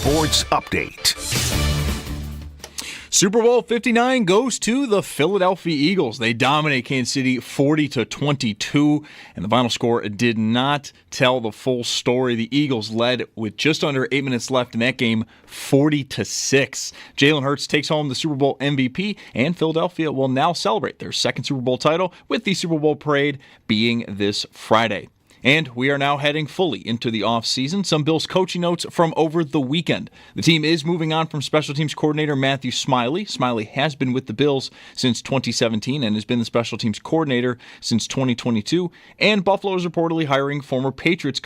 Sports Update. Super Bowl 59 goes to the Philadelphia Eagles. They dominate Kansas City 40-22, and the final score did not tell the full story. The Eagles led with just under 8 minutes left in that game, 40-6. Jalen Hurts takes home the Super Bowl MVP, and Philadelphia will now celebrate their second Super Bowl title with the Super Bowl parade being this Friday. And we are now heading fully into the offseason. Some Bills coaching notes from over the weekend. The team is moving on from special teams coordinator Matthew Smiley. Smiley has been with the Bills since 2017 and has been the special teams coordinator since 2022. And Buffalo is reportedly hiring former Patriots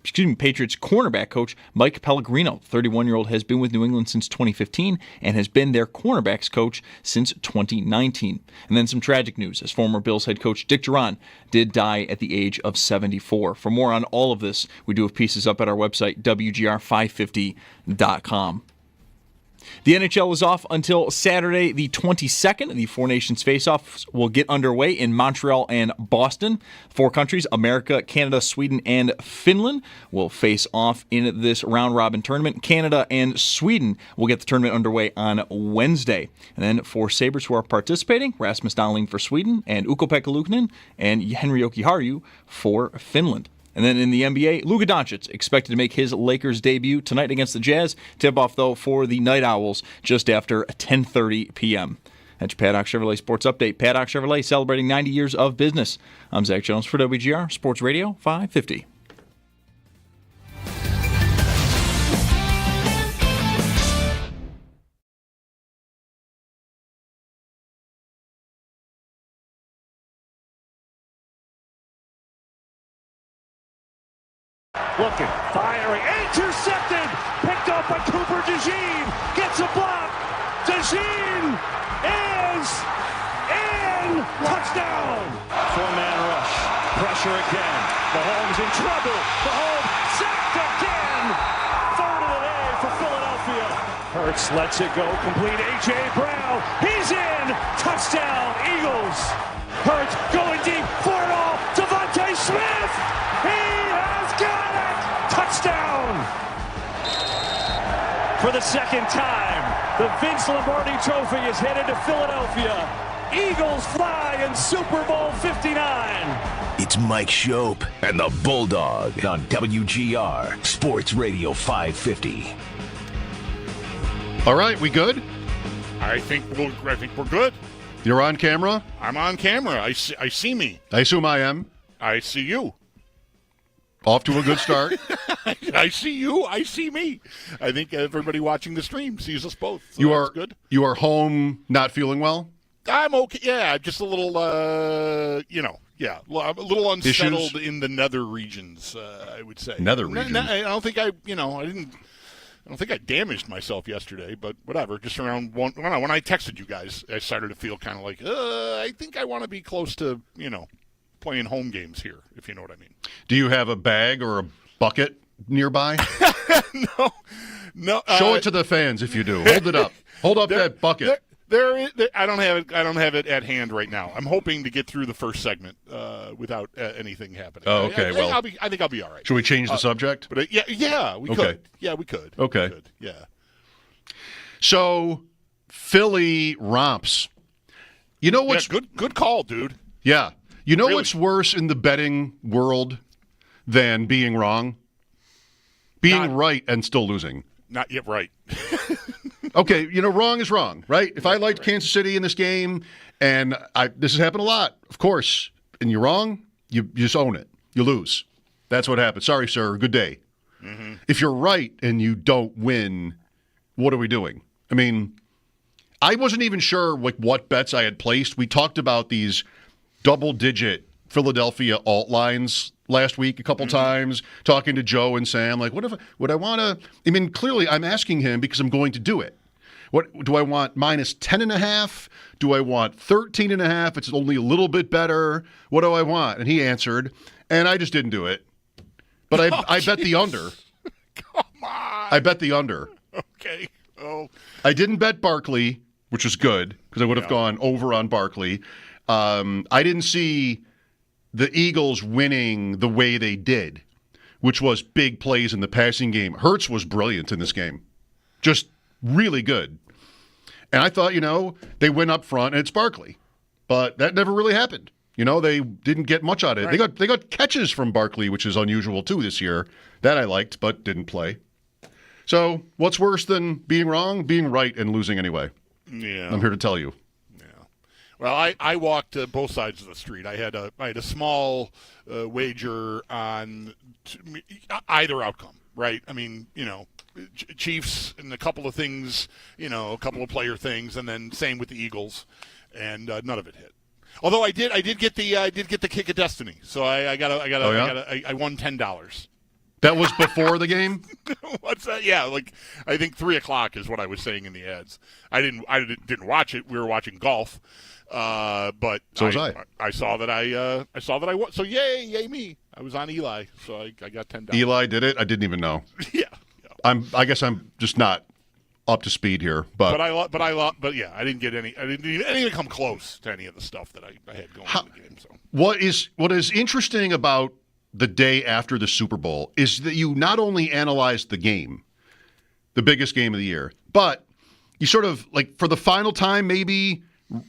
cornerback coach Mike Pellegrino. The 31-year-old has been with New England since 2015 and has been their cornerbacks coach since 2019. And then some tragic news, as former Bills head coach Dick Duran did die at the age of 74. For more on all of this, we do have pieces up at our website, WGR550.com. The NHL is off until Saturday the 22nd. The Four Nations face-offs will get underway in Montreal and Boston. Four countries, America, Canada, Sweden, and Finland, will face off in this round-robin tournament. Canada and Sweden will get the tournament underway on Wednesday. And then for Sabres who are participating, Rasmus Dahlin for Sweden, and Ukko-Pekka Luukkonen and Henri Jokiharju for Finland. And then in the NBA, Luka Doncic expected to make his Lakers debut tonight against the Jazz. Tip-off, though, for the Night Owls just after 10:30 p.m. That's your Paddock Chevrolet Sports Update. Paddock Chevrolet celebrating 90 years of business. I'm Zach Jones for WGR Sports Radio 550. Looking, firing, intercepted, picked up by Cooper DeJean, gets a block, DeJean is in, touchdown! Four-man rush, pressure again, Mahomes in trouble, Mahomes sacked again, third of the day for Philadelphia. Hurts lets it go, complete A.J. Brown, he's in, touchdown, Eagles! Hurts going deep, for it all, Devontae Smith, he has got it! Touchdown! For the second time, the Vince Lombardi Trophy is headed to Philadelphia. Eagles fly in Super Bowl 59. It's Mike Schopp and the Bulldog on WGR Sports Radio 550. All right, we good? I think we're good. You're on camera? I'm on camera. I see me. I assume I am. I see you. Off to a good start. I see you. I see me. I think everybody watching the stream sees us both. So you are good. You are home, not feeling well? I'm okay. Yeah, just a little, I'm a little unsettled in the nether regions. I would say nether regions. I don't think I don't think I damaged myself yesterday, but whatever. Just around when I texted you guys, I started to feel kind of like, I think I want to be close to, playing home games here, if you know what I mean. Do you have a bag or a bucket nearby? No. Show it to the fans if you do. Hold it up. Hold up that bucket. I don't have it at hand right now. I'm hoping to get through the first segment without anything happening. Oh, okay. I think I'll be all right. Should we change the subject? But we could. Yeah, we could. Okay. We could. Yeah. So, Philly romps. You know what's good call, dude. Yeah. You know Really? what's worse in the betting world than being wrong? Being right and still losing. Not yet right. Okay, wrong is wrong, right? If I liked Kansas City in this game, and this has happened a lot, of course, and you're wrong, you just own it. You lose. That's what happens. Sorry, sir. Good day. Mm-hmm. If you're right and you don't win, what are we doing? I mean, I wasn't even sure what bets I had placed. We talked about these double-digit Philadelphia alt lines last week a couple times, talking to Joe and Sam. Would I want to? I mean, clearly I'm asking him because I'm going to do it. What do I want? Minus 10.5? Do I want 13.5? It's only a little bit better. What do I want? And he answered, and I just didn't do it. But I bet the under. Come on. I bet the under. Okay. Oh. I didn't bet Barkley, which was good because I would have gone over on Barkley. I didn't see the Eagles winning the way they did, which was big plays in the passing game. Hurts was brilliant in this game. Just really good. And I thought, they went up front and it's Barkley. But that never really happened. They didn't get much out of it. Right. They got catches from Barkley, which is unusual too this year. That I liked, but didn't play. So what's worse than being wrong? Being right and losing anyway. Yeah. I'm here to tell you. Well, I walked both sides of the street. I had a small wager on either outcome, right? I mean, Chiefs and a couple of things, a couple of player things, and then same with the Eagles, and none of it hit. Although I did get the kick of destiny, so I won $10. That was before the game? What's that? Yeah, I think 3:00 is what I was saying in the ads. I didn't watch it. We were watching golf. But so was I. I saw that I won. So yay me! I was on Eli, so I got $10. Eli did it. I didn't even know. Yeah. I guess I'm just not up to speed here. But yeah, I didn't get any. I didn't even come close to any of the stuff that I had going in the game. So what is interesting about the day after the Super Bowl is that you not only analyzed the game, the biggest game of the year, but you sort of for the final time maybe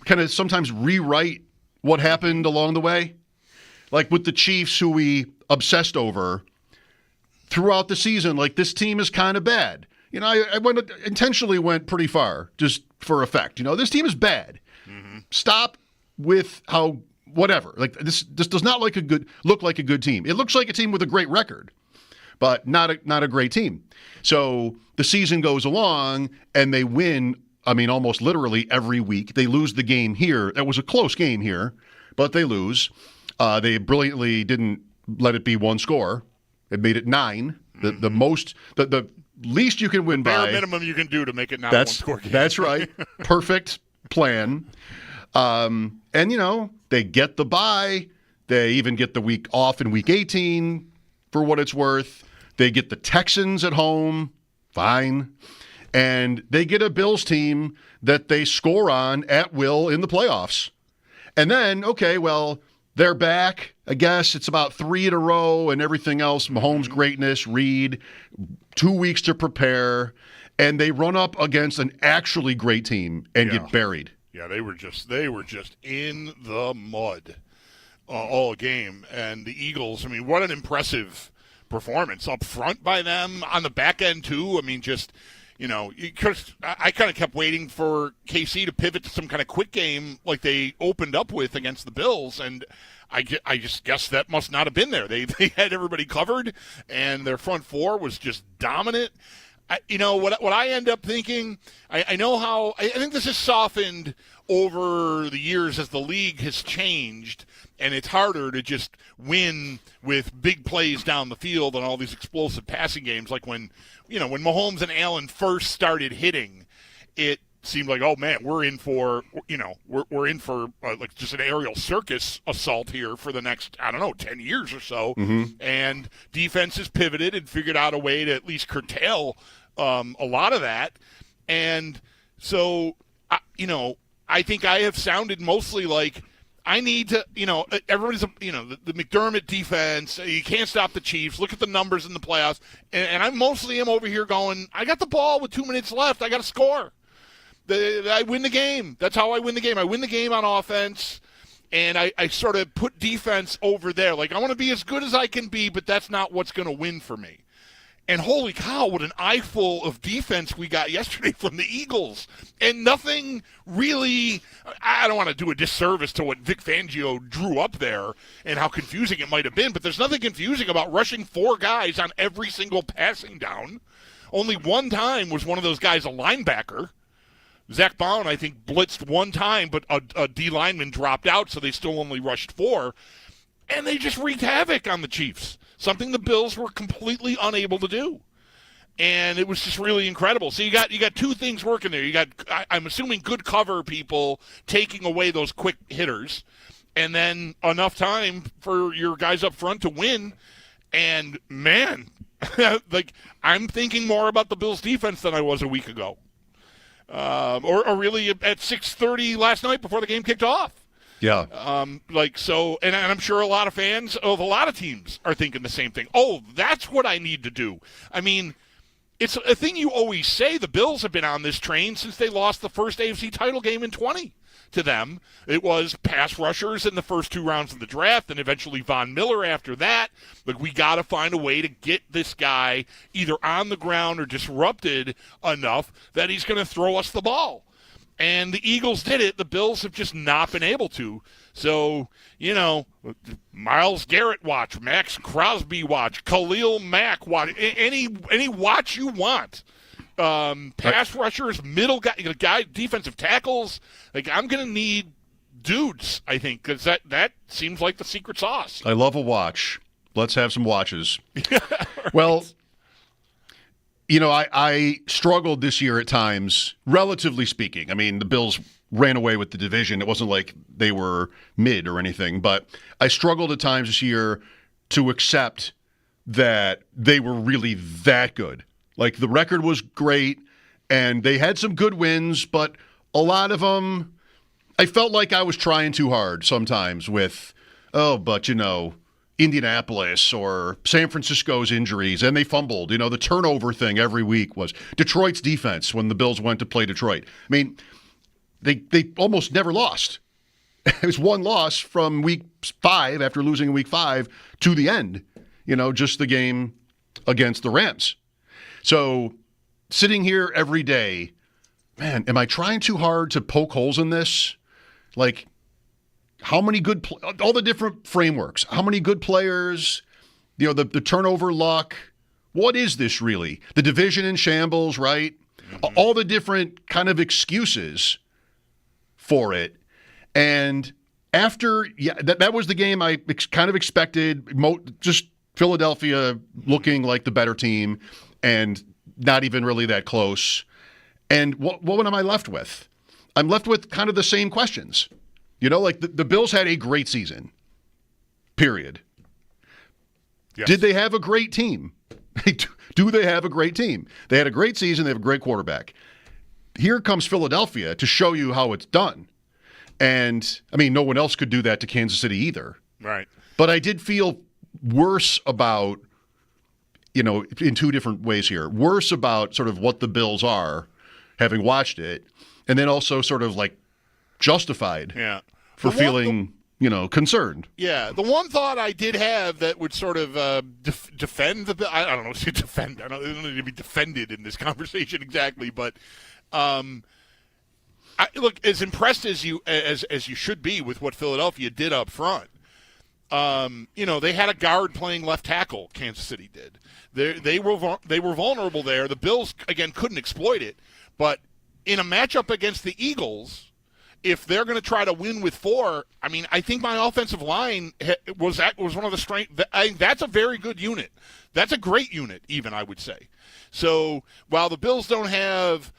kind of sometimes rewrite what happened along the way. Like with the Chiefs, who we obsessed over throughout the season, this team is kind of bad. I intentionally went pretty far just for effect. This team is bad. Mm-hmm. Stop with how whatever. This does not look like a good team. It looks like a team with a great record, but not a great team. So the season goes along and they win. I mean, almost literally every week. They lose the game here. That was a close game here, but they lose. They brilliantly didn't let it be one score. It made it 9. The least you can win by. Bare minimum you can do to make it not a one-score game. That's right. Perfect plan. And, they get the bye. They even get the week off in week 18 for what it's worth. They get the Texans at home. Fine. And they get a Bills team that they score on at will in the playoffs. And then, they're back. I guess it's about 3 in a row and everything else. Mahomes' greatness, Reed, 2 weeks to prepare. And they run up against an actually great team and get buried. Yeah, they were just in the mud all game. And the Eagles, I mean, what an impressive performance up front by them, on the back end too. I mean, just – I kind of kept waiting for KC to pivot to some kind of quick game like they opened up with against the Bills, and I just guess that must not have been there. They had everybody covered, and their front four was just dominant. What I end up thinking, I know how – I think this has softened over the years as the league has changed, and it's harder to just win with big plays down the field and all these explosive passing games. Like when Mahomes and Allen first started hitting, it seemed like, oh man, we're in for just an aerial circus assault here for the next 10 years or so. Mm-hmm. And defenses pivoted and figured out a way to at least curtail a lot of that. And so I think I have sounded mostly like I need to, everybody's, the McDermott defense, you can't stop the Chiefs. Look at the numbers in the playoffs. And I mostly am over here going, I got the ball with 2 minutes left. I got to score. I win the game. That's how I win the game. I win the game on offense, and I sort of put defense over there. I want to be as good as I can be, but that's not what's going to win for me. And holy cow, what an eyeful of defense we got yesterday from the Eagles. And nothing really, I don't want to do a disservice to what Vic Fangio drew up there and how confusing it might have been, but there's nothing confusing about rushing 4 guys on every single passing down. Only one time was one of those guys a linebacker. Zach Bowen, I think, blitzed one time, but a D lineman dropped out, so they still only rushed 4. And they just wreaked havoc on the Chiefs. Something the Bills were completely unable to do. And it was just really incredible. So you got 2 things working there. You got, I'm assuming, good cover people taking away those quick hitters, and then enough time for your guys up front to win. And, man, I'm thinking more about the Bills' defense than I was a week ago. Or really at 6:30 last night before the game kicked off. Yeah. And I'm sure a lot of fans of a lot of teams are thinking the same thing. Oh, that's what I need to do. I mean, it's a thing you always say. The Bills have been on this train since they lost the first AFC title game in 20 to them. It was pass rushers in the first 2 rounds of the draft and eventually Von Miller after that. Like, we got to find a way to get this guy either on the ground or disrupted enough that he's going to throw us the ball. And the Eagles did it. The Bills have just not been able to. So, Myles Garrett watch, Max Crosby watch, Khalil Mack watch, any watch you want. Pass rushers, middle guy, defensive tackles. Like, I'm going to need dudes, I think, because that seems like the secret sauce. I love a watch. Let's have some watches. Right. Well, I struggled this year at times, relatively speaking. I mean, the Bills ran away with the division. It wasn't like they were mid or anything, but I struggled at times this year to accept that they were really that good. Like, the record was great, and they had some good wins, but a lot of them, I felt like I was trying too hard sometimes with, Indianapolis or San Francisco's injuries, and they fumbled. The turnover thing every week was Detroit's defense when the Bills went to play Detroit. I mean, they almost never lost. It was one loss from week 5 after losing in week 5 to the end, just the game against the Rams. So sitting here every day, man, am I trying too hard to poke holes in this? Like, how many good all the different frameworks, how many good players, the turnover luck. What is this really? The division in shambles, right? Mm-hmm. All the different kind of excuses for it. And after, that was the game I kind of expected, just Philadelphia looking like the better team and not even really that close. And what am I left with? I'm left with kind of the same questions. Like the Bills had a great season, period. Yes. Did they have a great team? Do they have a great team? They had a great season. They have a great quarterback. Here comes Philadelphia to show you how it's done. And, I mean, no one else could do that to Kansas City either. Right. But I did feel worse about, in 2 different ways here. Worse about sort of what the Bills are, having watched it, and then also sort of like justified for feeling, concerned. Yeah. The one thought I did have that would sort of defend the – I don't know, defend. I don't need to be defended in this conversation exactly, but look, as impressed as you should be with what Philadelphia did up front, they had a guard playing left tackle, Kansas City did. They were vulnerable there. The Bills, again, couldn't exploit it, but in a matchup against the Eagles – if they're going to try to win with 4, I mean, I think my offensive line was one of the strengths. That's a very good unit. That's a great unit, even, I would say. So while the Bills don't have,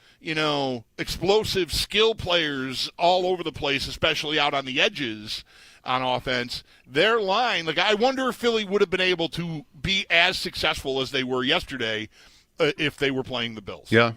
explosive skill players all over the place, especially out on the edges on offense, their line, I wonder if Philly would have been able to be as successful as they were yesterday if they were playing the Bills. Yeah.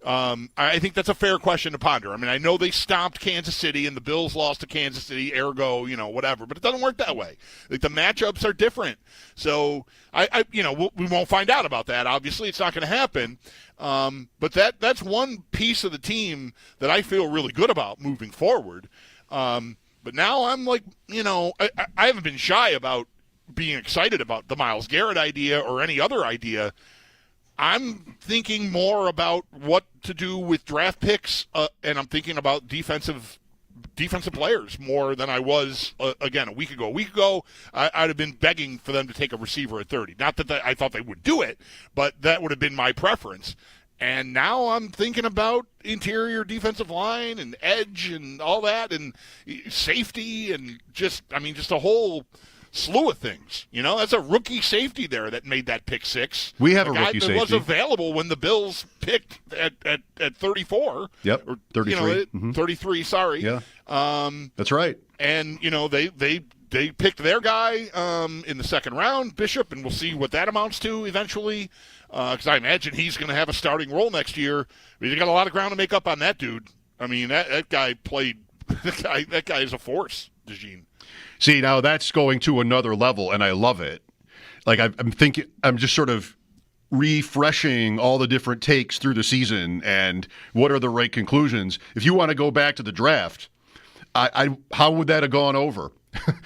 I think that's a fair question to ponder. I mean, I know they stomped Kansas City and the Bills lost to Kansas City, ergo, whatever. But it doesn't work that way. Like, the matchups are different. So, we won't find out about that. Obviously, it's not going to happen. But that's one piece of the team that I feel really good about moving forward. But now I'm like, I haven't been shy about being excited about the Myles Garrett idea or any other idea. I'm thinking more about what to do with draft picks, and I'm thinking about defensive players more than I was, again, a week ago. A week ago, I'd have been begging for them to take a receiver at 30. Not that I thought they would do it, but that would have been my preference. And now I'm thinking about interior defensive line and edge and all that and safety and just a whole slew of things. That's a rookie safety there that made that pick 6. We have a rookie safety. That was available when the Bills picked at 34. Yep, 33. 33, sorry. Yeah, that's right. And, they picked their guy in the second round, Bishop, and we'll see what that amounts to eventually, because I imagine he's going to have a starting role next year. I mean, they got a lot of ground to make up on that dude. I mean, that guy played – that guy is a force. DeJean. See, now that's going to another level, and I love it. Like, I'm just sort of refreshing all the different takes through the season and what are the right conclusions. If you want to go back to the draft, how would that have gone over?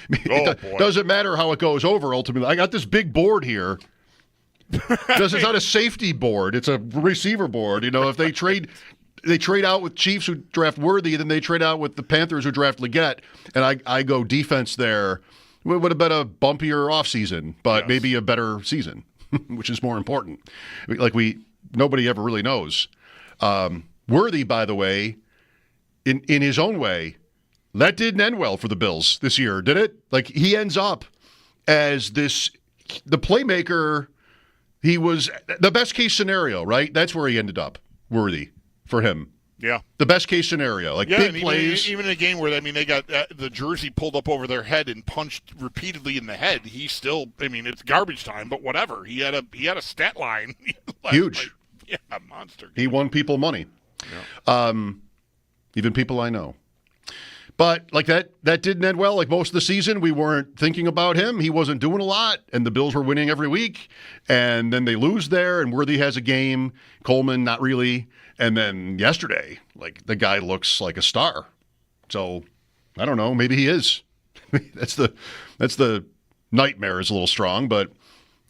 It doesn't matter how it goes over ultimately. I got this big board here. Because it's not a safety board, it's a receiver board. If they trade out with Chiefs who draft Worthy, then they trade out with the Panthers who draft Leggett, and I go defense there. It would have been a bumpier offseason, but maybe a better season, which is more important. Nobody ever really knows. Worthy, by the way, in his own way, that didn't end well for the Bills this year, did it? Like, he ends up as the playmaker. He was the best case scenario, right? That's where he ended up, Worthy, for him. Yeah. The best case scenario. Big plays. Even in a game where, they got the jersey pulled up over their head and punched repeatedly in the head, he still, it's garbage time, but whatever. He had a stat line. Huge. A monster. He won people money. Yeah. Even people I know. But that didn't end well. Like most of the season, we weren't thinking about him. He wasn't doing a lot, and the Bills were winning every week. And then they lose there, and Worthy has a game. Coleman, not really. And then yesterday, the guy looks like a star. So I don't know. Maybe he is. That's the nightmare is a little strong, but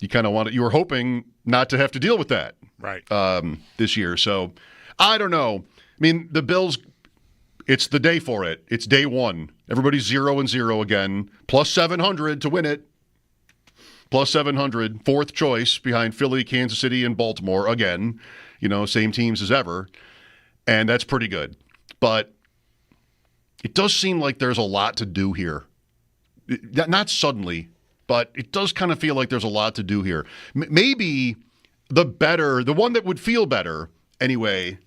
you kind of you were hoping not to have to deal with that right this year. So I don't know. The Bills. It's the day for it. It's day one. Everybody's 0-0 again. Plus 700 to win it. Plus 700. Fourth choice behind Philly, Kansas City, and Baltimore again. Same teams as ever. And that's pretty good. But it does seem like there's a lot to do here. Not suddenly, but it does kind of feel like there's a lot to do here. Maybe the one that would feel better anyway,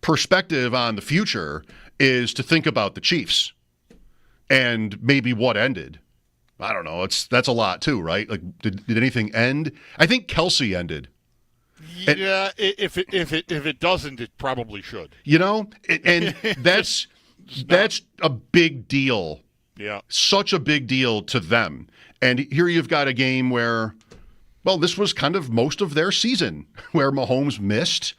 perspective on the future is to think about the Chiefs and maybe what ended. I don't know. That's a lot too, right? Did anything end? I think Kelsey ended. Yeah, if it doesn't, it probably should. And that's a big deal. Yeah, such a big deal to them. And here you've got a game where, this was kind of most of their season where Mahomes missed,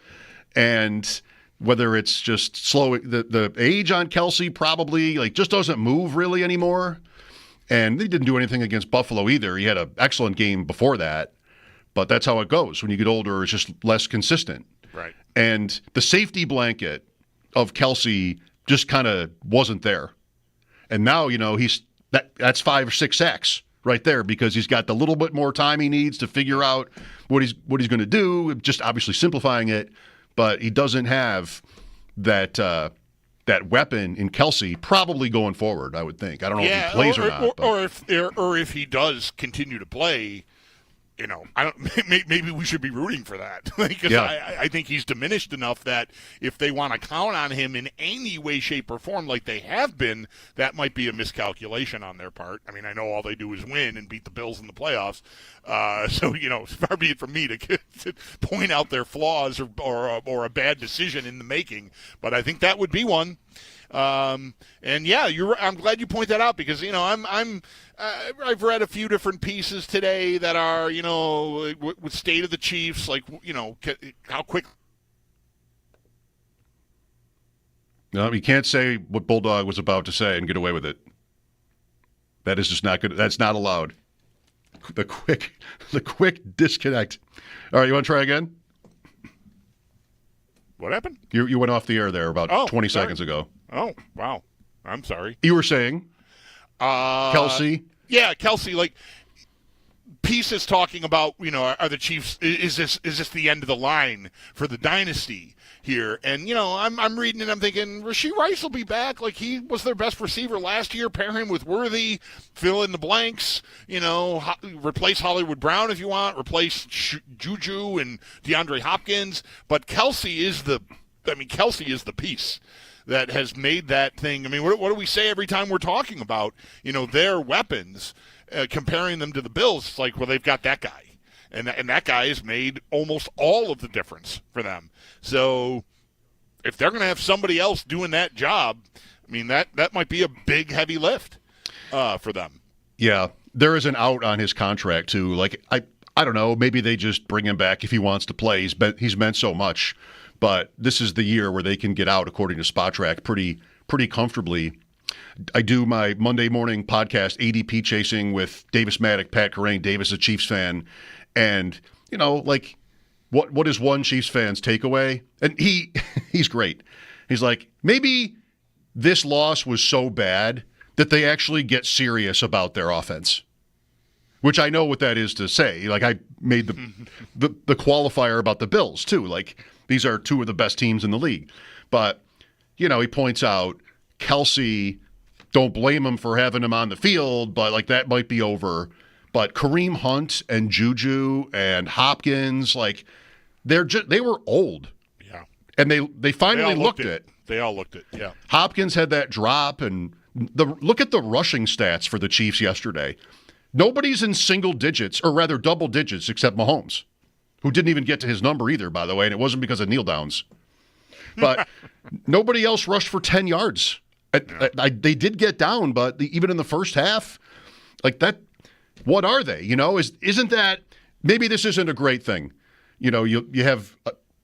and whether it's just slow, the age on Kelsey probably just doesn't move really anymore. And they didn't do anything against Buffalo either. He had an excellent game before that. But that's how it goes. When you get older, it's just less consistent. Right. And the safety blanket of Kelsey just kind of wasn't there. And now, that's 5 or 6 sacks right there because he's got the little bit more time he needs to figure out what he's going to do, just obviously simplifying it. But he doesn't have that weapon in Kelsey probably going forward, I would think. I don't know if he plays or not. Or if he does continue to play, maybe we should be rooting for that because I think he's diminished enough that if they want to count on him in any way, shape, or form like they have been, that might be a miscalculation on their part. I know all they do is win and beat the Bills in the playoffs. So far be it from me to point out their flaws or a bad decision in the making, but I think that would be one. And yeah, I'm glad you point that out because I've read a few different pieces today that are with state of the Chiefs, how quick. No, you can't say what Bulldog was about to say and get away with it. That is just not good. That's not allowed. The quick disconnect. All right, you want to try again? What happened? You went off the air there about 20 seconds ago. Oh, wow. I'm sorry. You were saying Kelsey? Yeah, Kelsey, pieces talking about, are the Chiefs, is this the end of the line for the dynasty here? And, I'm reading and I'm thinking, Rashee Rice will be back. He was their best receiver last year. Pair him with Worthy, fill in the blanks, replace Hollywood Brown if you want, replace Juju and DeAndre Hopkins. But Kelsey is the piece that has made that thing. What do we say every time we're talking about, their weapons, comparing them to the Bills? It's like, well, they've got that guy. And that guy has made almost all of the difference for them. So if they're going to have somebody else doing that job, that might be a big, heavy lift. for them. Yeah, there is an out on his contract too. Like I don't know. Maybe they just bring him back if he wants to play. He's meant so much, but this is the year where they can get out, according to Spot Track, pretty comfortably. I do my Monday morning podcast, ADP Chasing, with Davis Maddock, Pat Corain. Davis, a Chiefs fan, and like, what is one Chiefs fan's takeaway? And he's great. He's like, maybe this loss was so bad that they actually get serious about their offense. Which I know what that is to say. Like, I made the qualifier about the Bills, too. Like, these are two of the best teams in the league. But, he points out Kelsey, don't blame him for having him on the field, but, like, that might be over. But Kareem Hunt and Juju and Hopkins, like, they were old. Yeah. And they finally looked it. They all looked it, yeah. Hopkins had that drop, and look at the rushing stats for the Chiefs yesterday. Nobody's in single digits, or rather double digits, except Mahomes, who didn't even get to his number either, by the way, and it wasn't because of kneel downs. But nobody else rushed for 10 yards. They did get down, but even in the first half, like that, what are they? Isn't that, maybe this isn't a great thing. You have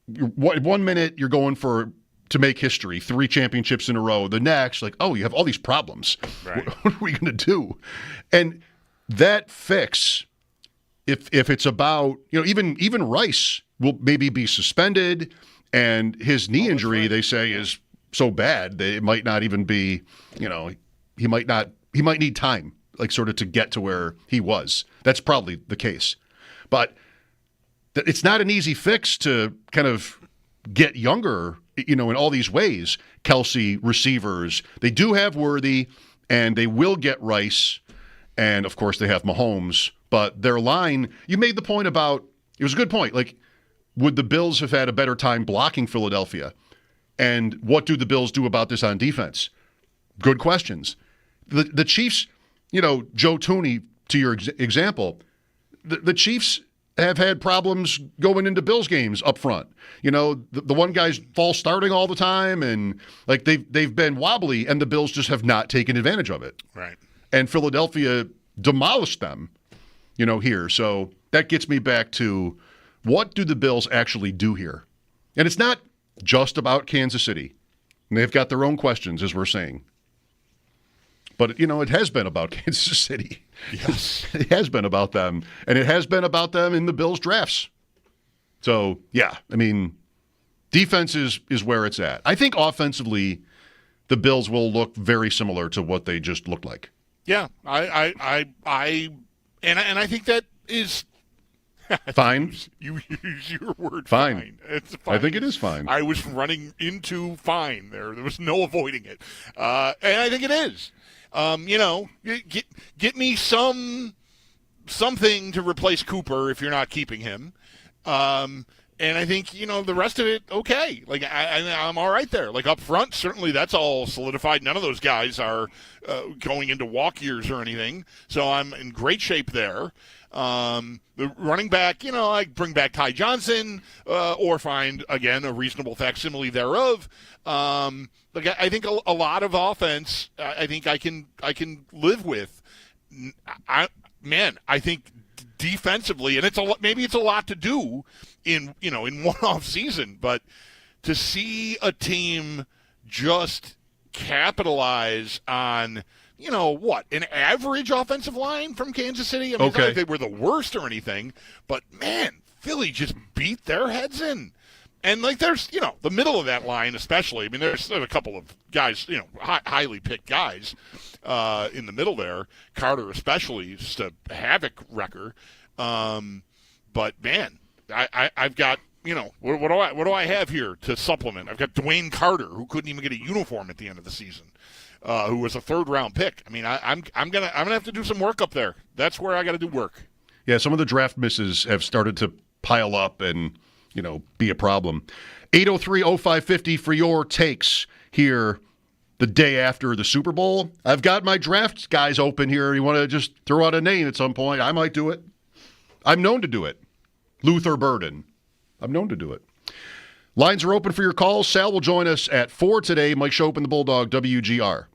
1 minute you're going to make history, 3 championships in a row. The next, like, oh, you have all these problems. Right. What are we going to do? And that fix, if it's about, even Rice will maybe be suspended, and his knee injury, they say, is so bad that it might not even be, he might need time, like, sort of to get to where he was. That's probably the case. But it's not an easy fix to kind of get younger, in all these ways. Kelsey, receivers, they do have Worthy, and they will get Rice. And, of course, they have Mahomes. But their line, you made the point about, it was a good point, like, would the Bills have had a better time blocking Philadelphia? And what do the Bills do about this on defense? Good questions. The Chiefs, Joe Tooney, to your example, the Chiefs have had problems going into Bills games up front. The one guy's false starting all the time, and, like, they've been wobbly, and the Bills just have not taken advantage of it. Right. And Philadelphia demolished them, here. So that gets me back to, what do the Bills actually do here? And it's not just about Kansas City. And they've got their own questions, as we're saying. But, it has been about Kansas City. Yes. It has been about them. And it has been about them in the Bills drafts. So, yeah, defense is where it's at. I think offensively, the Bills will look very similar to what they just looked like. Yeah, I think that is fine. You use your word. Fine. It's fine. I think it is fine. I was running into fine there. There was no avoiding it, and I think it is. Get me something to replace Cooper if you're not keeping him. And I think, the rest of it, okay. Like, I'm all right there. Like, up front, certainly that's all solidified. None of those guys are going into walk years or anything. So I'm in great shape there. The running back, I bring back Ty Johnson or find, again, a reasonable facsimile thereof. Like, I think a lot of offense, I think I can live with. I think defensively, and maybe it's a lot to do in one off season, but to see a team just capitalize on an average offensive line from Kansas City. It's not like they were the worst or anything, but man, Philly just beat their heads in. And, like, there's, the middle of that line especially. There's a couple of guys, highly picked guys in the middle there. Carter especially, just a havoc wrecker. But, man, I've got, what do I have here to supplement? I've got Dwayne Carter, who couldn't even get a uniform at the end of the season, who was a third-round pick. I'm gonna have to do some work up there. That's where I got to do work. Yeah, some of the draft misses have started to pile up and be a problem. 803-0550 for your takes here the day after the Super Bowl. I've got my draft guys open here. You want to just throw out a name at some point? I might do it. I'm known to do it. Luther Burden. I'm known to do it. Lines are open for your calls. Sal will join us at 4 today. Mike Schopp and the Bulldog, WGR.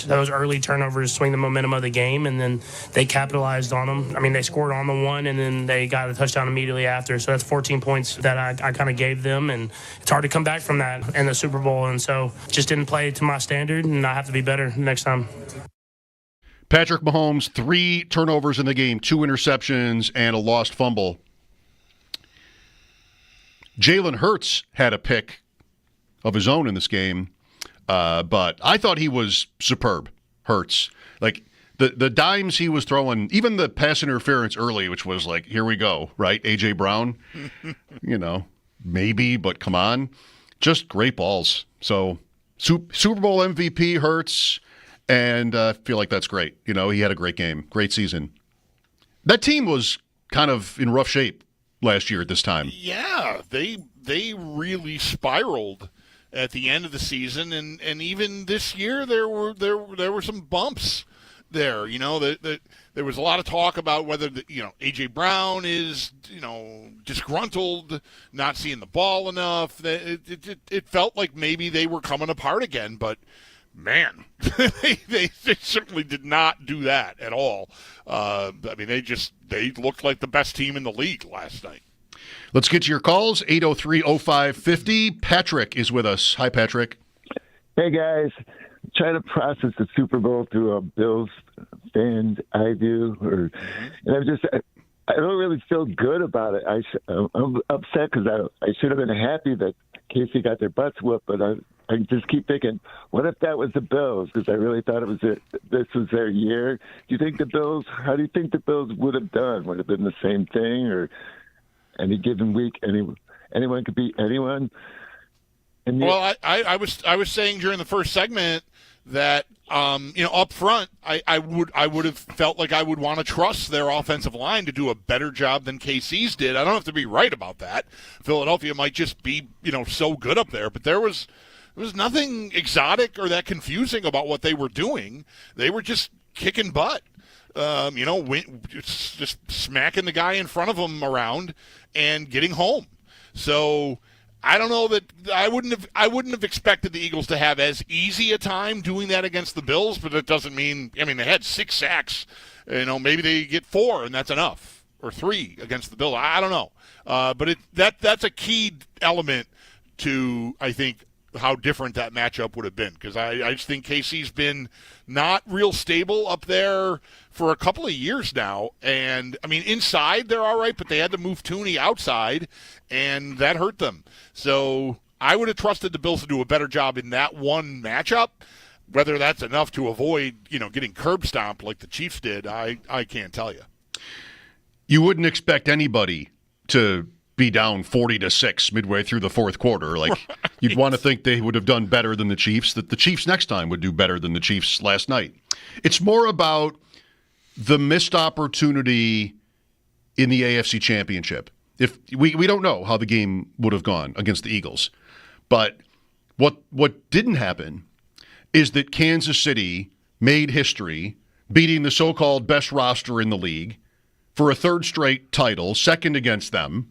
those early turnovers swing the momentum of the game, and then they capitalized on them. I mean, they scored on the one, and then they got a touchdown immediately after. So that's 14 points that I kind of gave them, and it's hard to come back from that in the Super Bowl. And so just didn't play to my standard, and I have to be better next time. Patrick Mahomes, 3 turnovers in the game, 2 interceptions, and a lost fumble. Jalen Hurts had a pick of his own in this game, but I thought he was superb, Hurts. Like, the dimes he was throwing, even the pass interference early, which was like, here we go, right? A.J. Brown, maybe, but come on. Just great balls. So, Super Bowl MVP, Hurts, and I feel like that's great. He had a great game, great season. That team was kind of in rough shape last year at this time. Yeah, they really spiraled at the end of the season, and even this year there were some bumps there. There was a lot of talk about whether A.J. Brown is disgruntled, not seeing the ball enough. It felt like maybe they were coming apart again, but man, they certainly did not do that at all. I mean, they looked like the best team in the league last night. Let's get to your calls. 803-0550. Patrick is with us. Hi, Patrick. Hey, guys. Trying to process the Super Bowl through a Bills fan eye view, and I don't really feel good about it. I'm upset because I should have been happy that KC got their butts whooped, but I just keep thinking, what if that was the Bills? Because I really thought this was their year. How do you think the Bills would have done? Would it have been the same thing, or any given week, anyone could beat anyone? Well, I was saying during the first segment that up front, I would have felt like I would want to trust their offensive line to do a better job than KC's did. I don't have to be right about that. Philadelphia might just be so good up there, but there was nothing exotic or that confusing about what they were doing. They were just kicking butt. Just smacking the guy in front of them around and getting home. So I don't know that I wouldn't have expected the Eagles to have as easy a time doing that against the Bills, but that doesn't mean, they had 6 sacks. Maybe they get 4 and that's enough, or 3 against the Bills. I don't know. But that's a key element to, I think, how different that matchup would have been, because I just think KC's been not real stable up there for a couple of years now. And, inside they're all right, but they had to move Tooney outside, and that hurt them. So I would have trusted the Bills to do a better job in that one matchup. Whether that's enough to avoid, getting curb stomped like the Chiefs did, I can't tell you. You wouldn't expect anybody to be down 40-6 midway through the fourth quarter. Like, right. You'd want to think they would have done better than the Chiefs, that the Chiefs next time would do better than the Chiefs last night. It's more about the missed opportunity in the AFC Championship. If we don't know how the game would have gone against the Eagles, but what didn't happen is that Kansas City made history, beating the so-called best roster in the league for a third straight title, second against them,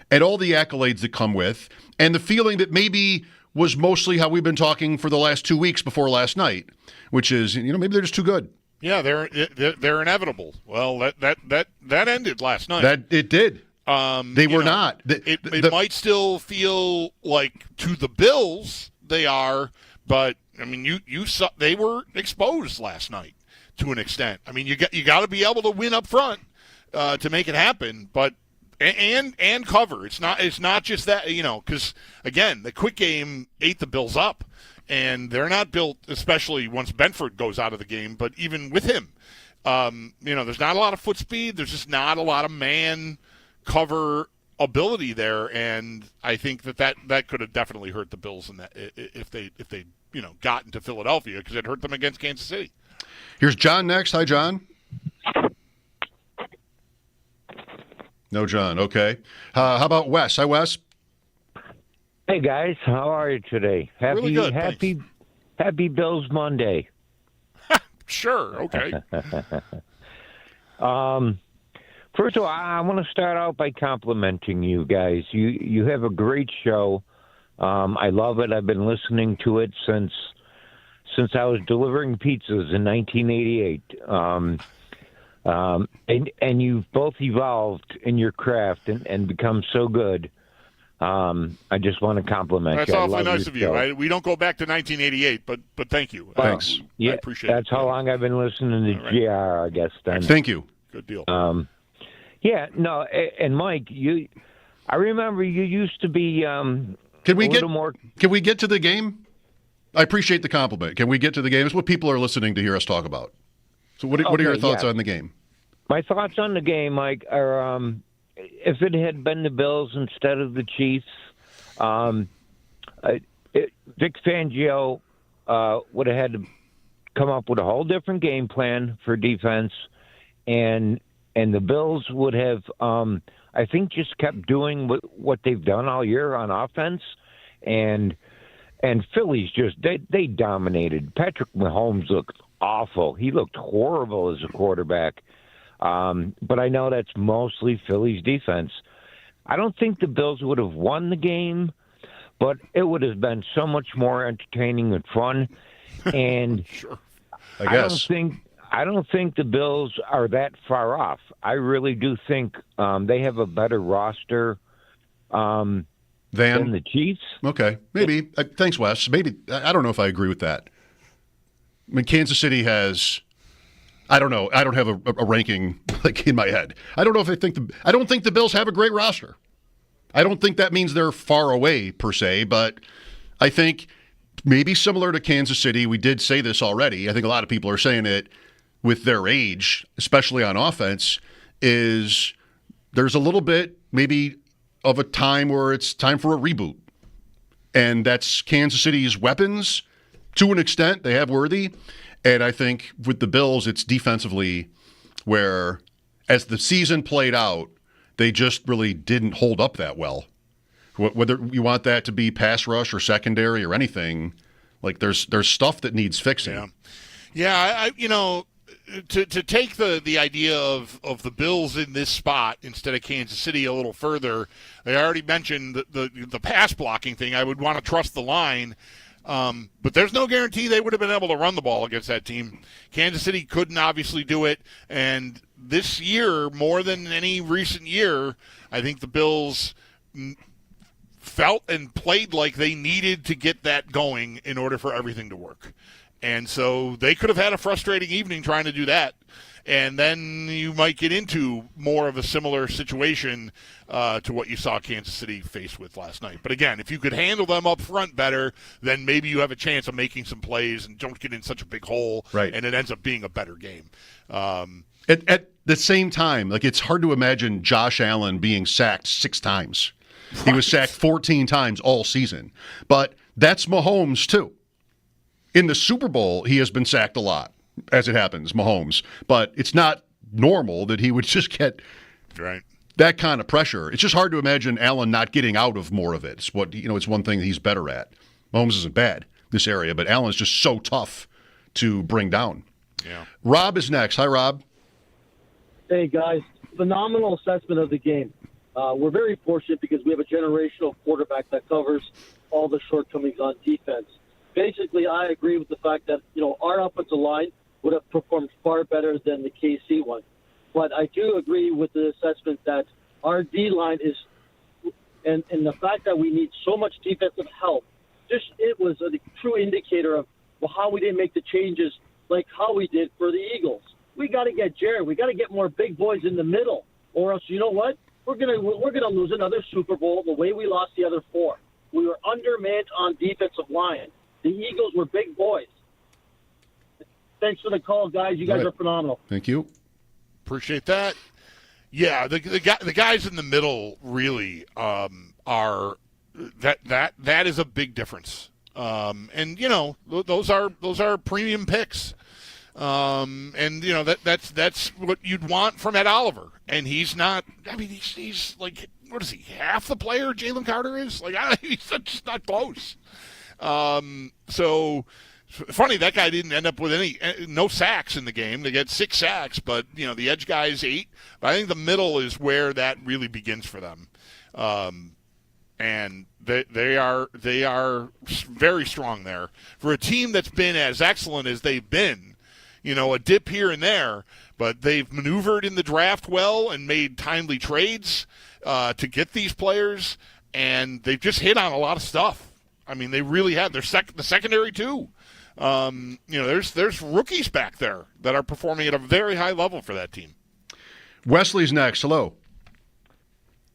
and all the accolades that come with, and the feeling that maybe was mostly how we've been talking for the last 2 weeks before last night, which is, maybe they're just too good. Yeah, they're inevitable. Well, that ended last night. That it did. They were not. It might still feel like to the Bills they are, but you saw they were exposed last night to an extent. You got to be able to win up front to make it happen, but. And cover. It's not just that, because, again, the quick game ate the Bills up, and they're not built, especially once Benford goes out of the game, but even with him, there's not a lot of foot speed. There's just not a lot of man cover ability there, and I think that could have definitely hurt the Bills in that if they got into Philadelphia, because it hurt them against Kansas City. Here's John next. Hi, John. No, John. Okay. How about Wes? Hi, Wes. Hey, guys. How are you today? Really good, happy Bills Monday. Sure. Okay. First of all, I want to start out by complimenting you guys. You have a great show. I love it. I've been listening to it since since I was delivering pizzas in 1988. And you've both evolved in your craft and become so good. I just want to compliment That's you. awfully nice of you. We don't go back to 1988, but thank you. Thanks. Yeah, I appreciate that's it. how long I've been listening to GR, I guess. Then. Thank you. Good deal. Yeah, no, and Mike, I remember you used to be Can we get to the game? I appreciate the compliment. Can we get to the game? It's what people are listening to hear us talk about. So what are your thoughts on the game? My thoughts on the game, Mike, are if it had been the Bills instead of the Chiefs, Vic Fangio would have had to come up with a whole different game plan for defense, and the Bills would have, I think, just kept doing what they've done all year on offense, and Philly's just they dominated. Patrick Mahomes looked awful. He looked horrible as a quarterback. But I know that's mostly Philly's defense. I don't think the Bills would have won the game, but it would have been so much more entertaining and fun. And sure. I guess. I don't think the Bills are that far off. I really do think they have a better roster than the Chiefs. Okay, maybe. Thanks, Wes. Maybe. I don't know if I agree with that. I mean, Kansas City has. I don't know. I don't have a ranking in my head. I don't know if I don't think the Bills have a great roster. I don't think that means they're far away per se, but I think maybe similar to Kansas City. We did say this already. I think a lot of people are saying it with their age, especially on offense, is there's a little bit maybe of a time where it's time for a reboot. And that's Kansas City's weapons to an extent. They have Worthy. And I think with the Bills, it's defensively where, as the season played out, they just really didn't hold up that well. Whether you want that to be pass rush or secondary or anything, like there's stuff that needs fixing. Yeah. To take the idea of the Bills in this spot instead of Kansas City a little further, I already mentioned the pass blocking thing. I would want to trust the line. But there's no guarantee they would have been able to run the ball against that team. Kansas City couldn't obviously do it. And this year, more than any recent year, I think the Bills felt and played like they needed to get that going in order for everything to work. And so they could have had a frustrating evening trying to do that. And then you might get into more of a similar situation to what you saw Kansas City face with last night. But again, if you could handle them up front better, then maybe you have a chance of making some plays and don't get in such a big hole, right, and it ends up being a better game. At the same time, like it's hard to imagine Josh Allen being sacked 6 times. Right. He was sacked 14 times all season. But that's Mahomes, too. In the Super Bowl, he has been sacked a lot, as it happens, Mahomes. But it's not normal that he would just get that kind of pressure. It's just hard to imagine Allen not getting out of more of it. It's one thing that he's better at. Mahomes isn't bad this area, but Allen's just so tough to bring down. Yeah. Rob is next. Hi, Rob. Hey, guys. Phenomenal assessment of the game. We're very fortunate because we have a generational quarterback that covers all the shortcomings on defense. Basically, I agree with the fact that, our offensive line would have performed far better than the KC one. But I do agree with the assessment that our D-line is, and the fact that we need so much defensive help, it was a true indicator of how we didn't make the changes like how we did for the Eagles. We got to get Jared. We got to get more big boys in the middle, or else, you know what? We're gonna lose another Super Bowl the way we lost the other 4. We were undermanned on defensive line. The Eagles were big boys. Thanks for the call, guys. You guys are phenomenal. Thank you. Appreciate that. Yeah, the guys in the middle really are that is a big difference. And those are premium picks. And that's what you'd want from Ed Oliver. And he's not. I mean, he's like, what is he? Half the player Jalen Carter is. Like, he's just not close. So funny that guy didn't end up with no sacks in the game. They get 6 sacks, but the edge guys 8. But I think the middle is where that really begins for them. And they are very strong there. For a team that's been as excellent as they've been, a dip here and there, but they've maneuvered in the draft well and made timely trades to get these players, and they've just hit on a lot of stuff. I mean, they really have. The secondary too. There's rookies back there that are performing at a very high level for that team. Wesley's next. Hello.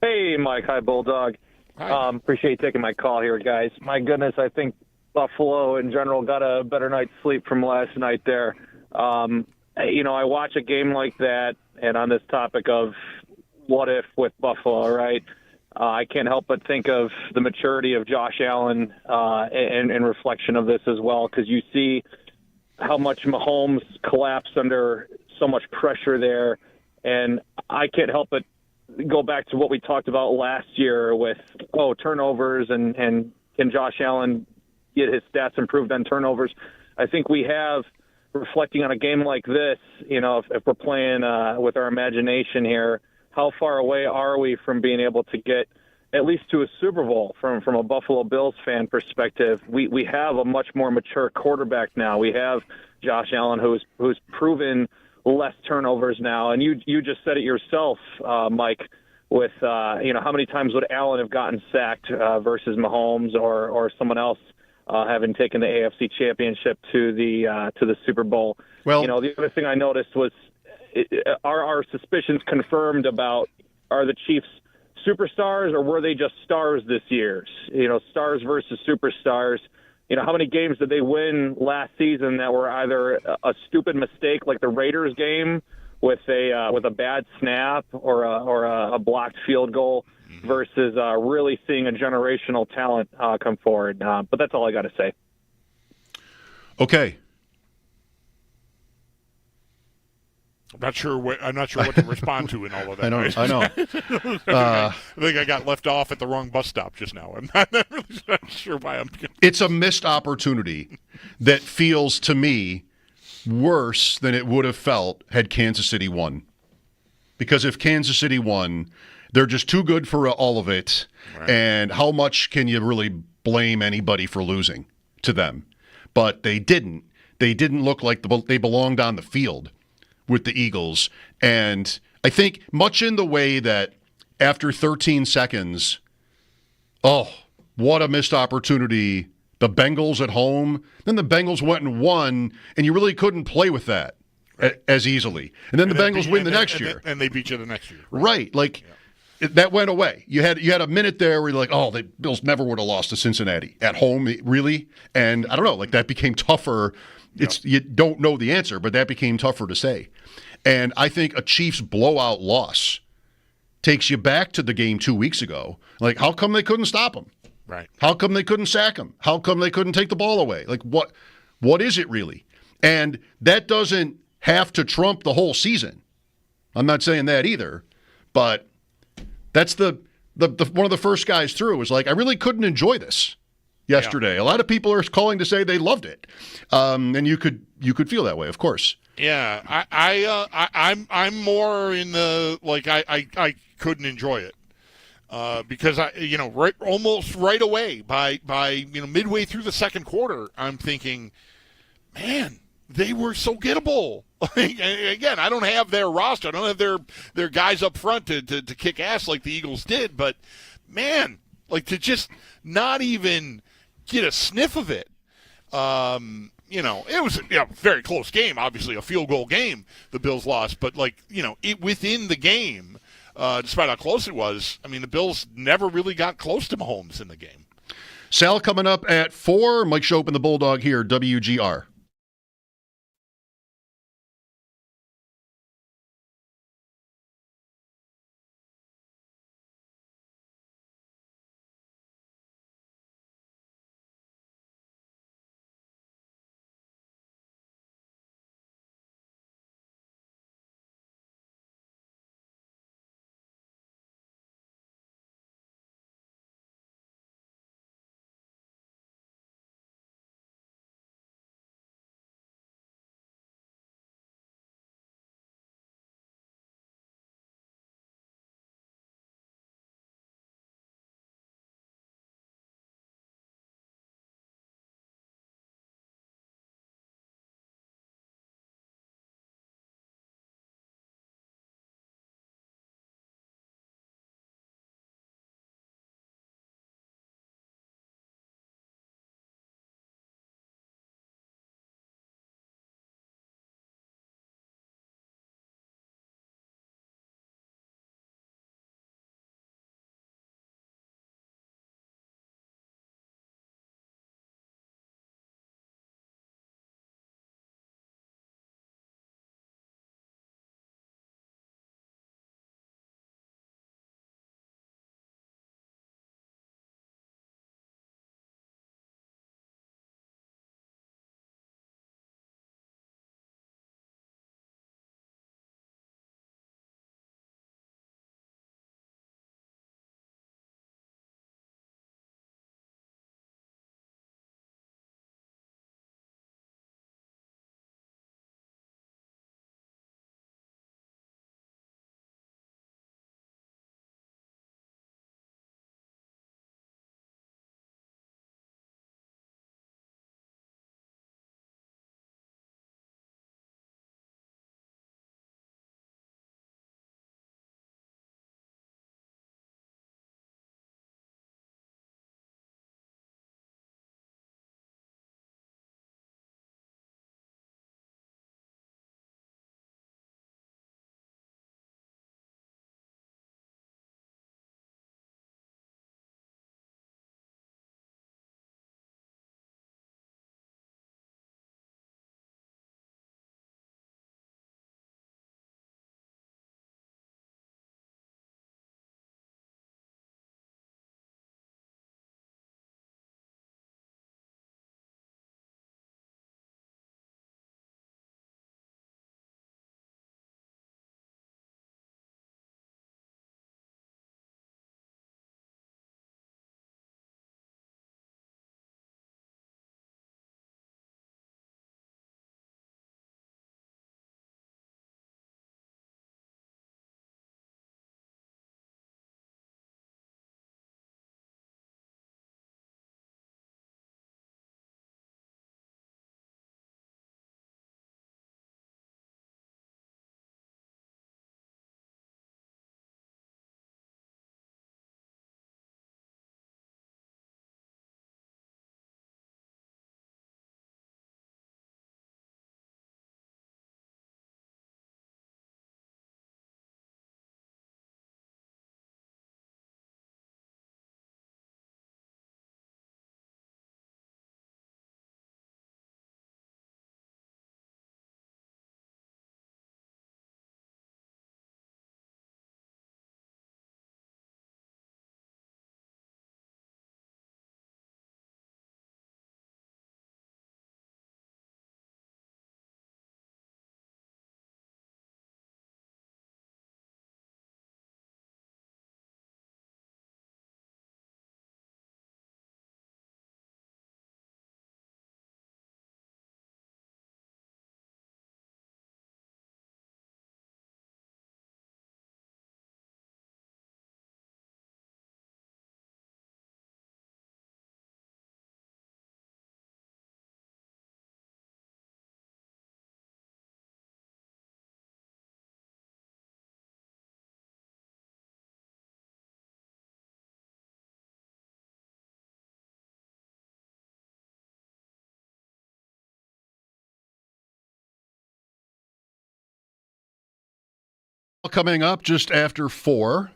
Hey, Mike. Hi, Bulldog. Hi. Appreciate you taking my call here, guys. My goodness, I think Buffalo in general got a better night's sleep from last night there. I watch a game like that, and on this topic of what if with Buffalo, right? I can't help but think of the maturity of Josh Allen and reflection of this as well, because you see how much Mahomes collapsed under so much pressure there, and I can't help but go back to what we talked about last year with turnovers and can Josh Allen get his stats improved on turnovers. I think we have, reflecting on a game like this, if we're playing with our imagination here, how far away are we from being able to get at least to a Super Bowl from a Buffalo Bills fan perspective? We have a much more mature quarterback now. We have Josh Allen who's proven less turnovers now, and you just said it yourself, Mike, with how many times would Allen have gotten sacked versus Mahomes or someone else having taken the AFC Championship to the Super Bowl. Well, the other thing I noticed was are our suspicions confirmed about, are the Chiefs superstars or were they just stars this year? Stars versus superstars. How many games did they win last season that were either a stupid mistake like the Raiders game with a bad snap or a blocked field goal versus really seeing a generational talent come forward? But that's all I got to say. Okay. I'm not sure what to respond to in all of that. I know. I think I got left off at the wrong bus stop just now. I'm not really sure why I'm. It's a missed opportunity that feels to me worse than it would have felt had Kansas City won. Because if Kansas City won, they're just too good for all of it. Right. And how much can you really blame anybody for losing to them? But they didn't. They didn't look like they belonged on the field with the Eagles. And I think much in the way that after 13 seconds, what a missed opportunity. The Bengals at home. Then the Bengals went and won, and you really couldn't play with that as easily. And then the Bengals win the next year. And they beat you the next year. Right. That went away. You had a minute there where you're like, the Bills never would have lost to Cincinnati. At home, really? And I don't know, that became tougher. You don't know the answer, but that became tougher to say. And I think a Chiefs blowout loss takes you back to the game 2 weeks ago. How come they couldn't stop him? Right. How come they couldn't sack him? How come they couldn't take the ball away? What is it really? And that doesn't have to trump the whole season. I'm not saying that either, but that's the one of the first guys through was I really couldn't enjoy this yesterday. Yeah. A lot of people are calling to say they loved it, and you could feel that way, of course. Yeah, I'm more in the I couldn't enjoy it because almost right away by midway through the second quarter, I'm thinking, man, they were so gettable. Again, I don't have their roster. I don't have their guys up front to kick ass like the Eagles did. But, man, to just not even get a sniff of it. It was a very close game, obviously a field goal game the Bills lost. But, within the game, despite how close it was, the Bills never really got close to Mahomes in the game. Sal coming up at 4. Mike Schopp and the Bulldog here, WGR. Coming up just after 4.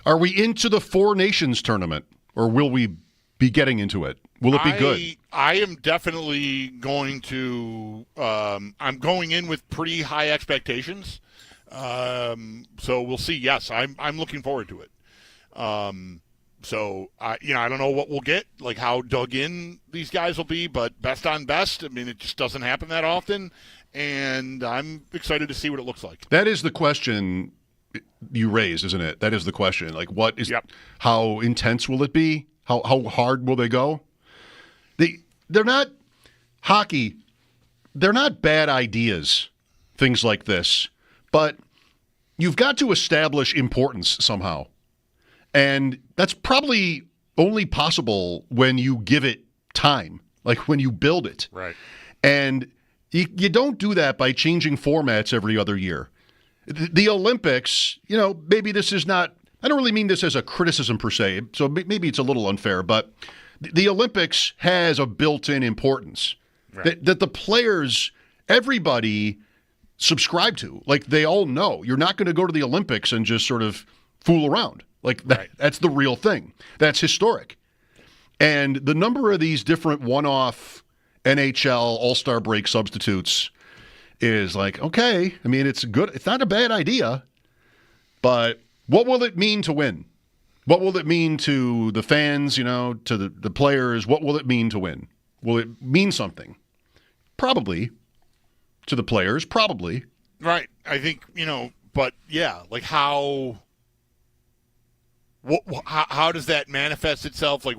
Are we into the Four Nations tournament, or will we be getting into it? Will it be good? I am definitely going to I'm going in with pretty high expectations. So we'll see. Yes, I'm looking forward to it. So I don't know what we'll get, like how dug in these guys will be, but best on best, I mean, it just doesn't happen that often, and I'm excited to see what it looks like. That is the question you raised, isn't it? That is the question. Like, what is? Yep. How intense will it be? How hard will they go? They're not hockey. They're not bad ideas. Things like this, but you've got to establish importance somehow, and that's probably only possible when you give it time, like when you build it. Right. And you don't do that by changing formats every other year. The Olympics, maybe this is not, I don't really mean this as a criticism per se, so maybe it's a little unfair, but the Olympics has a built-in importance that the players, everybody subscribe to. Like, they all know you're not going to go to the Olympics and just sort of fool around. Like, that's the real thing. That's historic. And the number of these different one-off NHL All-Star break substitutes is like, okay, I mean, it's good. It's not a bad idea, but what will it mean to win? What will it mean to the fans, to the players? What will it mean to win? Will it mean something? Probably. To the players, probably. Right. I think, but yeah, like how does that manifest itself? Like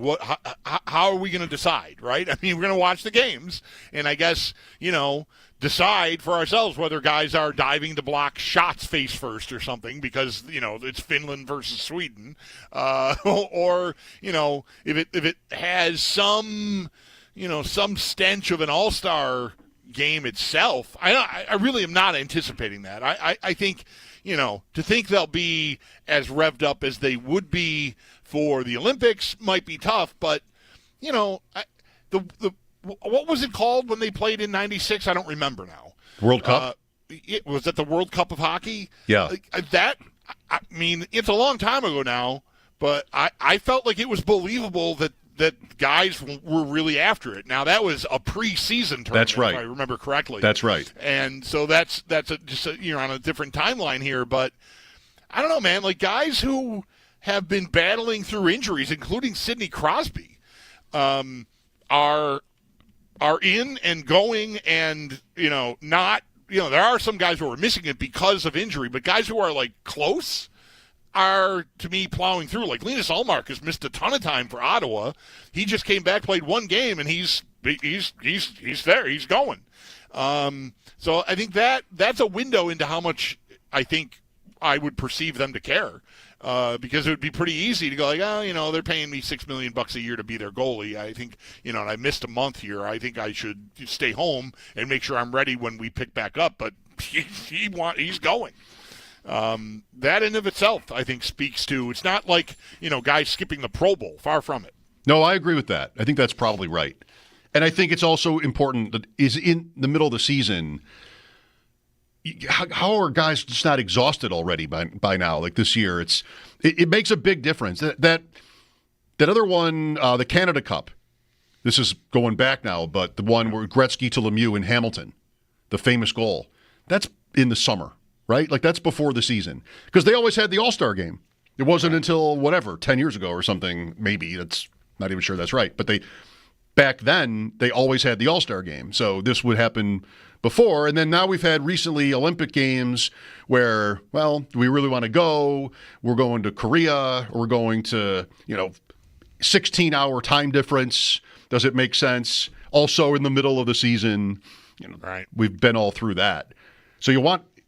how are we going to decide, right? I mean, we're going to watch the games and I guess, decide for ourselves whether guys are diving to block shots face first or something because, it's Finland versus Sweden. Or, if it has some stench of an all-star game itself, I really am not anticipating that. I think, to think they'll be as revved up as they would be for the Olympics might be tough, but, what was it called when they played in '96? I don't remember now. World Cup? Was that the World Cup of hockey? Yeah. I mean, it's a long time ago now, but I felt like it was believable that guys were really after it. Now, that was a preseason tournament, that's right, if I remember correctly. That's right. And so you're on a different timeline here, but I don't know, man. Like, guys who have been battling through injuries, including Sidney Crosby, are in and going and, not, there are some guys who are missing it because of injury, but guys who are, like, close are, to me, plowing through. Like, Linus Ullmark has missed a ton of time for Ottawa. He just came back, played one game, and he's there. He's going. So I think that's a window into how much I think I would perceive them to care. Because it would be pretty easy to go like, they're paying me $6 million a year to be their goalie. I think, and I missed a month here. I think I should stay home and make sure I'm ready when we pick back up. But he's going. That in of itself, I think, speaks to, it's not like, guys skipping the Pro Bowl. Far from it. No, I agree with that. I think that's probably right. And I think it's also important that is in the middle of the season, how are guys just not exhausted already by now? Like this year, it makes a big difference. That other one, the Canada Cup, this is going back now, but the one where Gretzky to Lemieux in Hamilton, the famous goal, that's in the summer, right? Like that's before the season. Because they always had the All-Star game. It wasn't until, 10 years ago or something, maybe, that's not even sure that's right. But back then, they always had the All-Star game. So this would happen before, and then now we've had recently Olympic Games where, do we really want to go? We're going to Korea, or we're going to, 16-hour time difference. Does it make sense? Also in the middle of the season, right. We've been all through that. So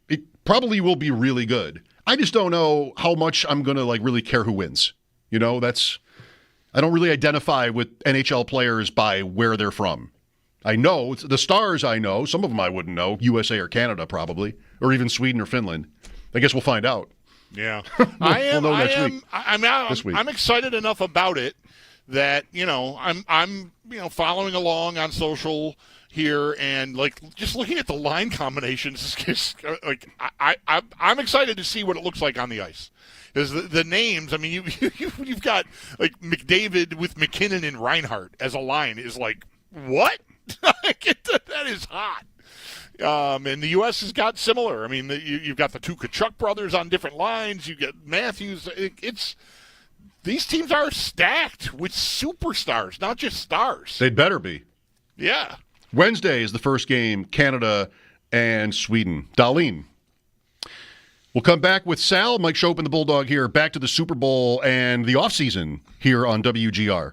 it probably will be really good. I just don't know how much I'm going to really care who wins. I don't really identify with NHL players by where they're from. I know the stars. I know some of them I wouldn't know. USA or Canada probably, or even Sweden or Finland. I guess we'll find out. Yeah, we'll know next week. This week. I'm excited enough about it that I'm following along on social. here, and like just looking at the line combinations, is just, like I'm excited to see what it looks like on the ice. Because the names, I mean, you've got like McDavid with McKinnon and Reinhart as a line is like, what? That is hot. And the U.S. has got similar. I mean, you've got the two Kachuk brothers on different lines. You get Matthews. These teams are stacked with superstars, not just stars. They'd better be. Yeah. Wednesday is the first game, Canada and Sweden. Darlene. We'll come back with Sal, Mike Schopp, and the Bulldog here, back to the Super Bowl and the offseason here on WGR.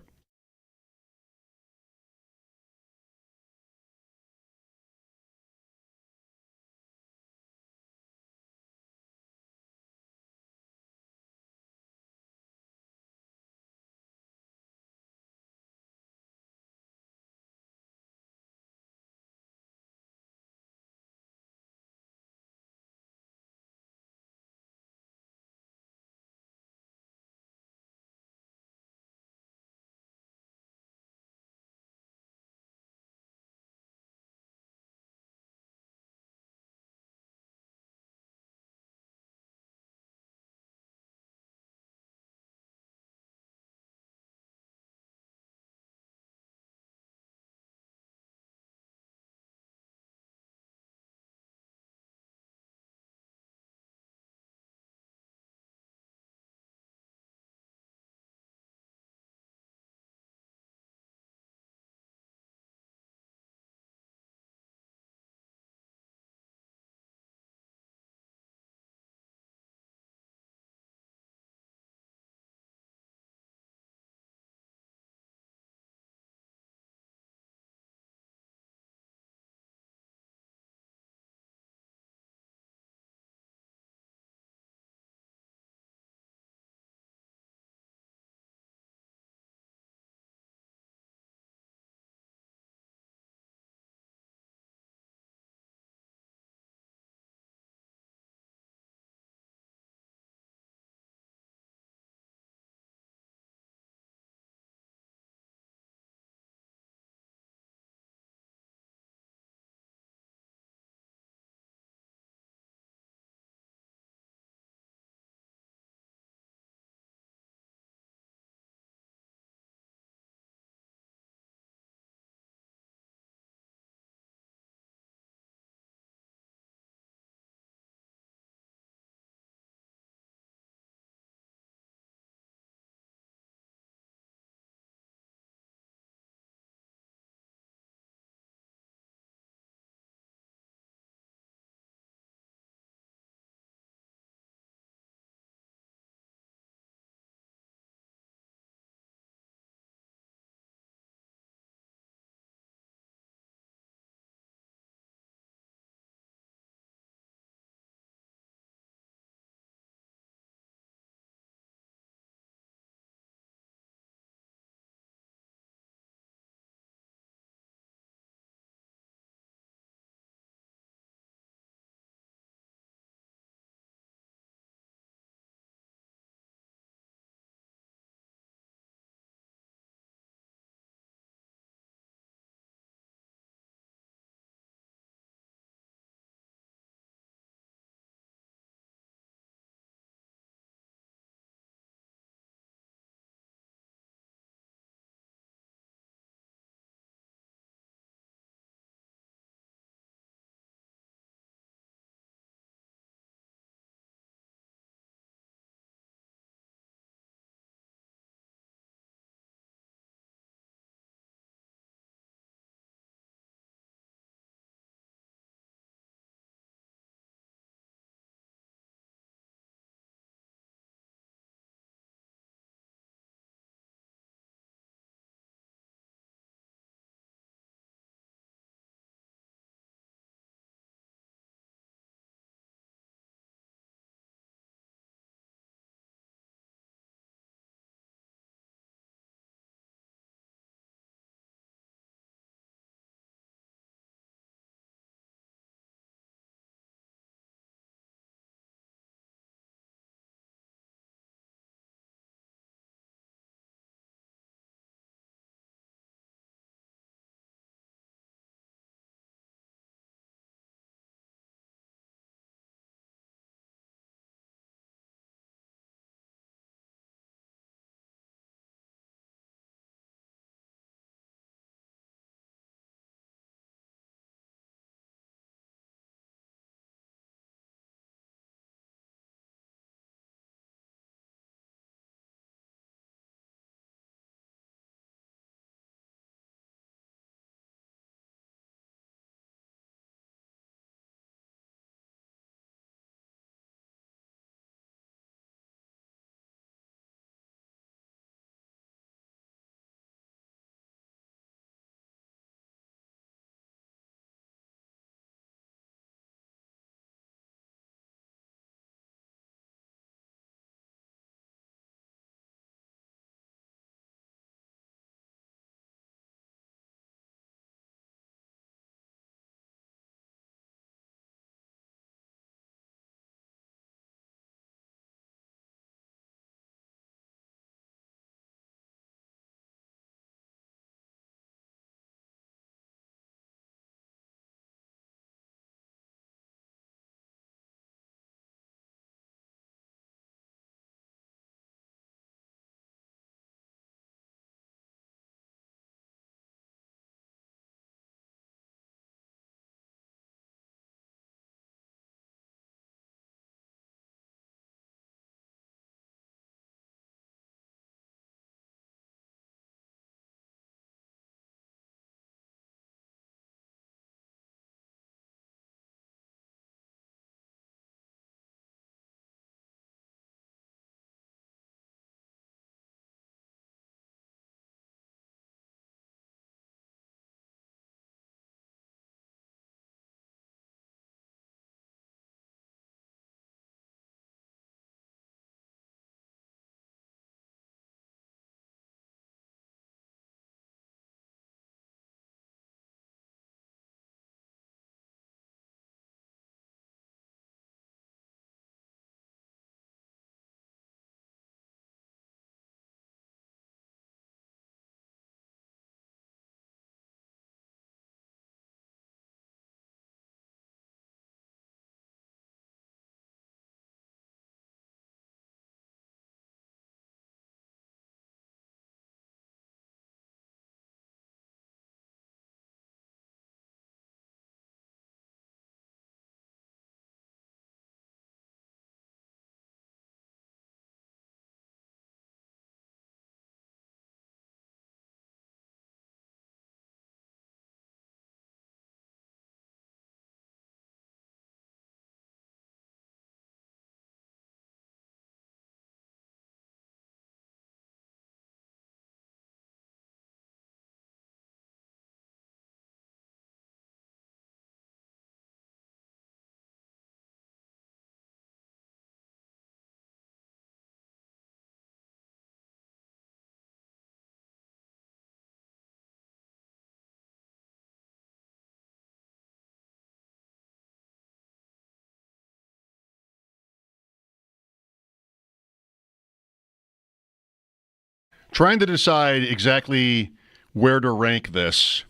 trying to decide exactly where to rank this.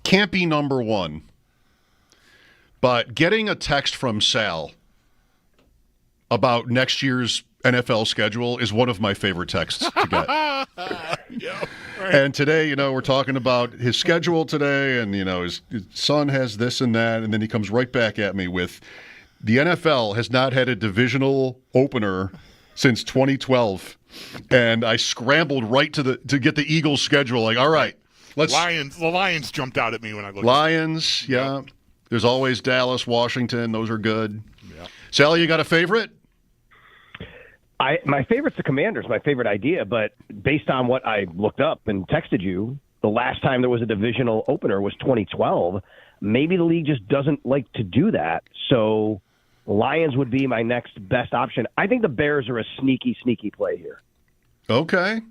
Can't be number one. But getting a text from Sal about next year's NFL schedule is one of my favorite texts to get. Yeah, right. And today, we're talking about his schedule today, and, his son has this and that, and then he comes right back at me with, the NFL has not had a divisional opener since 2012. And I scrambled right to get the Eagles schedule. Like, all right, let's. The Lions jumped out at me when I looked. Lions, yeah. There's always Dallas, Washington. Those are good. Yeah. Sally, you got a favorite? My favorite's the Commanders, my favorite idea. But based on what I looked up and texted you, the last time there was a divisional opener was 2012. Maybe the league just doesn't like to do that. So Lions would be my next best option. I think the Bears are a sneaky play here. Okay.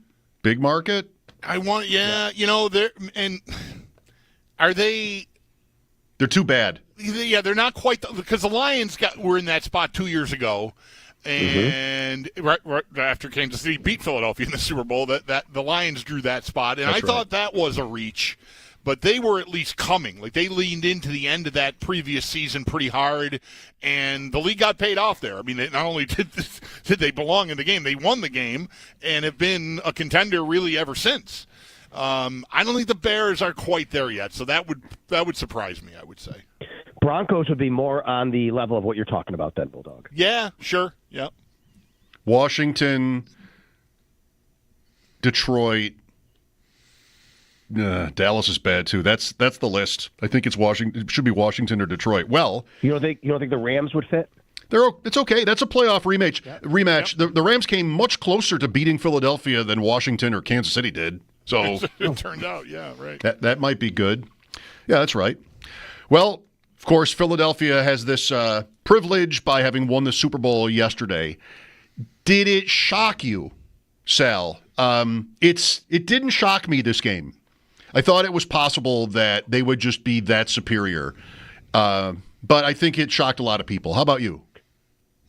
Big market. they're and are they? They're too bad. Yeah, they're not quite because the Lions were in that spot 2 years ago, and right after Kansas City beat Philadelphia in the Super Bowl, that the Lions drew that spot, and I thought that was a reach. But they were at least coming. Like, they leaned into the end of that previous season pretty hard, and the league got paid off there. I mean, not only did they belong in the game, they won the game and have been a contender really ever since. I don't think the Bears are quite there yet, so that would surprise me, I would say. Broncos would be more on the level of what you're talking about then, Bulldog. Yeah, sure. Yep. Washington, Detroit. Dallas is bad too. That's the list. I think it's Washington. It should be Washington or Detroit. Well, you don't think the Rams would fit? It's okay. That's a playoff rematch. Yep. The Rams came much closer to beating Philadelphia than Washington or Kansas City did. So it turned out, yeah, right. That might be good. Yeah, that's right. Well, of course, Philadelphia has this privilege by having won the Super Bowl yesterday. Did it shock you, Sal? It didn't shock me this game. I thought it was possible that they would just be that superior. But I think it shocked a lot of people. How about you?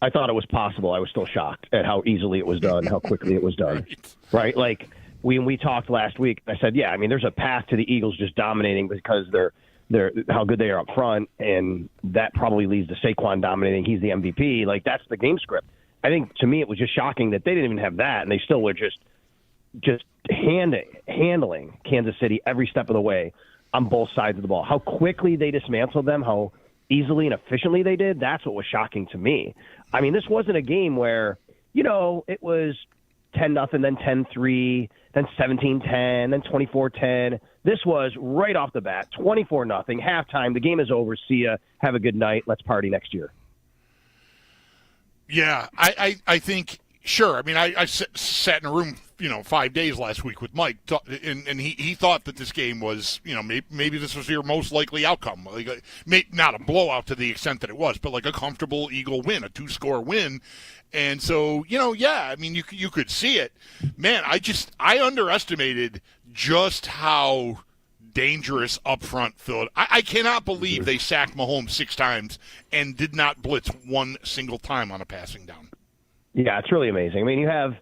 I thought it was possible. I was still shocked at how easily it was done, how quickly it was done. Right? Like, when we talked last week, I said, yeah, I mean, there's a path to the Eagles just dominating because they're how good they are up front, and that probably leads to Saquon dominating. He's the MVP. Like, that's the game script. I think, to me, it was just shocking that they didn't even have that, and they still were just handling Kansas City every step of the way on both sides of the ball. How quickly they dismantled them, how easily and efficiently they did, that's what was shocking to me. I mean, this wasn't a game where, it was 10-0, then 10-3, then 17-10, then 24-10. This was right off the bat, 24-0, halftime, the game is over, see ya, have a good night, let's party next year. Yeah, I think, sure. I mean, I sat in a room, 5 days last week with Mike, and he thought that this game was, maybe this was your most likely outcome. Like, not a blowout to the extent that it was, but like a comfortable Eagle win, a 2-score win. And so, I mean, you could see it. Man, I underestimated just how dangerous up front Phil. I cannot believe they sacked Mahomes 6 times and did not blitz one single time on a passing down. Yeah, it's really amazing. I mean, you have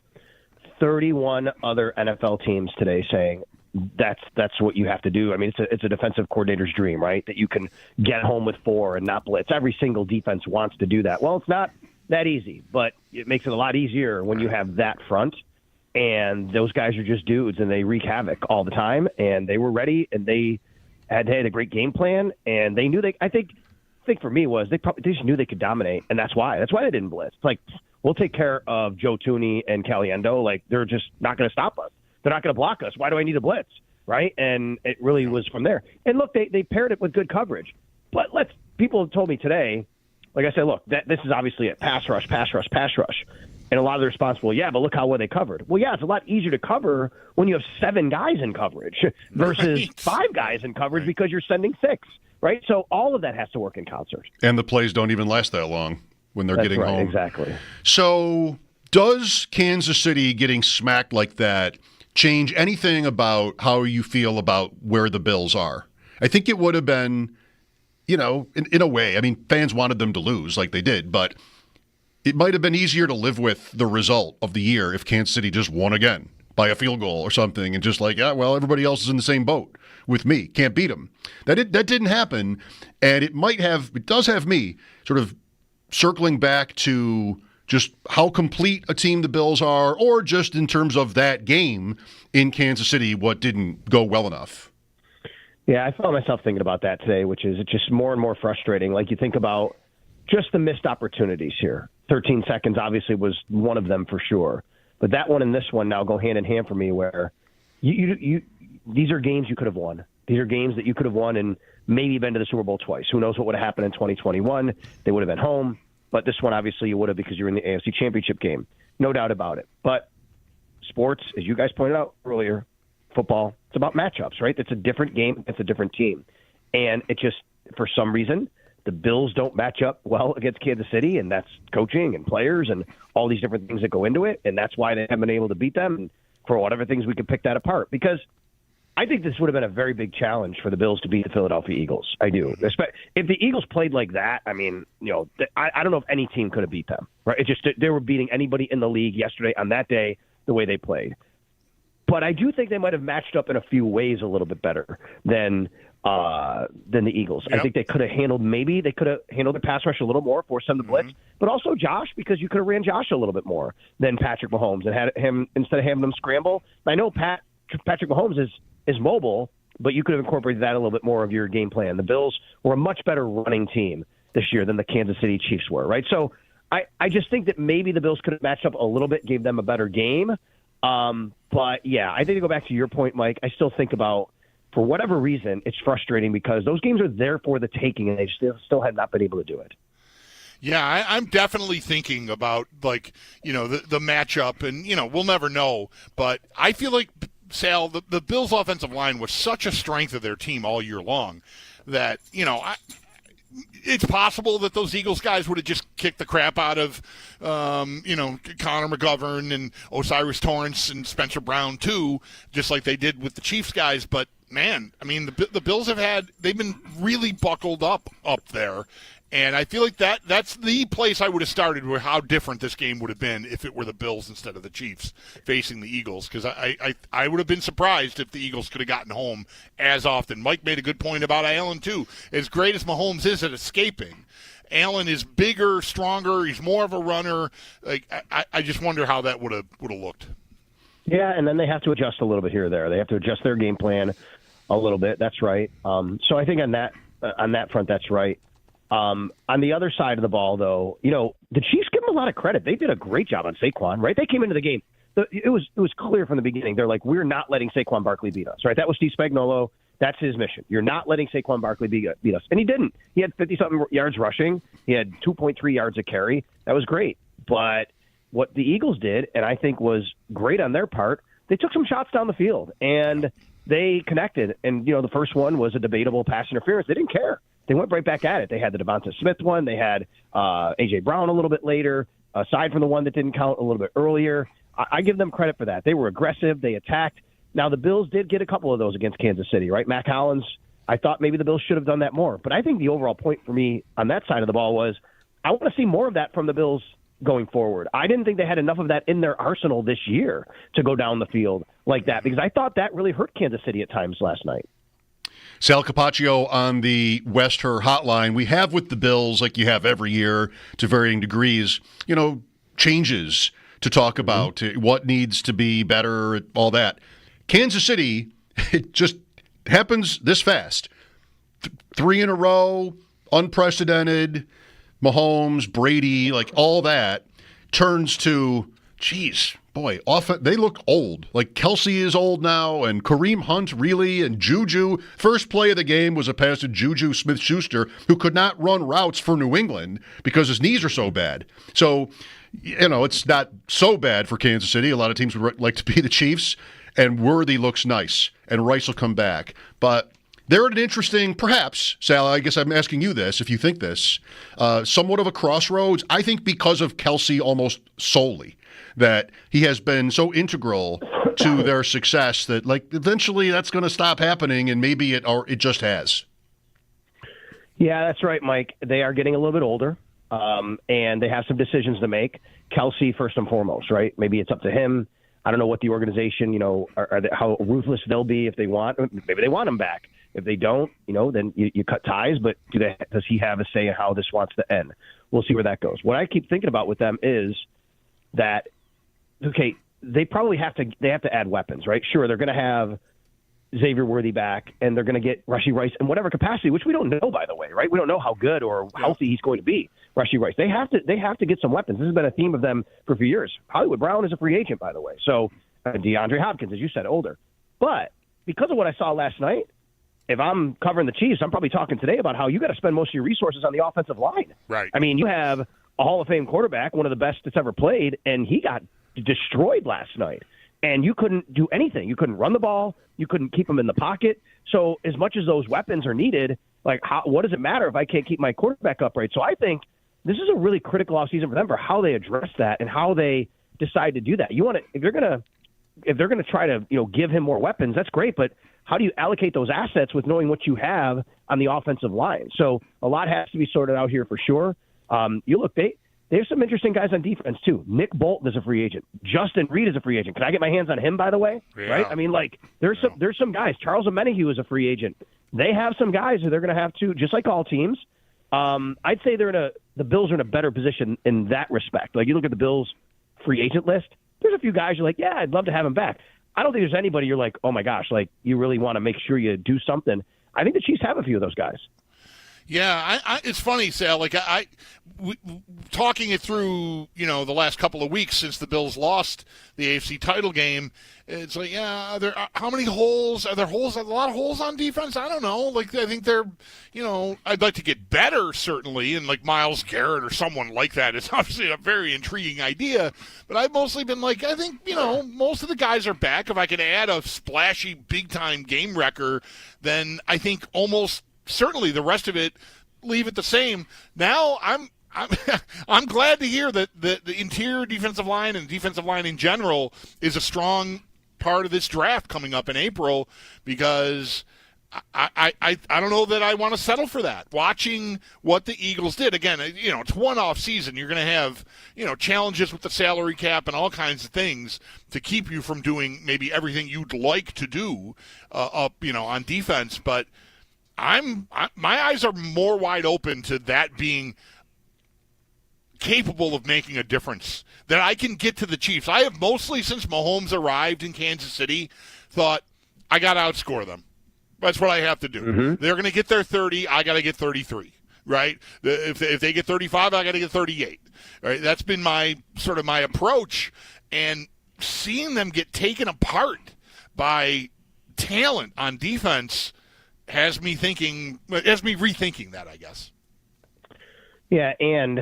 31 other NFL teams today saying that's what you have to do. I mean, it's a defensive coordinator's dream, right? That you can get home with 4 and not blitz. Every single defense wants to do that. Well, it's not that easy, but it makes it a lot easier when you have that front. And those guys are just dudes, and they wreak havoc all the time. And they were ready, and they had a great game plan, and they knew I think for me was they just knew they could dominate, and that's why they didn't blitz. It's like, we'll take care of Joe Thuney and Caliendo. Like, they're just not going to stop us. They're not going to block us. Why do I need a blitz? Right? And it really was from there. And look, they paired it with good coverage. But people have told me today, like I said, look, this is obviously a pass rush. And a lot of the response, well, yeah, but look how well they covered. Well, yeah, it's a lot easier to cover when you have 7 guys in coverage versus 5 guys in coverage because you're sending 6, right? So all of that has to work in concert. And the plays don't even last that long when they're getting home. Exactly. So does Kansas City getting smacked like that change anything about how you feel about where the Bills are? I think it would have been, in a way, I mean, fans wanted them to lose like they did, but it might have been easier to live with the result of the year if Kansas City just won again. by a field goal or something and just like, yeah, well, everybody else is in the same boat with me. Can't beat them. That didn't happen, and it does have me sort of circling back to just how complete a team the Bills are, or just in terms of that game in Kansas City, what didn't go well enough. Yeah, I found myself thinking about that today, which is it's just more and more frustrating. Like, you think about just the missed opportunities here. 13 seconds obviously was one of them for sure. But that one and this one now go hand in hand for me, where these are games you could have won. These are games that you could have won and maybe been to the Super Bowl twice. Who knows what would have happened in 2021? They would have been home. But this one, obviously, you would have because you're in the AFC Championship game. No doubt about it. But sports, as you guys pointed out earlier, football, it's about matchups, right? It's a different game. It's a different team. And it just, for some reason, the Bills don't match up well against Kansas City, and that's coaching and players and all these different things that go into it. And that's why they haven't been able to beat them. And for whatever things, we could pick that apart. Because I think this would have been a very big challenge for the Bills to beat the Philadelphia Eagles. I do. If the Eagles played like that, I mean, I don't know if any team could have beat them. Right? It just, they were beating anybody in the league yesterday on that day the way they played. But I do think they might have matched up in a few ways a little bit better than the Eagles. Yep. I think they could have handled the pass rush a little more, forced them to blitz, but also Josh, because you could have ran Josh a little bit more than Patrick Mahomes and had him, instead of having them scramble. I know Patrick Mahomes is mobile, but you could have incorporated that a little bit more of your game plan. The Bills were a much better running team this year than the Kansas City Chiefs were, right? So I just think that maybe the Bills could have matched up a little bit, gave them a better game. But, yeah, I think to go back to your point, Mike, I still think about, for whatever reason, it's frustrating because those games are there for the taking, and they still have not been able to do it. Yeah, I'm definitely thinking about, the matchup, and, we'll never know. But I feel like, Sal, the Bills' offensive line was such a strength of their team all year long that, it's possible that those Eagles guys would have just kicked the crap out of, Connor McGovern and Osiris Torrance and Spencer Brown too, just like they did with the Chiefs guys. But man, I mean, the Bills they've been really buckled up there. And I feel like that's the place I would have started with how different this game would have been if it were the Bills instead of the Chiefs facing the Eagles. Because I would have been surprised if the Eagles could have gotten home as often. Mike made a good point about Allen, too. As great as Mahomes is at escaping, Allen is bigger, stronger. He's more of a runner. I just wonder how that would have looked. Yeah, and then they have to adjust a little bit here or there. They have to adjust their game plan a little bit. That's right. So I think on that front, that's right. On the other side of the ball, though, the Chiefs give them a lot of credit. They did a great job on Saquon, right? They came into the game. It was clear from the beginning. They're like, we're not letting Saquon Barkley beat us, right? That was Steve Spagnuolo. That's his mission. You're not letting Saquon Barkley beat us. And he didn't. He had 50-something yards rushing. He had 2.3 yards a carry. That was great. But what the Eagles did, and I think was great on their part, they took some shots down the field, and they connected. And, the first one was a debatable pass interference. They didn't care. They went right back at it. They had the Devonta Smith one. They had A.J. Brown a little bit later, aside from the one that didn't count a little bit earlier. I give them credit for that. They were aggressive. They attacked. Now, the Bills did get a couple of those against Kansas City, right? Mac Hollins, I thought maybe the Bills should have done that more. But I think the overall point for me on that side of the ball was I want to see more of that from the Bills going forward. I didn't think they had enough of that in their arsenal this year to go down the field like that, because I thought that really hurt Kansas City at times last night. Sal Capaccio on the West Her hotline. We have with the Bills, like you have every year to varying degrees, changes to talk about, what needs to be better, all that. Kansas City, it just happens this fast. 3 in a row, unprecedented, Mahomes, Brady, like all that turns to, geez, boy, they look old. Like Kelsey is old now, and Kareem Hunt really, and Juju. First play of the game was a pass to Juju Smith-Schuster, who could not run routes for New England because his knees are so bad. So, it's not so bad for Kansas City. A lot of teams would like to be the Chiefs, and Worthy looks nice, and Rice will come back. But they're at an interesting, perhaps, Sal, I guess I'm asking you this, if you think this, somewhat of a crossroads. I think because of Kelsey almost solely, that he has been so integral to their success that, eventually that's going to stop happening, and maybe it just has. Yeah, that's right, Mike. They are getting a little bit older, and they have some decisions to make. Kelsey, first and foremost, right? Maybe it's up to him. I don't know what the organization, how ruthless they'll be if they want. Maybe they want him back. If they don't, then you cut ties. But does he have a say in how this wants to end? We'll see where that goes. What I keep thinking about with them is that, okay, they probably have to add weapons, right? Sure, they're going to have Xavier Worthy back, and they're going to get Rashee Rice in whatever capacity, which we don't know, by the way, right? We don't know how good or healthy he's going to be, Rashee Rice. They have to get some weapons. This has been a theme of them for a few years. Hollywood Brown is a free agent, by the way. So DeAndre Hopkins, as you said, older. But because of what I saw last night, if I'm covering the Chiefs, I'm probably talking today about how you got to spend most of your resources on the offensive line. Right. I mean, you have a Hall of Fame quarterback, one of the best that's ever played, and he got destroyed last night. And you couldn't do anything. You couldn't run the ball. You couldn't keep him in the pocket. So as much as those weapons are needed, what does it matter if I can't keep my quarterback upright? So I think this is a really critical offseason for them for how they address that and how they decide to do that. If they're gonna try to give him more weapons, that's great. But how do you allocate those assets with knowing what you have on the offensive line? So a lot has to be sorted out here for sure. They have some interesting guys on defense, too. Nick Bolton is a free agent. Justin Reed is a free agent. Can I get my hands on him, by the way? Yeah. Right? I mean, there's some guys. Charles Omenihu is a free agent. They have some guys who they're going to have to, just like all teams. I'd say the Bills are in a better position in that respect. Like, you look at the Bills' free agent list, there's a few guys you're like, yeah, I'd love to have him back. I don't think there's anybody you're like, oh, my gosh, you really want to make sure you do something. I think the Chiefs have a few of those guys. Yeah, it's funny, Sal. Talking it through, the last couple of weeks since the Bills lost the AFC title game, it's like, how many holes? Are there holes? Are there a lot of holes on defense? I don't know. I think they're, I'd like to get better, certainly, and Myles Garrett or someone like that is obviously a very intriguing idea. But I've mostly been I think, most of the guys are back. If I could add a splashy, big-time game wrecker, then I think almost certainly the rest of it leave it the same. Now I'm glad to hear that the interior defensive line and defensive line in general is a strong part of this draft coming up in April, because I don't know that I want to settle for that. Watching what the Eagles did, again, it's one off season. You're going to have, challenges with the salary cap and all kinds of things to keep you from doing maybe everything you'd like to do on defense, but my eyes are more wide open to that being capable of making a difference, that I can get to the Chiefs. I have mostly, since Mahomes arrived in Kansas City, thought I got to outscore them. That's what I have to do. Mm-hmm. They're going to get their 30. I got to get 33, right? If they get 35, I got to get 38. Right? That's been my approach, and seeing them get taken apart by talent on defense has me rethinking that, I guess. Yeah, and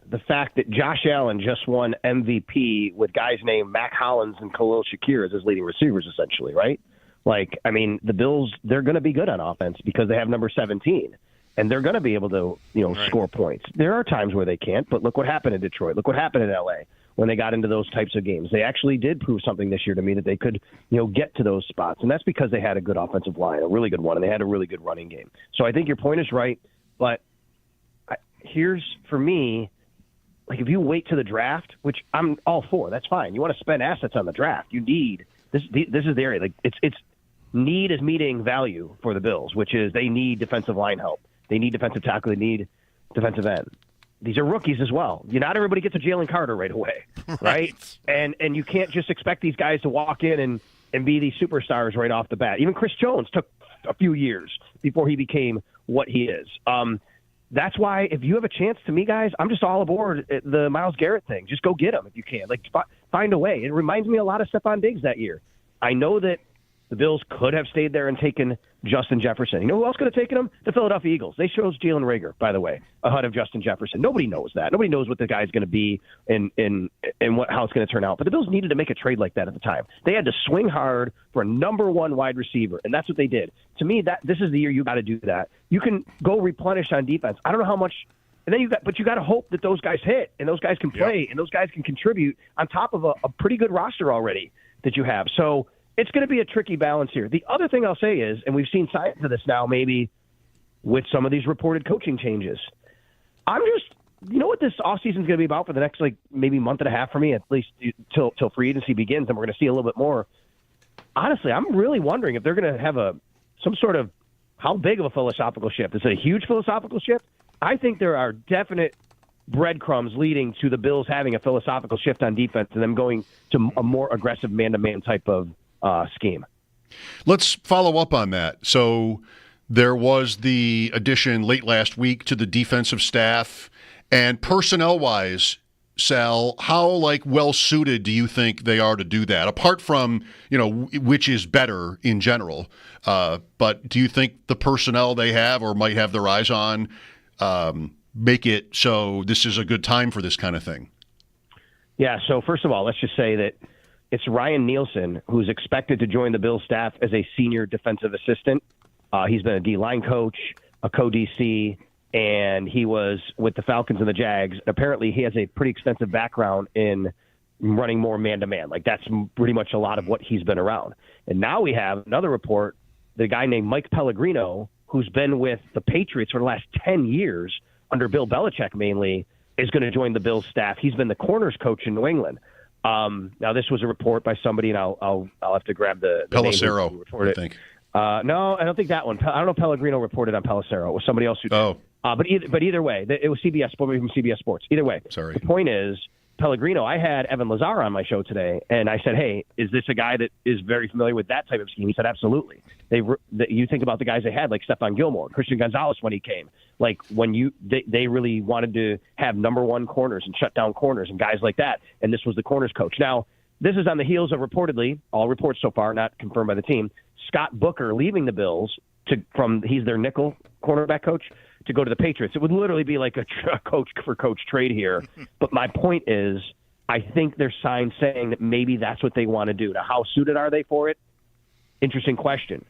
the fact that Josh Allen just won MVP with guys named Mac Hollins and Khalil Shakir as his leading receivers, essentially, right? The Bills, they're going to be good on offense because they have number 17, and they're going to be able to, score points. There are times where they can't, but look what happened in Detroit. Look what happened in L.A. when they got into those types of games. They actually did prove something this year to me that they could, get to those spots. And that's because they had a good offensive line, a really good one, and they had a really good running game. So I think your point is right. But here's, for me, if you wait to the draft, which I'm all for, that's fine. You want to spend assets on the draft. You need, this is the area. It's need is meeting value for the Bills, which is they need defensive line help. They need defensive tackle. They need defensive end. These are rookies as well. Not everybody gets a Jalen Carter right away, right? And you can't just expect these guys to walk in and be these superstars right off the bat. Even Chris Jones took a few years before he became what he is. That's why if you have a chance, to me, guys, I'm just all aboard the Myles Garrett thing. Just go get him if you can. Find a way. It reminds me a lot of Stephon Diggs that year. I know that the Bills could have stayed there and taken Justin Jefferson. You know who else could have taken him? The Philadelphia Eagles. They chose Jalen Reagor, by the way, ahead of Justin Jefferson. Nobody knows that. Nobody knows what the guy's going to be and how it's going to turn out. But the Bills needed to make a trade like that at the time. They had to swing hard for a number one wide receiver, and that's what they did. To me, this is the year you got to do that. You can go replenish on defense. I don't know how much. And then you got to hope that those guys hit and those guys can play and those guys can contribute on top of a pretty good roster already that you have. So it's going to be a tricky balance here. The other thing I'll say is, and we've seen signs of this now maybe with some of these reported coaching changes, I'm just you know what this offseason is going to be about for the next, maybe month and a half for me, at least till free agency begins, and we're going to see a little bit more. Honestly, I'm really wondering if they're going to have some sort of, how big of a philosophical shift? Is it a huge philosophical shift? I think there are definite breadcrumbs leading to the Bills having a philosophical shift on defense and them going to a more aggressive man-to-man type of scheme. Let's follow up on that. So there was the addition late last week to the defensive staff, and personnel-wise, Sal, how well-suited do you think they are to do that? Apart from, which is better in general, but do you think the personnel they have or might have their eyes on make it so this is a good time for this kind of thing? Yeah, so first of all, let's just say that it's Ryan Nielsen who's expected to join the Bills staff as a senior defensive assistant. He's been a D-line coach, a co-DC, and he was with the Falcons and the Jags. Apparently, he has a pretty extensive background in running more man-to-man. That's pretty much a lot of what he's been around. And now we have another report, the guy named Mike Pellegrino, who's been with the Patriots for the last 10 years, under Bill Belichick mainly, is going to join the Bills staff. He's been the corners coach in New England. Now, this was a report by somebody, and I'll have to grab the Pelissero, I think. No, I don't think that one. I don't know if Pellegrino reported on Pelissero. It was somebody else who did. Oh. But either way, it was CBS, probably from CBS Sports. Either way, sorry. The point is, Pellegrino, I had Evan Lazar on my show today, and I said, hey, is this a guy that is very familiar with that type of scheme? He said, absolutely. You think about the guys they had, like Stephon Gilmore, Christian Gonzalez when he came. They really wanted to have number one corners and shut down corners and guys like that, and this was the corners coach. Now, this is on the heels of reportedly, all reports so far, not confirmed by the team, Scott Booker leaving the Bills he's their nickel cornerback coach, to go to the Patriots. It would literally be like a coach for coach trade here. But my point is, I think there's signs saying that maybe that's what they want to do. Now, how suited are they for it? Interesting question.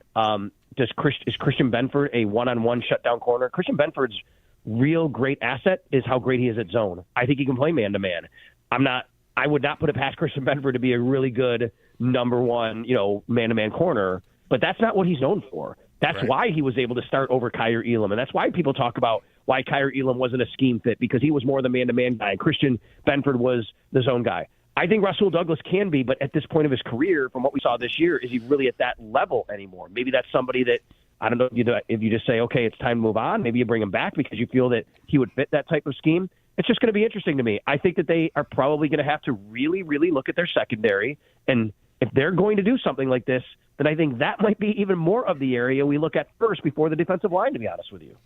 Is Christian Benford a one-on-one shutdown corner? Christian Benford's real great asset is how great he is at zone. I think he can play man-to-man. I would not put it past Christian Benford to be a really good number one, man-to-man corner, but that's not what he's known for. That's right. Why he was able to start over Kyer Elam, and that's why people talk about why Kyer Elam wasn't a scheme fit, because he was more the man-to-man guy, and Christian Benford was the zone guy. I think Rasul Douglas can be, but at this point of his career, from what we saw this year, is he really at that level anymore? Maybe that's somebody that, I don't know, if you just say, okay, it's time to move on, maybe you bring him back because you feel that he would fit that type of scheme. It's just going to be interesting to me. I think that they are probably going to have to really, really look at their secondary, and if they're going to do something like this, then I think that might be even more of the area we look at first before the defensive line, to be honest with you.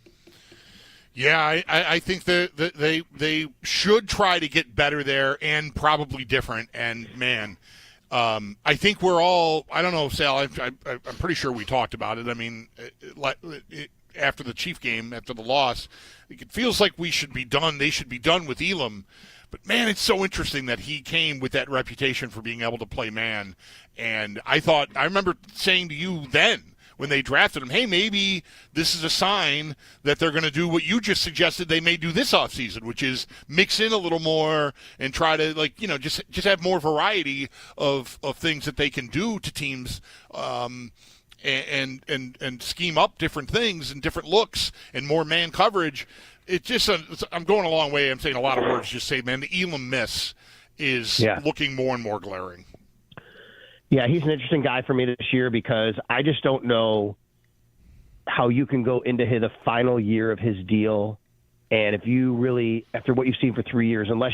Yeah, I think that they should try to get better there and probably different. And, man, I think we're all – I don't know, Sal, I'm pretty sure we talked about it. I mean, after the Chief game, after the loss, it feels like we should be done. They should be done with Elam. But, man, it's so interesting that he came with that reputation for being able to play man. And I remember saying to you then when they drafted him, hey, maybe this is a sign that they're going to do what you just suggested they may do this offseason, which is mix in a little more and try to, just have more variety of things that they can do to teams and scheme up different things and different looks and more man coverage. I'm going a long way. I'm saying a lot of words. Just say, man, the Elam miss is looking more and more glaring. Yeah, he's an interesting guy for me this year because I just don't know how you can go into the final year of his deal, and if you really, after what you've seen for 3 years, unless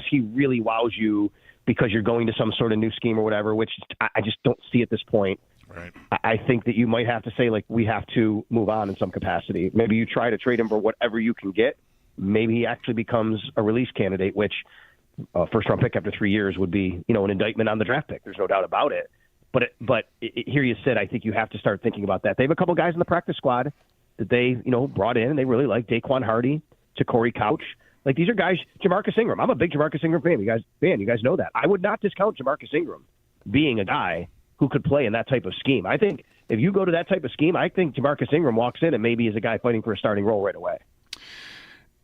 he really wows you because you're going to some sort of new scheme or whatever, which I just don't see at this point. Right. I think that you might have to say, we have to move on in some capacity. Maybe you try to trade him for whatever you can get. Maybe he actually becomes a release candidate, which a first-round pick after 3 years would be, an indictment on the draft pick. There's no doubt about it. But here you sit. I think you have to start thinking about that. They have a couple guys in the practice squad that they, brought in, and they really like Daquan Hardy, to Corey Couch. These are guys, Jamarcus Ingram. I'm a big Jamarcus Ingram fan. You guys know that. I would not discount Jamarcus Ingram being a guy who could play in that type of scheme. I think if you go to that type of scheme, I think Jamarcus Ingram walks in and maybe is a guy fighting for a starting role right away.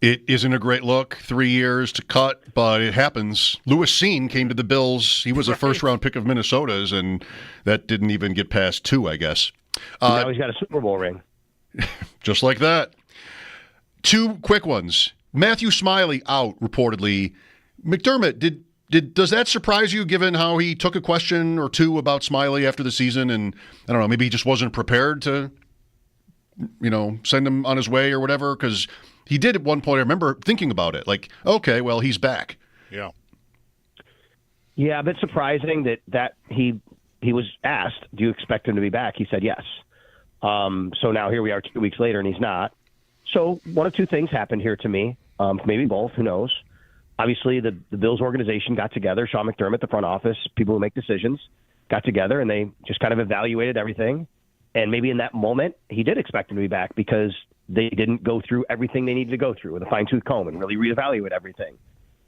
It isn't a great look, 3 years to cut, but it happens. Louis Cine came to the Bills. He was a first-round pick of Minnesota's, and that didn't even get past 2, I guess. Now he's got a Super Bowl ring. Just like that. 2 quick ones. Matthew Smiley out reportedly. McDermott, does that surprise you, given how he took a question or two about Smiley after the season, and I don't know, maybe he just wasn't prepared to, send him on his way or whatever? Because he did at one point. I remember thinking about it, like, okay, well, he's back. Yeah. Yeah, a bit surprising that he was asked, do you expect him to be back? He said yes. So now here we are 2 weeks later, and he's not. So one of two things happened here to me, maybe both, who knows. Obviously, the Bills organization got together, Sean McDermott, the front office, people who make decisions, got together, and they just kind of evaluated everything. And maybe in that moment, he did expect him to be back because they didn't go through everything they needed to go through with a fine-tooth comb and really reevaluate everything.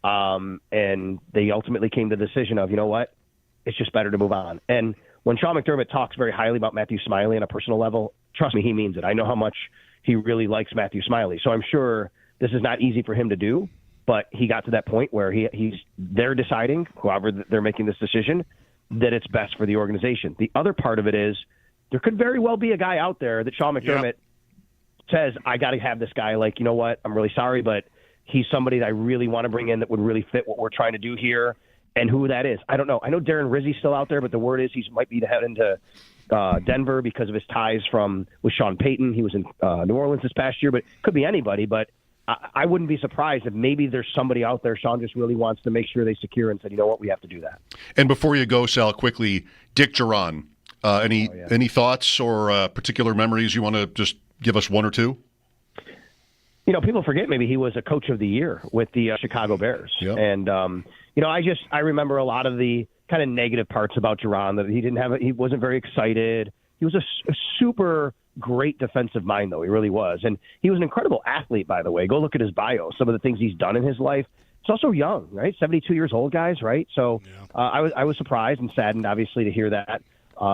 And they ultimately came to the decision of, you know what, it's just better to move on. And when Sean McDermott talks very highly about Matthew Smiley on a personal level, trust me, he means it. I know how much he really likes Matthew Smiley. So I'm sure this is not easy for him to do, but he got to that point where they're deciding, whoever they're making this decision, that it's best for the organization. The other part of it is there could very well be a guy out there that Sean McDermott says, I got to have this guy. Like, you know what, I'm really sorry, but he's somebody that I really want to bring in that would really fit what we're trying to do here. And who that is, I don't know. I know Darren Rizzi's still out there, but the word is he might be heading to Denver because of his ties with Sean Payton. He was in New Orleans this past year, but could be anybody. But I wouldn't be surprised if maybe there's somebody out there Sean just really wants to make sure they secure and said, you know what, we have to do that. And before you go, Sal, quickly, Dick Duran, any thoughts or particular memories you want to just give us one or two? People forget maybe he was a coach of the year with the Chicago Bears. Yep. And, I remember a lot of the kind of negative parts about Duran, that he wasn't very excited. He was a super great defensive mind, though. He really was. And he was an incredible athlete, by the way. Go look at his bio, some of the things he's done in his life. He's also young, right? 72 years old, guys, right? So I was surprised and saddened, obviously, to hear that.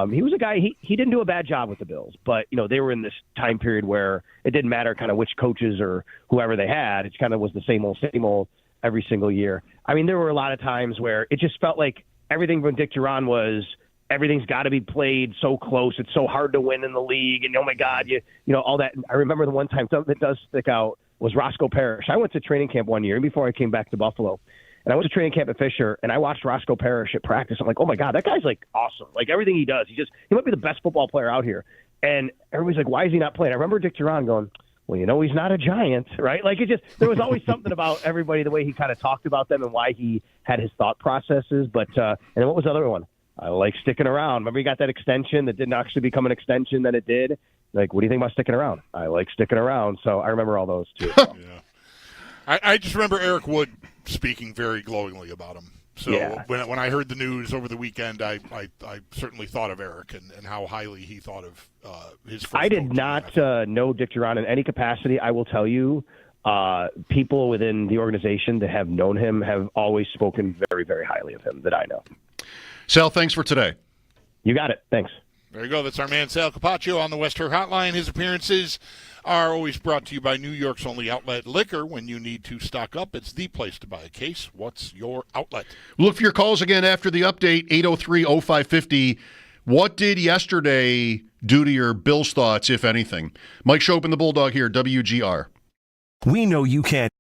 He was a guy, he didn't do a bad job with the Bills, but, they were in this time period where it didn't matter kind of which coaches or whoever they had. It kind of was the same old every single year. I mean, there were a lot of times where it just felt like everything from Dick Duran was everything's got to be played so close. It's so hard to win in the league. And, oh, my God, all that. I remember the one time, something that does stick out was Roscoe Parrish. I went to training camp one year before I came back to Buffalo. And I went to training camp at Fisher, and I watched Roscoe Parrish at practice. I'm like, oh, my God, that guy's, like, awesome. Like, everything he does, he might be the best football player out here. And everybody's like, why is he not playing? I remember Dick Duran going, well, he's not a Giant, right? Like, there was always something about everybody, the way he kind of talked about them and why he had his thought processes. But and then what was the other one? I like sticking around. Remember he got that extension that didn't actually become an extension, then it did. Like, what do you think about sticking around? I like sticking around. So I remember all those, too. Yeah. I just remember Eric Wood speaking very glowingly about him. So when I heard the news over the weekend, I certainly thought of Eric and how highly he thought of his first I did not know Dick Duran in any capacity. I will tell you, people within the organization that have known him have always spoken very, very highly of him that I know. Sal, thanks for today. You got it. Thanks. There you go. That's our man Sal Capaccio on the West Her Hotline. His appearances are always brought to you by New York's only outlet, Liquor. When you need to stock up, it's the place to buy a case. What's your outlet? Look for your calls again after the update, 803-0550. What did yesterday do to your Bills thoughts, if anything? Mike Schopp and the Bulldog here, WGR. We know you can't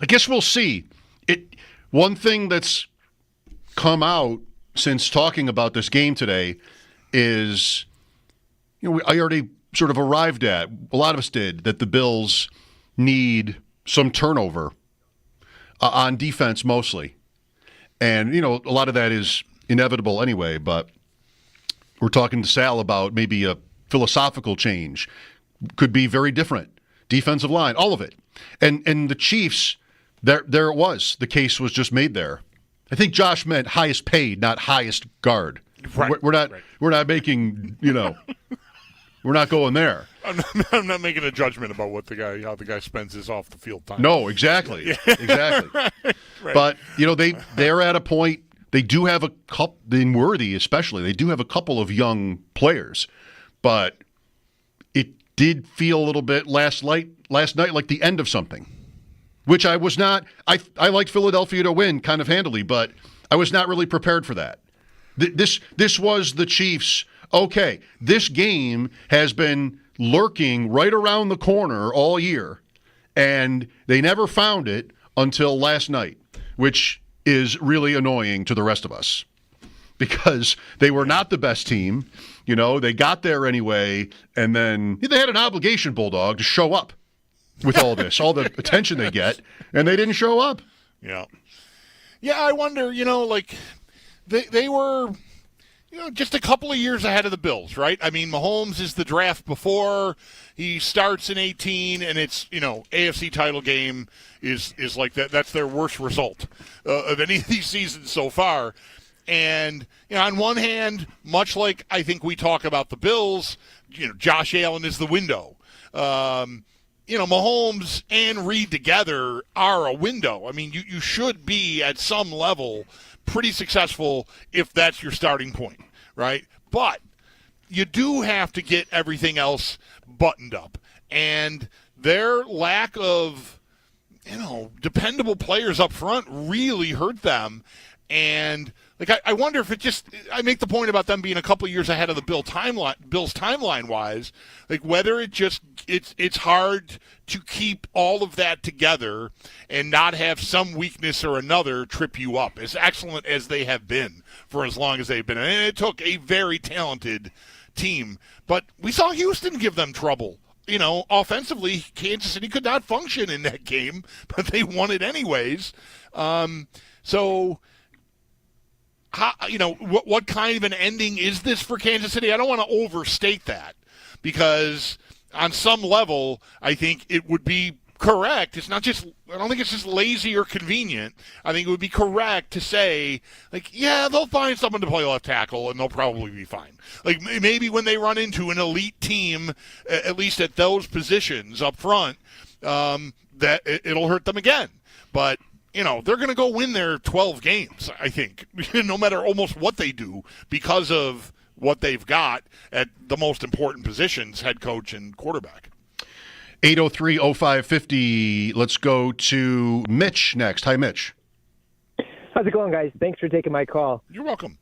I guess we'll see. One thing that's come out since talking about this game today is, I already sort of arrived at, a lot of us did, that the Bills need some turnover on defense mostly. And, a lot of that is inevitable anyway, but we're talking to Sal about maybe a philosophical change. Could be very different. Defensive line, all of it. And the Chiefs, there it was. The case was just made there. I think Josh meant highest paid, not highest guard. Right. We're not making, we're not going there. I'm not making a judgment about how the guy spends his off the field time. No, exactly. Exactly. Right. But, they're at a point, they do have a couple, in Worthy especially, they do have a couple of young players. But it did feel a little bit last night like the end of something, which I was not. I liked Philadelphia to win kind of handily, but I was not really prepared for that. This was the Chiefs. Okay, this game has been lurking right around the corner all year, and they never found it until last night, which is really annoying to the rest of us because they were not the best team. They got there anyway, and then they had an obligation, Bulldog, to show up with all this, all the attention they get, and they didn't show up. Yeah. Yeah, I wonder, they were, just a couple of years ahead of the Bills, right? I mean, Mahomes is the draft before. He starts in 18, and it's, AFC title game is like that. That's their worst result of any of these seasons so far. And, on one hand, much like I think we talk about the Bills, Josh Allen is the window. Mahomes and Reed together are a window. I mean, you should be at some level pretty successful if that's your starting point, right? But you do have to get everything else buttoned up. And their lack of, dependable players up front really hurt them. And I wonder if I make the point about them being a couple of years ahead of the Bills timeline wise, whether it's hard to keep all of that together and not have some weakness or another trip you up, as excellent as they have been for as long as they've been. And it took a very talented team, but we saw Houston give them trouble. Offensively, Kansas City could not function in that game, but they won it anyways. So, what kind of an ending is this for Kansas City? I don't want to overstate that because on some level, I think it would be correct. I don't think it's just lazy or convenient. I think it would be correct to say, they'll find someone to play left tackle and they'll probably be fine. Maybe when they run into an elite team, at least at those positions up front, that it'll hurt them again. But they're going to go win their 12 games, I think, no matter almost what they do because of what they've got at the most important positions, head coach and quarterback. 803-0550. Let's go to Mitch next. Hi, Mitch. How's it going, guys? Thanks for taking my call. You're welcome.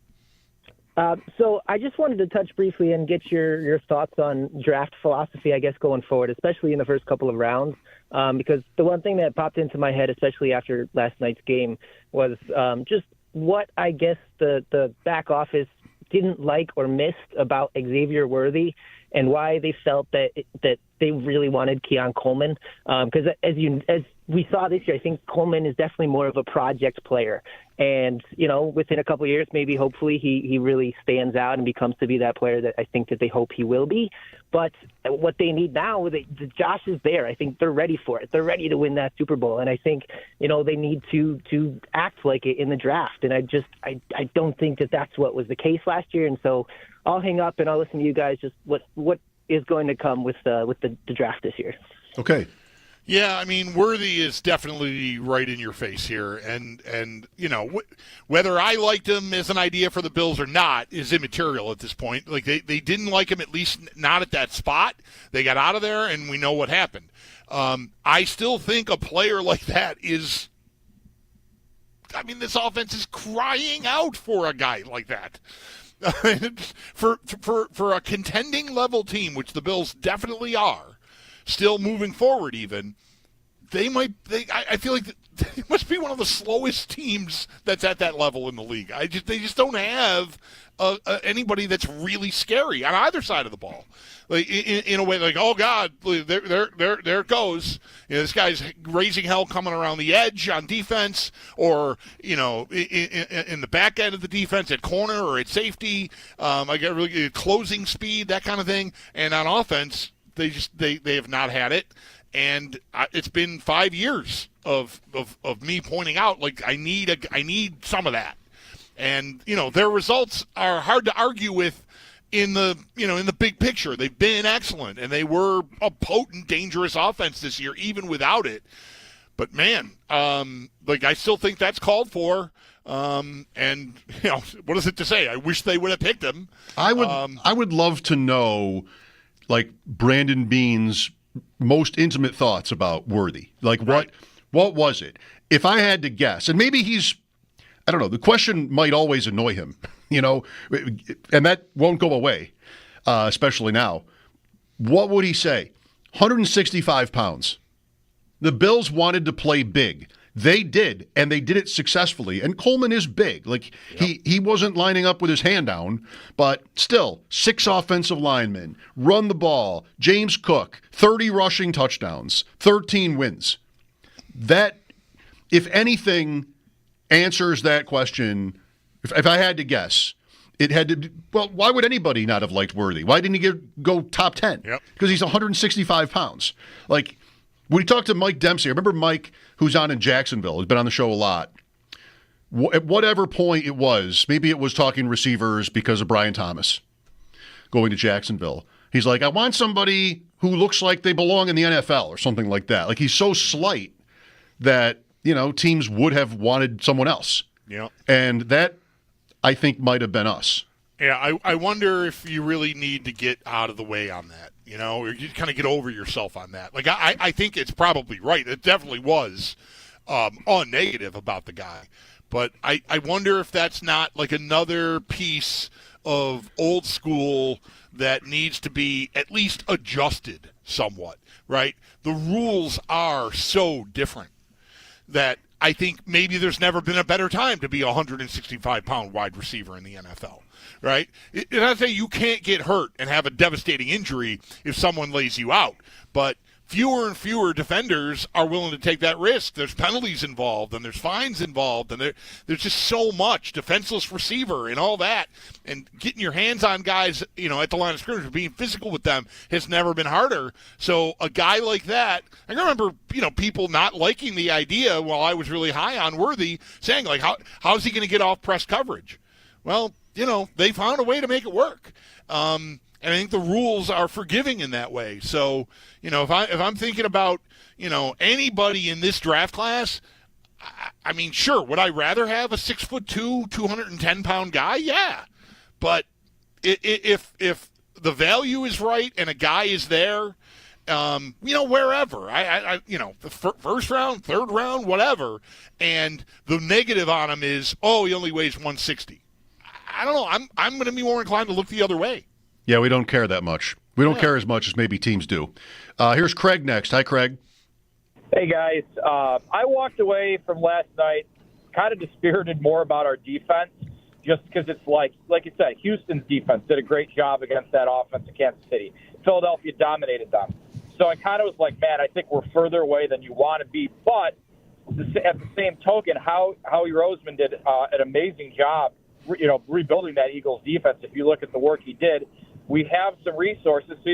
So I just wanted to touch briefly and get your thoughts on draft philosophy, I guess, going forward, especially in the first couple of rounds. Because the one thing that popped into my head, especially after last night's game, was just what I guess the back office didn't like or missed about Xavier Worthy and why they felt that they really wanted Keon Coleman. Because as we saw this year, I think Coleman is definitely more of a project player. And, within a couple of years, maybe hopefully he really stands out and becomes to be that player that I think that they hope he will be. But what they need now, Josh is there. I think they're ready for it. They're ready to win that Super Bowl. And I think, they need to act like it in the draft. And I don't think that that's what was the case last year. And so I'll hang up and I'll listen to you guys just what is going to come with the draft this year. Okay. Yeah, I mean, Worthy is definitely right in your face here. And whether I liked him as an idea for the Bills or not is immaterial at this point. They didn't like him, at least not at that spot. They got out of there, and we know what happened. I still think a player like that is – this offense is crying out for a guy like that. for a contending level team, which the Bills definitely are, still moving forward even, I feel like they must be one of the slowest teams that's at that level in the league. They just don't have anybody that's really scary on either side of the ball. Like in a way, like, oh God, there it goes. This guy's raising hell coming around the edge on defense, or in the back end of the defense at corner or at safety. I get really closing speed, that kind of thing. And on offense, they have not had it. And it's been 5 years of me pointing out, like, I need some of that. And their results are hard to argue with in the big picture. They've been excellent, and they were a potent, dangerous offense this year, even without it. But man, I still think that's called for. And what is it to say? I wish they would have picked him. I would love to know, like, Brandon Beane's most intimate thoughts about Worthy. Like, what was it? If I had to guess, and maybe I don't know, the question might always annoy him, and that won't go away, especially now. What would he say? 165 pounds. The Bills wanted to play big. They did, and they did it successfully. And Coleman is big. Like, he wasn't lining up with his hand down, but still, 6 offensive linemen, run the ball, James Cook, 30 rushing touchdowns, 13 wins. That, if anything, answers that question. If I had to guess, it had to. Well, why would anybody not have liked Worthy? Why didn't he go top 10? Yep. Because he's 165 pounds. Like, when we talked to Mike Dempsey, I remember Mike, who's on in Jacksonville, has been on the show a lot. At whatever point it was, maybe it was talking receivers because of Brian Thomas going to Jacksonville. He's like, I want somebody who looks like they belong in the NFL or something like that. Like, he's so slight that, teams would have wanted someone else. Yeah. And that, I think, might have been us. Yeah, I wonder if you really need to get out of the way on that, or you kind of get over yourself on that. Like, I think it's probably right. It definitely was negative about the guy. But I wonder if that's not like another piece of old school that needs to be at least adjusted somewhat, right? The rules are so different that I think maybe there's never been a better time to be a 165-pound wide receiver in the NFL, right? And I say you can't get hurt and have a devastating injury if someone lays you out, but fewer and fewer defenders are willing to take that risk. There's penalties involved, and there's fines involved, and there's just so much defenseless receiver and all that. And getting your hands on guys, at the line of scrimmage, being physical with them has never been harder. So a guy like that, I remember, people not liking the idea while I was really high on Worthy, saying, like, how's he going to get off press coverage? Well, they found a way to make it work. And I think the rules are forgiving in that way. So, if I'm thinking about, anybody in this draft class, I mean, sure, would I rather have a 6'2", 210-pound guy? Yeah. But if the value is right and a guy is there, wherever, the first round, third round, whatever, and the negative on him is, he only weighs 160. I don't know. I'm going to be more inclined to look the other way. Yeah, we don't care that much. We don't care as much as maybe teams do. Here's Craig next. Hi, Craig. Hey, guys. I walked away from last night kind of dispirited more about our defense just because it's like you said, Houston's defense did a great job against that offense in Kansas City. Philadelphia dominated them. So I kind of was like, man, I think we're further away than you want to be. But at the same token, Howie Roseman did an amazing job, rebuilding that Eagles defense. If you look at the work he did, we have some resources. So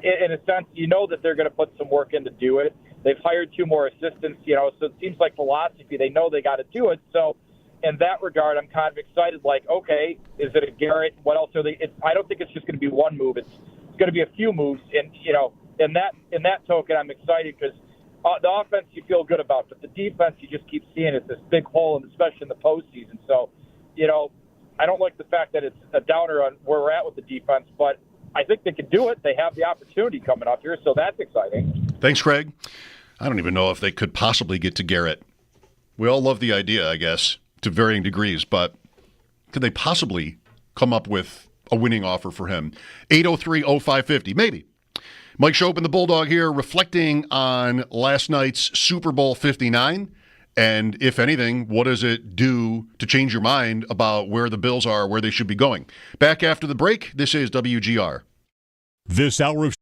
in a sense, that they're going to put some work in to do it. They've hired 2 more assistants, so it seems like philosophy. They know they got to do it. So in that regard, I'm kind of excited. Like, okay, is it a Garrett? What else are they? I don't think it's just going to be one move. It's going to be a few moves. And, in that token, I'm excited because the offense you feel good about, but the defense you just keep seeing is this big hole, and especially in the postseason. So, I don't like the fact that it's a downer on where we're at with the defense, but I think they can do it. They have the opportunity coming up here, so that's exciting. Thanks, Craig. I don't even know if they could possibly get to Garrett. We all love the idea, I guess, to varying degrees, but could they possibly come up with a winning offer for him? 803-0550, maybe. Mike Schopp and the Bulldog here, reflecting on last night's Super Bowl 59. And if anything, what does it do to change your mind about where the Bills are, where they should be going? Back after the break, this is WGR. This hour of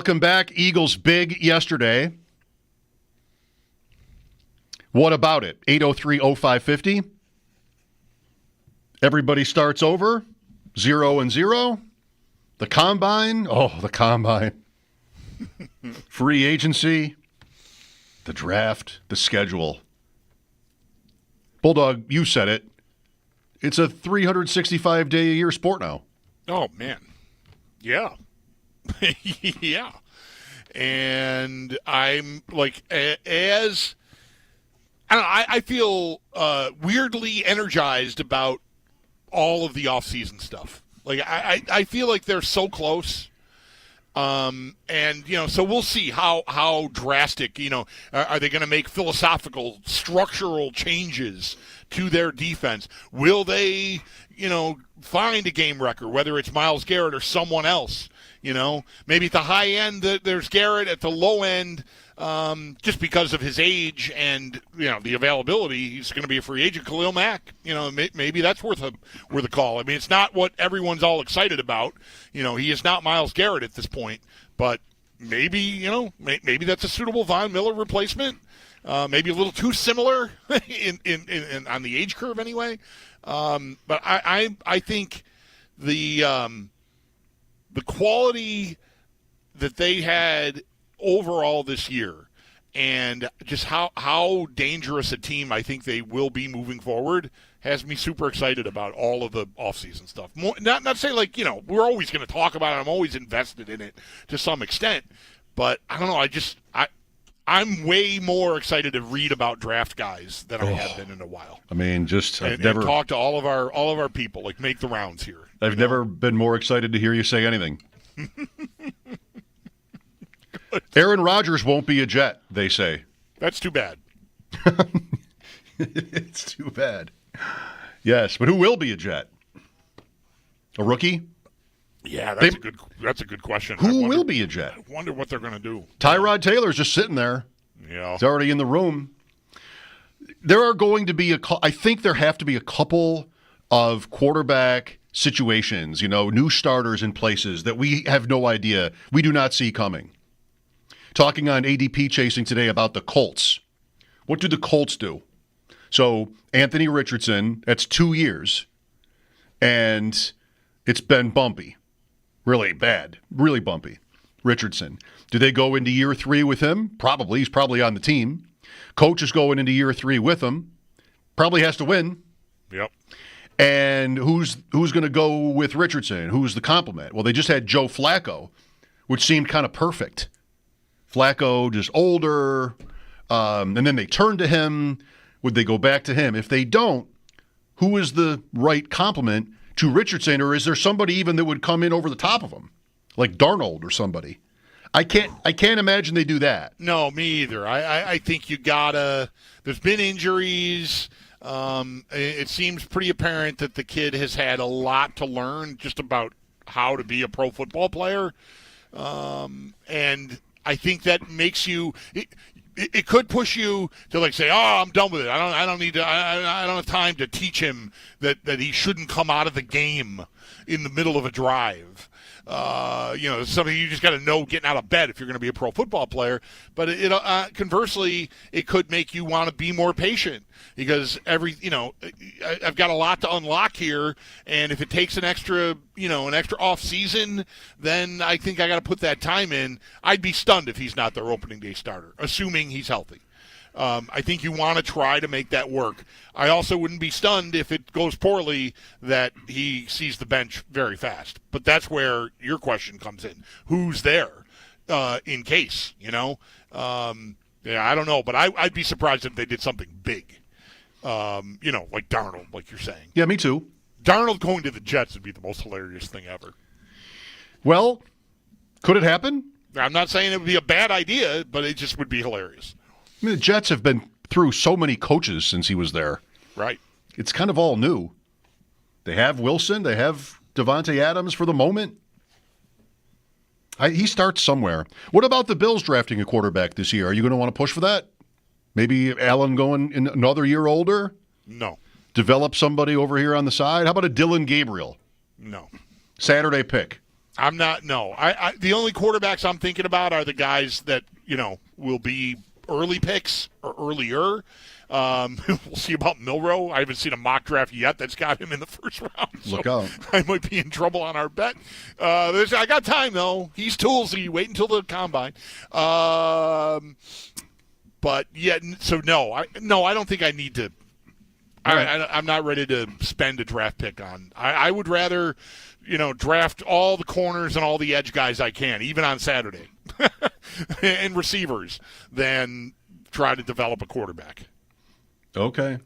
Welcome back. Eagles big yesterday. What about it? 803-0550. Everybody starts over. 0-0. The combine. Oh, the combine. Free agency. The draft. The schedule. Bulldog, you said it. It's a 365-day-a-year sport now. Oh, man. Yeah. Yeah. And I'm like, as I don't know, I feel weirdly energized about all of the off-season stuff. Like, I feel like they're so close. And, so we'll see how drastic, are they going to make philosophical, structural changes to their defense? Will they, find a game wrecker, whether it's Myles Garrett or someone else? Maybe at the high end, there's Garrett. At the low end, just because of his age and, the availability, he's going to be a free agent. Khalil Mack, maybe that's worth a call. I mean, it's not what everyone's all excited about. He is not Myles Garrett at this point, but maybe, maybe that's a suitable Von Miller replacement. Maybe a little too similar in on the age curve anyway. But I think the quality that they had overall this year and just how dangerous a team I think they will be moving forward has me super excited about all of the offseason stuff. Not say like, we're always going to talk about it. I'm always invested in it to some extent. But I don't know. I'm way more excited to read about draft guys than I have been in a while. I mean, I've never talked to all of our people, like make the rounds here. I've never been more excited to hear you say anything. Aaron Rodgers won't be a Jet, they say. That's too bad. It's too bad. Yes, but who will be a Jet? A rookie? Yeah, that's a good question. Who will be a Jet? I wonder what they're going to do. Tyrod Taylor's just sitting there. Yeah. He's already in the room. There are going to be I think there have to be a couple of quarterback situations, new starters in places that we have no idea, we do not see coming. Talking on ADP Chasing today about the Colts. What do the Colts do? So Anthony Richardson, that's 2 years, and it's been bumpy. Really bad. Really bumpy. Richardson. Do they go into year 3 with him? Probably. He's probably on the team. Coach is going into year 3 with him. Probably has to win. Yep. And who's going to go with Richardson? Who's the complement? Well, they just had Joe Flacco, which seemed kind of perfect. Flacco just older, and then they turn to him. Would they go back to him? If they don't, who is the right complement to Richardson, or is there somebody even that would come in over the top of him, like Darnold or somebody? I can't imagine they do that. No, me either. I think you gotta. There's been injuries. It seems pretty apparent that the kid has had a lot to learn just about how to be a pro football player, and I think that makes you. It could push you to like say, "Oh, I'm done with it. I don't need to. I don't have time to teach him that he shouldn't come out of the game in the middle of a drive." Something you just got to know getting out of bed if you're going to be a pro football player. But conversely, it could make you want to be more patient because I've got a lot to unlock here, and if it takes an extra off season, then I think I got to put that time in. I'd be stunned if he's not their opening day starter, assuming he's healthy. I think you want to try to make that work. I also wouldn't be stunned if it goes poorly that he sees the bench very fast. But that's where your question comes in. Who's there in case, I don't know. But I'd be surprised if they did something big, like Darnold, like you're saying. Yeah, me too. Darnold going to the Jets would be the most hilarious thing ever. Well, could it happen? I'm not saying it would be a bad idea, but it just would be hilarious. I mean, the Jets have been through so many coaches since he was there. Right. It's kind of all new. They have Wilson. They have Devontae Adams for the moment. He starts somewhere. What about the Bills drafting a quarterback this year? Are you going to want to push for that? Maybe Allen going in another year older? No. Develop somebody over here on the side? How about a Dylan Gabriel? No. Saturday pick? I'm not. No, the only quarterbacks I'm thinking about are the guys that will be early picks or earlier. We'll see about Milroe. I haven't seen a mock draft yet that's got him in the first round. So Look out! I might be in trouble on our bet. I got time though. He's toolsy. Wait until the combine. But yeah, so no, I don't think I need to. I'm not ready to spend a draft pick on. I would rather, draft all the corners and all the edge guys I can, even on Saturday, and receivers, than try to develop a quarterback. Okay.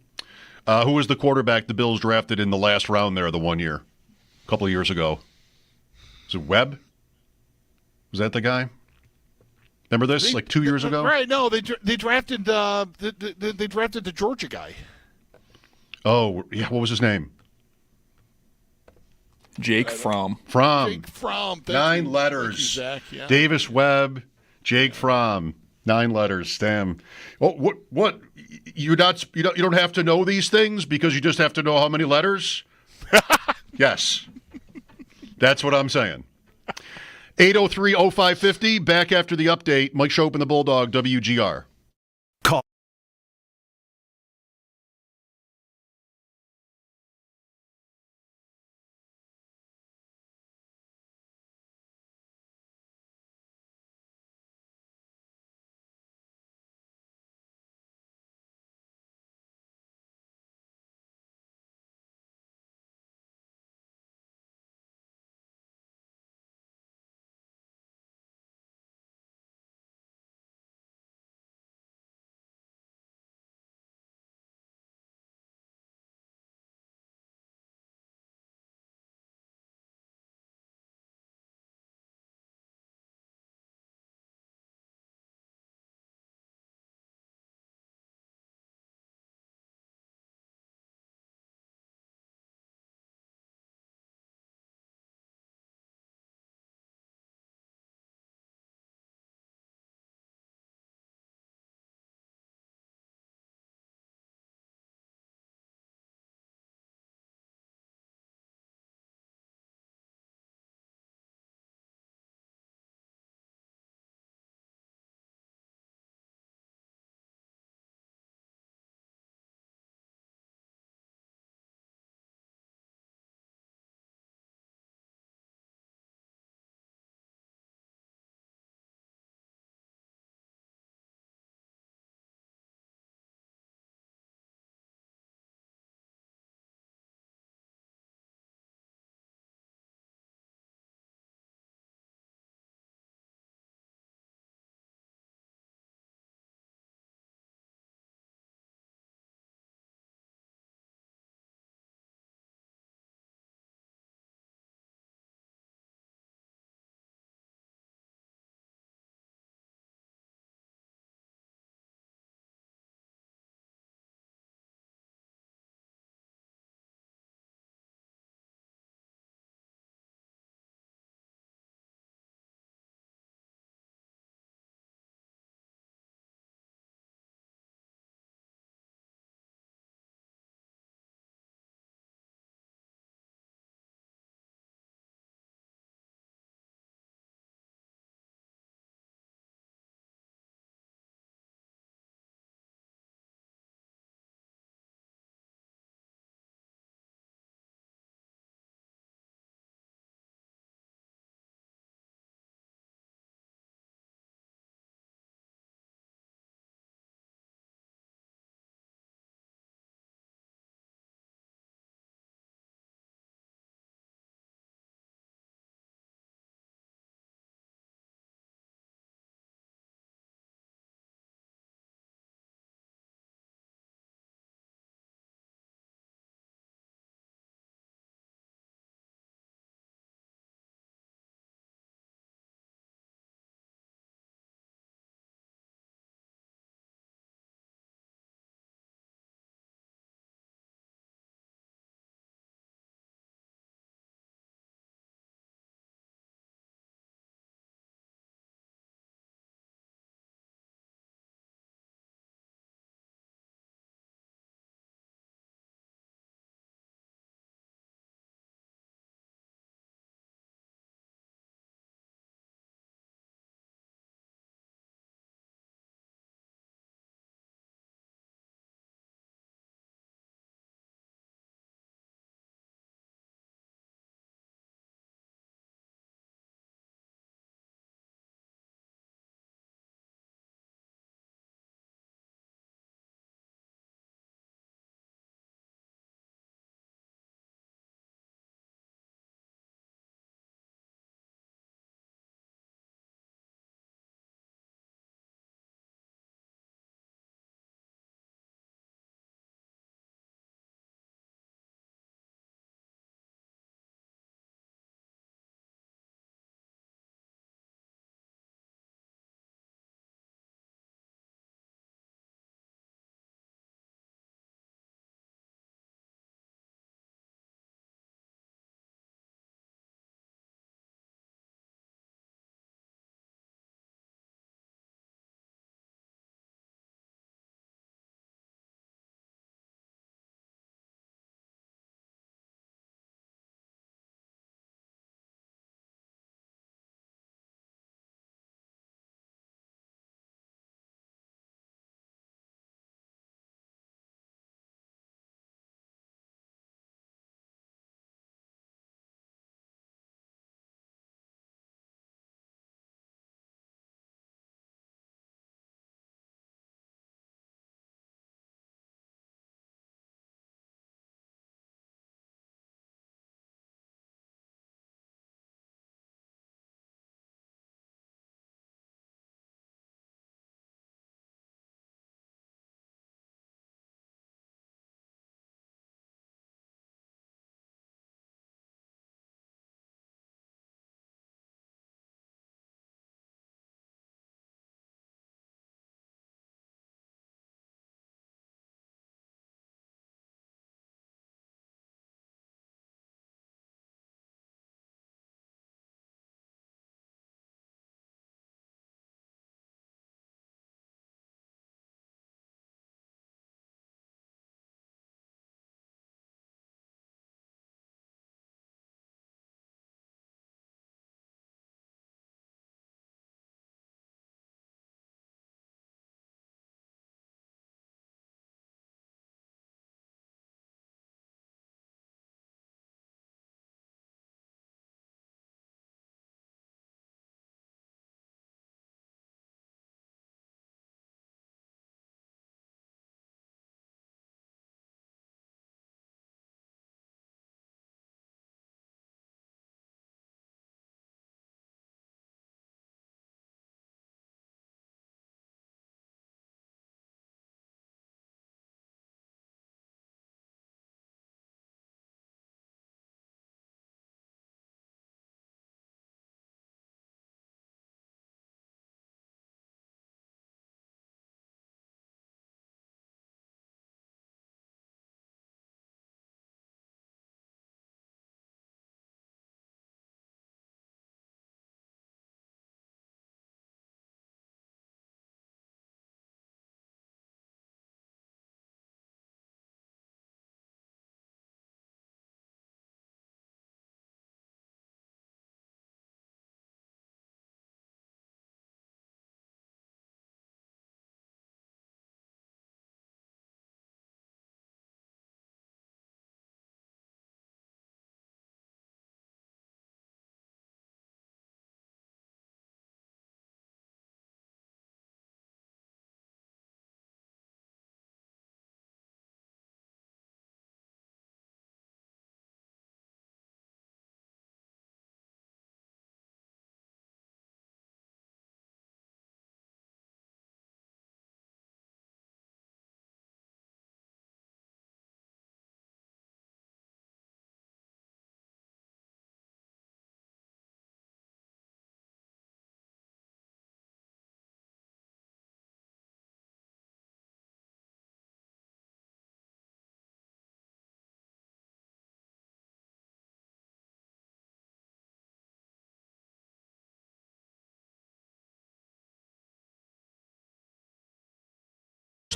Who was the quarterback the Bills drafted in the last round there the 1 year? A couple of years ago. Was it Webb? Was that the guy? Remember this? 2 years ago? Right, no, they drafted they drafted the Georgia guy. Oh, yeah, what was his name? Jake Fromm. Jake Fromm. 9 letters. Zach, yeah. Davis Webb, Jake Fromm. 9 letters. Damn. Oh, what? You don't have to know these things because you just have to know how many letters? Yes. That's what I'm saying. 803-0550. Back after the update. Mike Schopp and the Bulldog, WGR.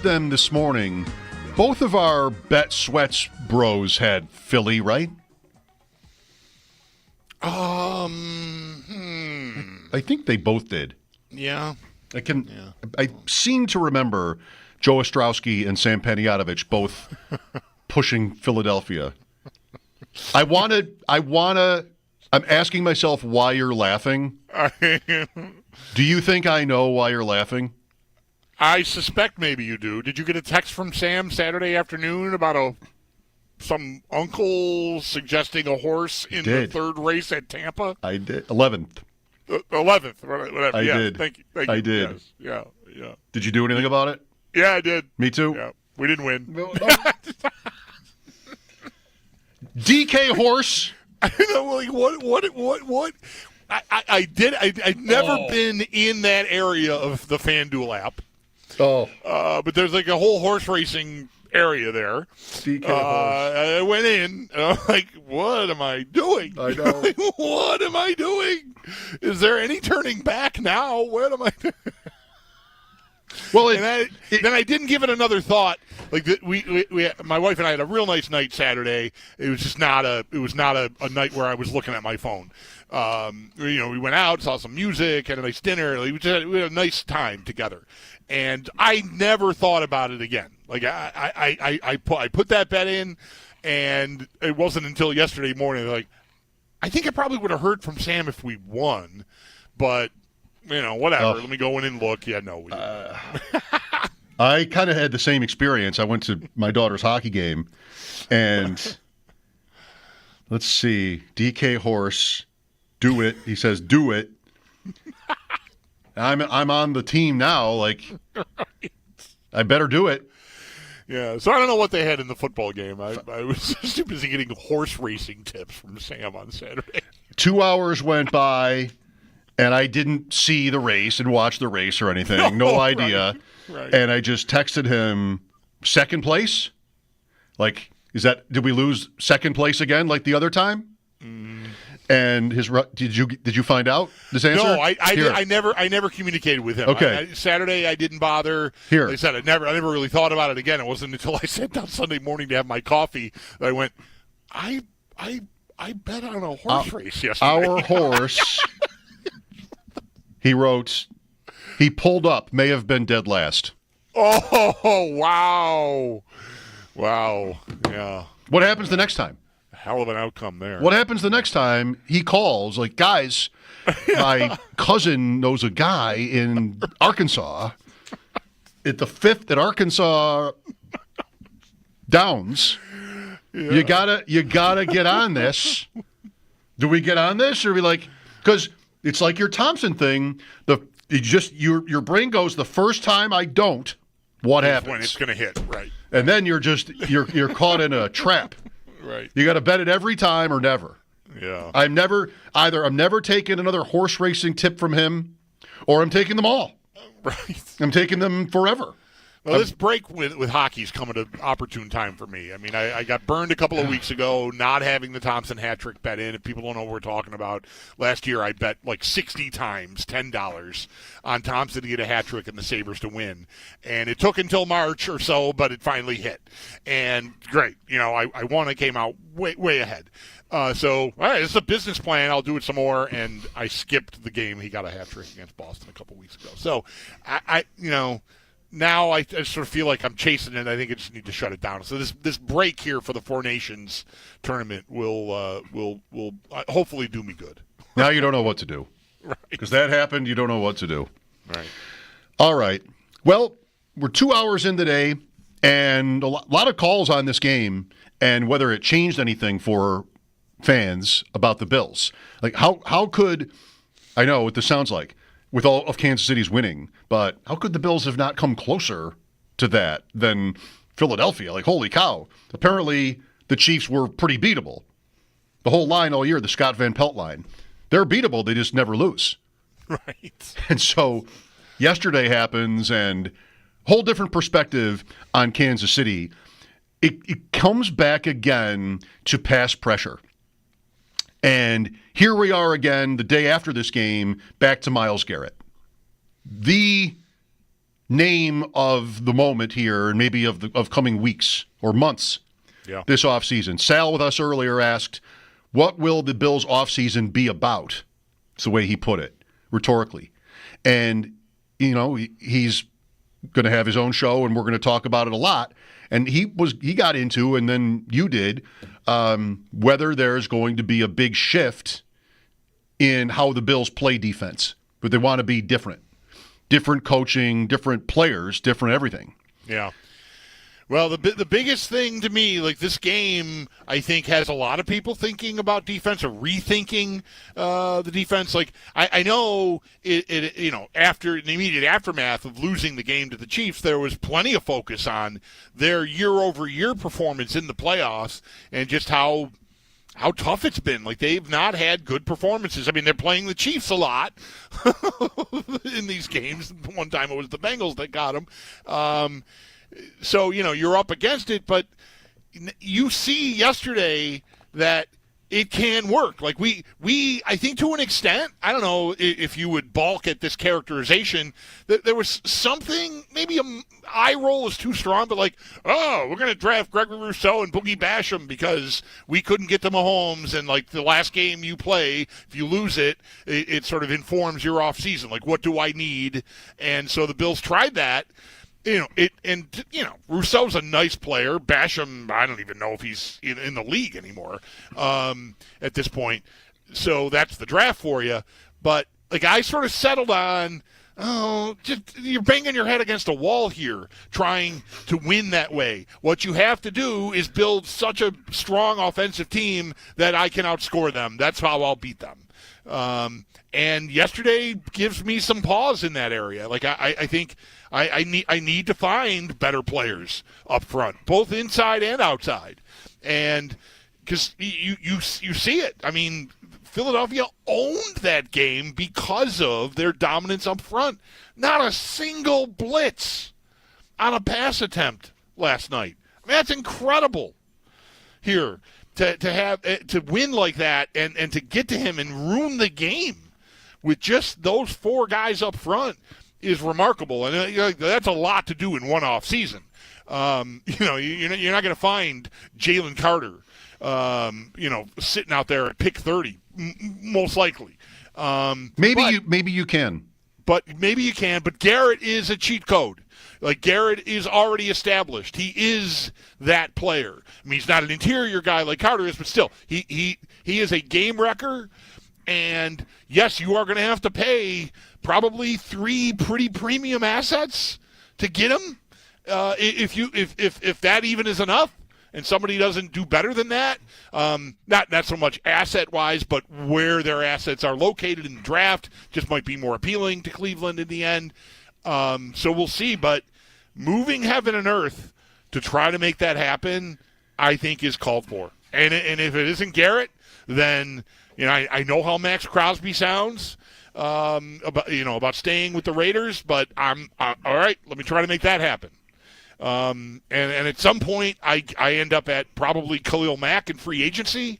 them this morning. Both of our Bet Sweats bros had Philly, right? I think they both did. Yeah. I seem to remember Joe Ostrowski and Sam Panayotovich both pushing Philadelphia. I'm asking myself why you're laughing. Do you think I know why you're laughing? I suspect maybe you do. Did you get a text from Sam Saturday afternoon about some uncle suggesting a horse in the third race at Tampa? I did. 11th. 11th, whatever. I did. Thank you. I did. Yes. Yeah. Did you do anything about it? Yeah, I did. Me too. Yeah. We didn't win. No. DK horse. I know, like, what? I'd never been in that area of the FanDuel app. But there's like a whole horse racing area there. DK horse. I went in, and I'm like, what am I doing? I know. Like, what am I doing? Is there any turning back now? What am I doing? Well, then I didn't give it another thought. Like we my wife and I had a real nice night Saturday. It was just not a night where I was looking at my phone. We went out, saw some music, had a nice dinner. We had a nice time together, and I never thought about it again. Like I put that bet in, and it wasn't until yesterday morning. Like, I think I probably would have heard from Sam if we won, but. Whatever. Let me go in and look. Yeah, no. I kind of had the same experience. I went to my daughter's hockey game, and let's see. DK horse, do it. He says, do it. I'm on the team now. Like, I better do it. Yeah, so I don't know what they had in the football game. I was too busy getting horse racing tips from Sam on Saturday. 2 hours went by. And I didn't see the race and watch the race or anything. No idea. Right. And I just texted him, second place? Like, did we lose second place again like the other time? And did you find out this answer? No, I never communicated with him. Okay. Saturday I didn't bother. Here. Like I said, I never really thought about it again. It wasn't until I sat down Sunday morning to have my coffee that I went, I bet on a horse race yesterday. Our horse... He wrote, he pulled up, may have been dead last. Oh, wow. Wow. Yeah. What happens the next time? Hell of an outcome there. What happens the next time he calls, like, guys, my cousin knows a guy in Arkansas at the 5th at Arkansas Downs. Yeah. You gotta get on this. Do we get on this? Or are we like, because... It's like your Thompson thing. Your brain goes, the first time I don't, what happens? When it's going to hit, right? And then you're caught in a trap. Right. You got to bet it every time or never. Yeah. I'm never taking another horse racing tip from him, or I'm taking them all. Right. I'm taking them forever. Well, this break with hockey is coming at an opportune time for me. I mean, I got burned a couple of weeks ago not having the Thompson hat trick bet in. If people don't know what we're talking about, last year I bet like 60 times, $10 on Thompson to get a hat trick and the Sabres to win. And it took until March or so, but it finally hit. And great. I won. I came out way ahead. So, all right, it's a business plan. I'll do it some more. And I skipped the game. He got a hat trick against Boston a couple weeks ago. So, now I sort of feel like I'm chasing it. I think I just need to shut it down. So this break here for the Four Nations tournament will hopefully do me good. Now you don't know what to do. Right. Because that happened, you don't know what to do. Right. All right. Well, we're 2 hours in today, and a lot of calls on this game and whether it changed anything for fans about the Bills. Like, how could – I know what this sounds like. With all of Kansas City's winning, but how could the Bills have not come closer to that than Philadelphia? Like, holy cow. Apparently, the Chiefs were pretty beatable. The whole line all year, the Scott Van Pelt line. They're beatable, they just never lose. Right. And so, yesterday happens, and whole different perspective on Kansas City. It comes back again to pass pressure. And here we are again, the day after this game, back to Myles Garrett. The name of the moment here, and maybe of coming weeks or months this offseason. Sal with us earlier asked, what will the Bills' offseason be about? It's the way he put it, rhetorically. And, he's going to have his own show, and we're going to talk about it a lot. And he got into, and then you did, whether there's going to be a big shift in how the Bills play defense. But they want to be different. Different coaching, different players, different everything. Yeah. Well, the biggest thing to me, like this game, I think has a lot of people thinking about defense or rethinking the defense. Like I know after the immediate aftermath of losing the game to the Chiefs, there was plenty of focus on their year-over-year performance in the playoffs and just how tough it's been. Like, they've not had good performances. I mean, they're playing the Chiefs a lot in these games. One time it was the Bengals that got them. So, you're up against it, but you see yesterday that it can work. Like, we I think to an extent, I don't know if you would balk at this characterization, that there was something, maybe eye roll is too strong, but like, we're going to draft Gregory Rouso and Boogie Basham because we couldn't get to Mahomes, and like the last game you play, if you lose it sort of informs your offseason. Like, what do I need? And so the Bills tried that. Rousseau's a nice player. Basham, I don't even know if he's in the league anymore at this point. So that's the draft for you. But like, I sort of settled on, you're banging your head against a wall here, trying to win that way. What you have to do is build such a strong offensive team that I can outscore them. That's how I'll beat them. And yesterday gives me some pause in that area. Like, I think I need to find better players up front, both inside and outside. And because you see it. I mean, Philadelphia owned that game because of their dominance up front. Not a single blitz on a pass attempt last night. I mean, that's incredible here to win like that and to get to him and ruin the game with just those four guys up front is remarkable. And that's a lot to do in one off season. You're not going to find Jalen Carter, sitting out there at pick 30, most likely. Maybe you can. But maybe you can. But Garrett is a cheat code. Like, Garrett is already established. He is that player. I mean, he's not an interior guy like Carter is, but still, he is a game wrecker. And yes, you are going to have to pay probably 3 pretty premium assets to get him. If that even is enough, and somebody doesn't do better than that, not so much asset-wise, but where their assets are located in the draft just might be more appealing to Cleveland in the end. So we'll see. But moving heaven and earth to try to make that happen, I think, is called for. And if it isn't Garrett, then I know how Max Crosby sounds about staying with the Raiders, but I'm all right. Let me try to make that happen. And at some point, I end up at probably Khalil Mack in free agency.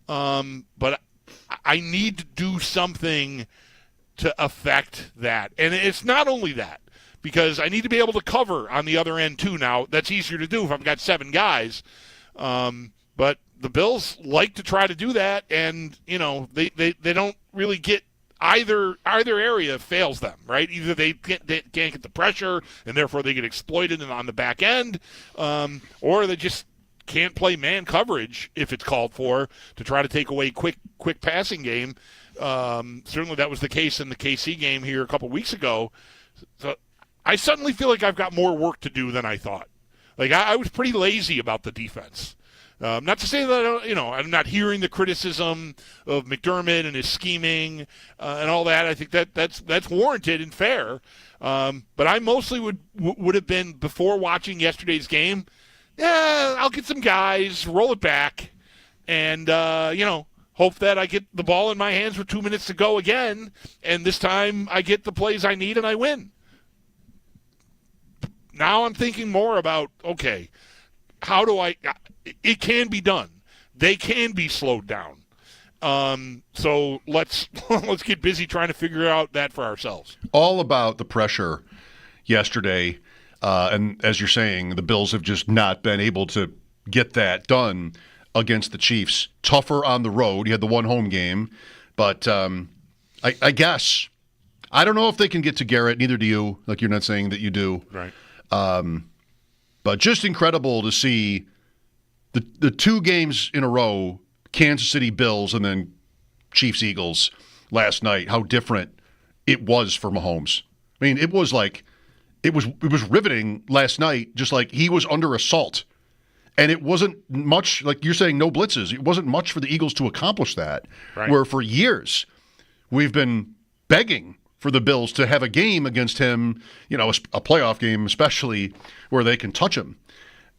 But I need to do something to affect that. And it's not only that, because I need to be able to cover on the other end too. Now, that's easier to do if I've got 7 guys. But the Bills like to try to do that, and they don't really get either area fails them, right? Either they can't get the pressure, and therefore they get exploited on the back end, or they just can't play man coverage if it's called for to try to take away quick passing game. Certainly that was the case in the KC game here a couple weeks ago. So I suddenly feel like I've got more work to do than I thought. Like, I was pretty lazy about the defense. Not to say that I'm not hearing the criticism of McDermott and his scheming and all that. I think that's warranted and fair. But I mostly would have been, before watching yesterday's game, I'll get some guys, roll it back, and hope that I get the ball in my hands with 2 minutes to go again, and this time I get the plays I need and I win. Now I'm thinking more about, okay, how do it can be done. They can be slowed down. So let's get busy trying to figure out that for ourselves. All about the pressure yesterday. And as you're saying, the Bills have just not been able to get that done against the Chiefs. Tougher on the road. You had the one home game. But I guess, I don't know if they can get to Garrett. Neither do you. Like, you're not saying that you do. Right. But just incredible to see the two games in a row, Kansas City Bills and then Chiefs Eagles last night, how different it was for Mahomes. I mean, it was like, it was riveting last night, just like he was under assault. And it wasn't much, like you're saying, no blitzes. It wasn't much for the Eagles to accomplish that. Right. Where for years, we've been begging for the Bills to have a game against him, you know, a playoff game especially, where they can touch him.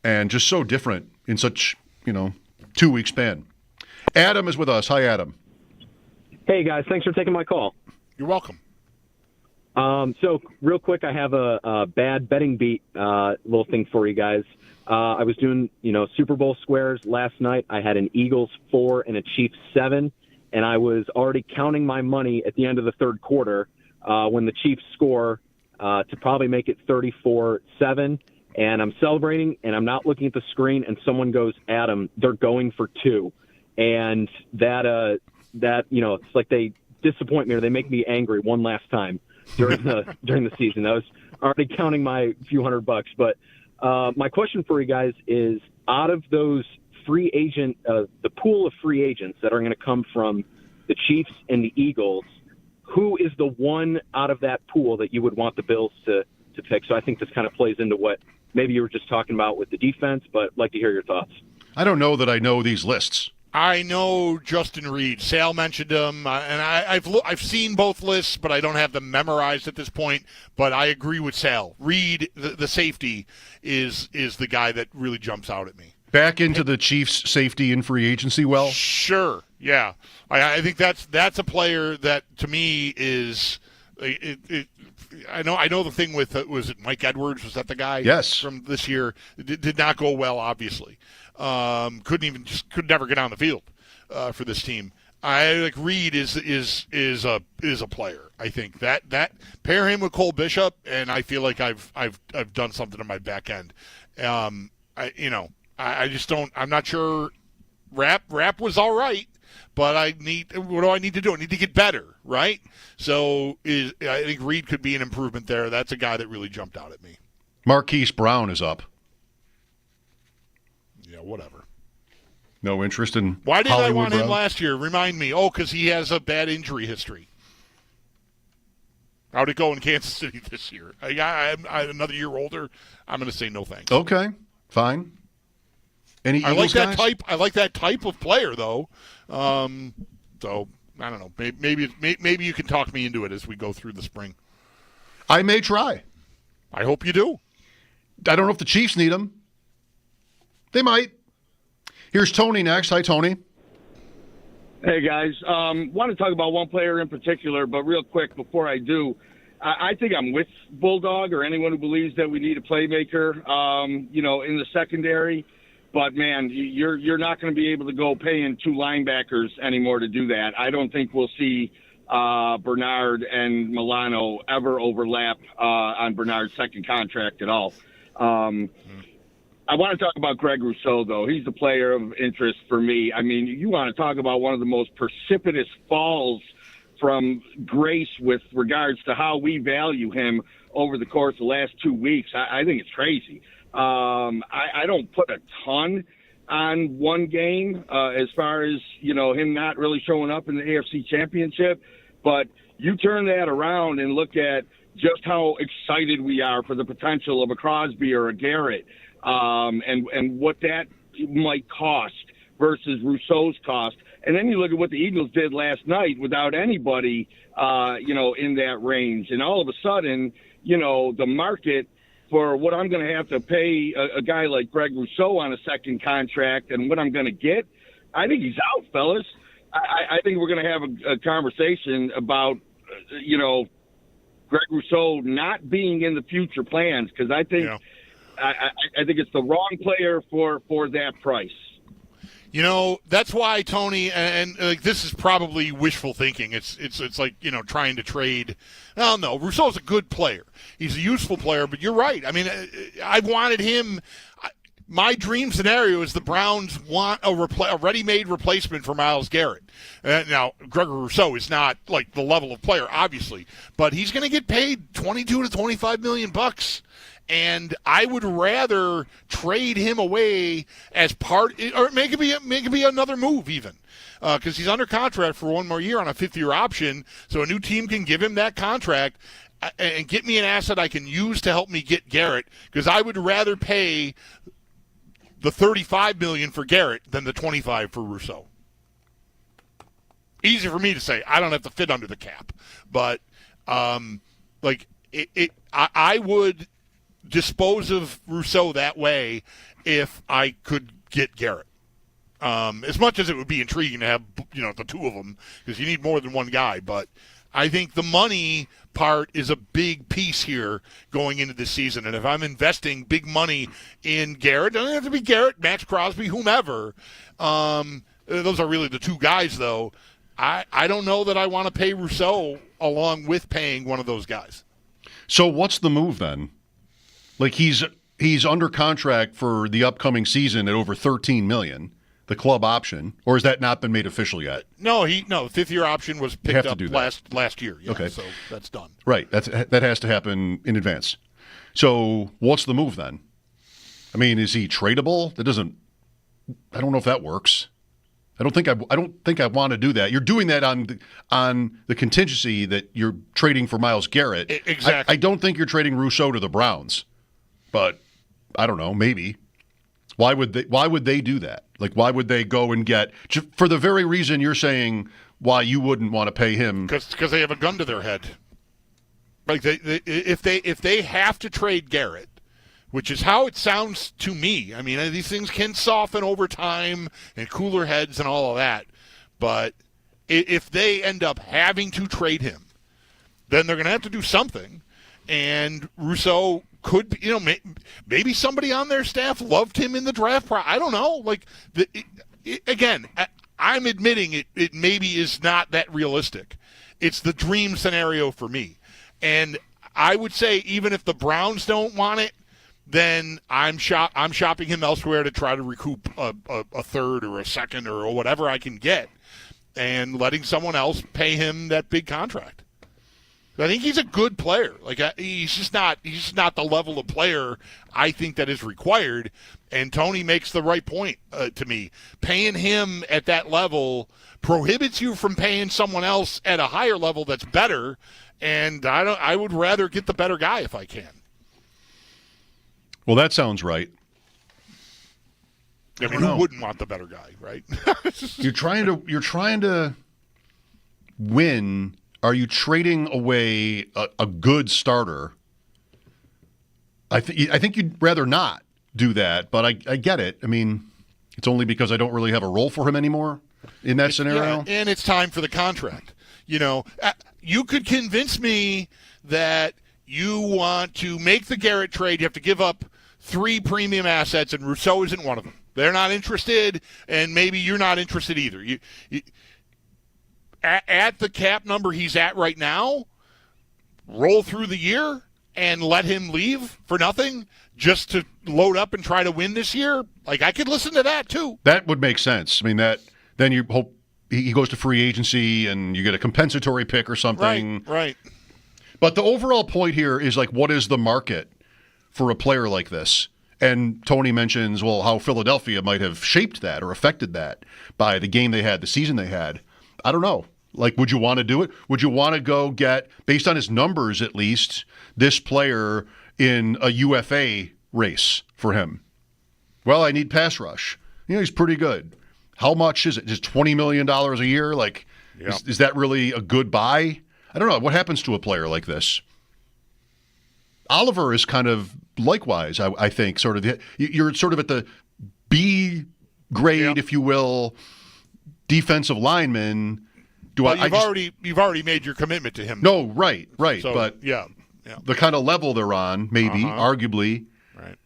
And just so different in such, 2-week span. Adam is with us. Hi, Adam. Hey, guys. Thanks for taking my call. You're welcome. So real quick, I have a bad betting beat little thing for you guys. I was doing, Super Bowl squares last night. I had an Eagles 4 and a Chiefs 7, and I was already counting my money at the end of the third quarter when the Chiefs score to probably make it 34-7. And I'm celebrating, and I'm not looking at the screen, and someone goes, Adam, they're going for 2. And that it's like they disappoint me or they make me angry one last time during the season. I was already counting my few $100, but my question for you guys is, out of those free agent, the pool of free agents that are going to come from the Chiefs and the Eagles, who is the one out of that pool that you would want the Bills to pick? So I think this kind of plays into what maybe you were just talking about with the defense, but I'd like to hear your thoughts. I don't know that I know these lists. I know Justin Reed. Sal mentioned him, and I've seen both lists, but I don't have them memorized at this point. But I agree with Sal. Reed, the safety, is the guy that really jumps out at me. Back into the Chiefs' safety and free agency well? Sure, yeah. I think that's a player that, to me, is I know the thing with was it Mike Edwards? Was that the guy? Yes. From this year, it did not go well. Obviously, could never get on the field for this team. I like Reed is a player. I think that pair him with Cole Bishop, and I feel like I've done something in my back end. I just don't. I'm not sure. Rap was all right. But what do I need to do? I need to get better, right? So I think Reed could be an improvement there. That's a guy that really jumped out at me. Marquise Brown is up. Yeah, whatever. No interest in Why did Hollywood I want Brown? him last year? Remind me. Oh, because he has a bad injury history. How'd it go in Kansas City this year? I'm another year older. I'm going to say no thanks. Okay, fine. Any Eagles I like that guys? type. I like that type of player, though. So I don't know. Maybe you can talk me into it as we go through the spring. I may try. I hope you do. I don't know if the Chiefs need him. They might. Here's Tony next. Hi, Tony. Hey, guys. Want to talk about one player in particular, but real quick before I do, I think I'm with Bulldog or anyone who believes that we need a playmaker, in the secondary. But, man, you're not going to be able to go paying 2 linebackers anymore to do that. I don't think we'll see Bernard and Milano ever overlap on Bernard's second contract at all. I want to talk about Greg Rouso, though. He's the player of interest for me. I mean, you want to talk about one of the most precipitous falls from grace with regards to how we value him over the course of the last 2 weeks. I think it's crazy. I don't put a ton on one game as far as, him not really showing up in the AFC Championship. But you turn that around and look at just how excited we are for the potential of a Crosby or a Garrett and what that might cost versus Rousseau's cost. And then you look at what the Eagles did last night without anybody, in that range. And all of a sudden, the market for what I'm going to have to pay a guy like Greg Rouso on a second contract and what I'm going to get, I think he's out, fellas. I think we're going to have a conversation about, Greg Rouso not being in the future plans because I think I think it's the wrong player for that price. That's why, Tony, and like this is probably wishful thinking. It's like, trying to trade. Oh, no, Rousseau's a good player. He's a useful player, but you're right. I mean, I've wanted him. My dream scenario is the Browns want a ready-made replacement for Myles Garrett. Now, Gregory Rousseau is not like the level of player, obviously, but he's going to get paid $22 to $25 million. And I would rather trade him away as part, or make it be another move even, because he's under contract for one more year on a fifth-year option. So a new team can give him that contract and get me an asset I can use to help me get Garrett. Because I would rather pay the $35 million for Garrett than the $25 for Rousseau. Easy for me to say. I don't have to fit under the cap, but I would dispose of Rousseau that way if I could get Garrett. As much as it would be intriguing to have the two of them, because you need more than one guy, but I think the money part is a big piece here going into this season. And if I'm investing big money in Garrett, it doesn't have to be Garrett, Max Crosby, whomever. Those are really the two guys, though. I don't know that I want to pay Rousseau along with paying one of those guys. So what's the move then? Like he's under contract for the upcoming season at over $13 million. The club option, or has that not been made official yet? No, fifth-year option was picked up last year. Yeah, okay, so that's done. Right, that has to happen in advance. So what's the move then? I mean, is he tradable? I don't know if that works. I don't think I want to do that. You're doing that on the contingency that you're trading for Myles Garrett. Exactly. I don't think you're trading Rousseau to the Browns, but I don't know, maybe. Why would they do that? Like, why would they go and get, for the very reason you're saying why you wouldn't want to pay him? Because they have a gun to their head. Like if they have to trade Garrett, which is how it sounds to me. I mean, these things can soften over time and cooler heads and all of that. But if they end up having to trade him, then they're going to have to do something. And Rousseau could be, maybe somebody on their staff loved him in the draft. I don't know. Like, again, I'm admitting it maybe is not that realistic. It's the dream scenario for me. And I would say even if the Browns don't want it, then I'm shopping him elsewhere to try to recoup a third or a second or whatever I can get, and letting someone else pay him that big contract. I think he's a good player. Like he's just not the level of player I think that is required. And Tony makes the right point to me. Paying him at that level prohibits you from paying someone else at a higher level that's better. And I would rather get the better guy if I can. Well, that sounds right. I mean, who wouldn't want the better guy, right? You're trying to win. Are you trading away a good starter? I think you'd rather not do that, but I get it. I mean, it's only because I don't really have a role for him anymore in that scenario. Yeah, and it's time for the contract. You could convince me that you want to make the Garrett trade. You have to give up 3 premium assets, and Rousseau isn't one of them. They're not interested, and maybe you're not interested either. At the cap number he's at right now, roll through the year and let him leave for nothing just to load up and try to win this year. Like, I could listen to that too. That would make sense. I mean, then you hope he goes to free agency and you get a compensatory pick or something. Right. But the overall point here is, like, what is the market for a player like this? And Tony mentions, well, how Philadelphia might have shaped that or affected that by the game they had, the season they had. I don't know. Like, would you want to do it? Would you want to go get, based on his numbers at least, this player in a UFA race for him? Well, I need pass rush. He's pretty good. How much is it? Just $20 million a year? Like, is that really a good buy? I don't know. What happens to a player like this? Oliver is kind of likewise, I think. You're sort of at the B grade, if you will, defensive lineman. You've already made your commitment to him. No, right. So, but yeah. The kind of level they're on, maybe, arguably, right?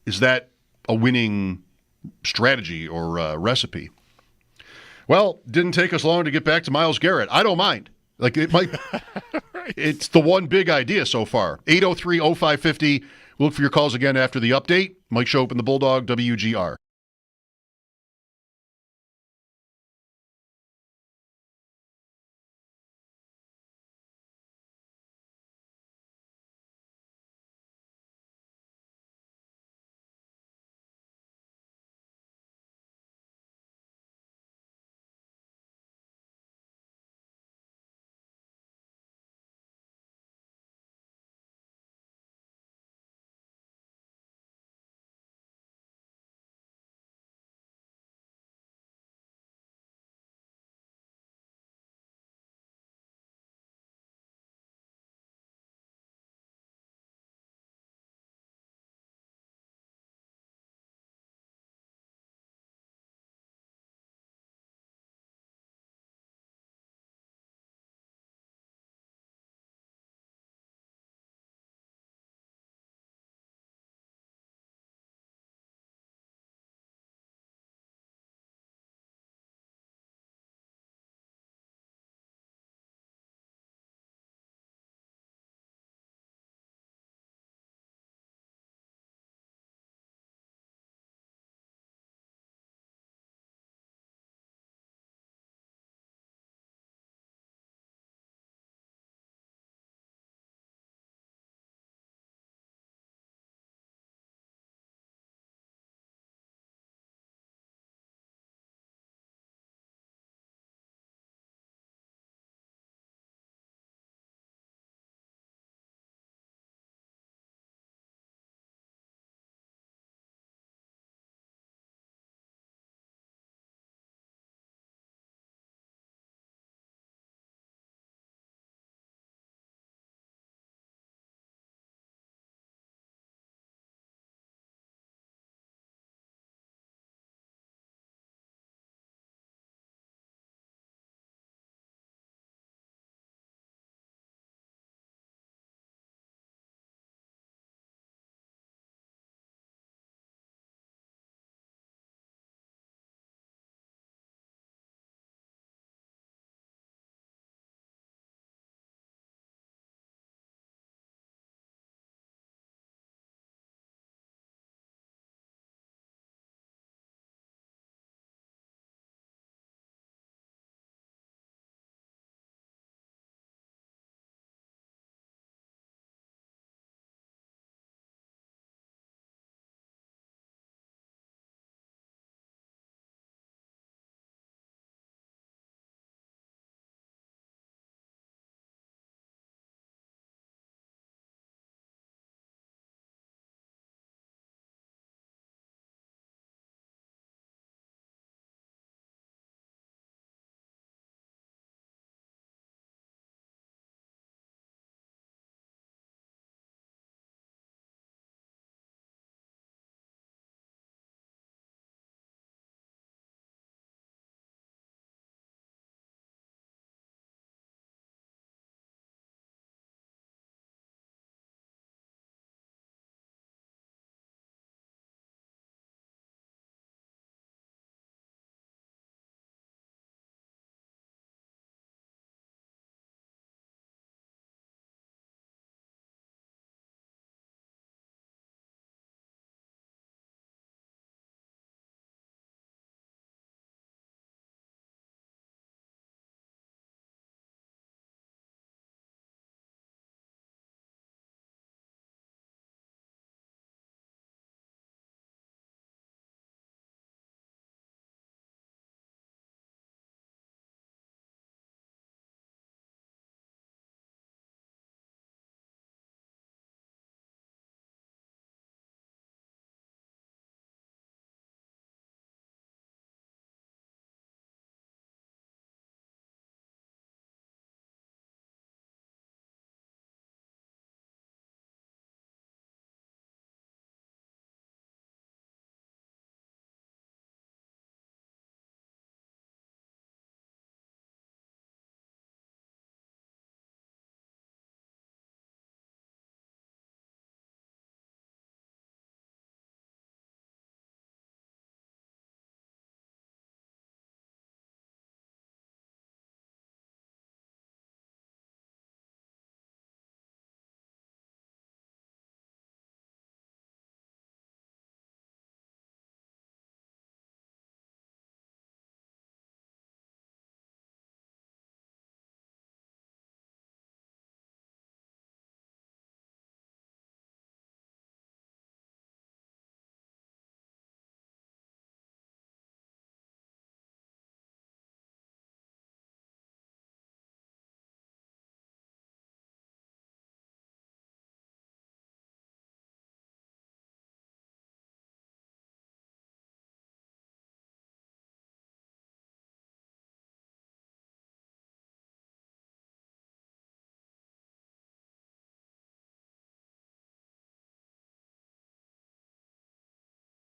Is that a winning strategy or recipe. Well, didn't take us long to get back to Myles Garrett. I don't mind. Like, it might. It's the one big idea so far. 803-0550. Look for your calls again after the update. Mike Schopp and the Bulldog, WGR.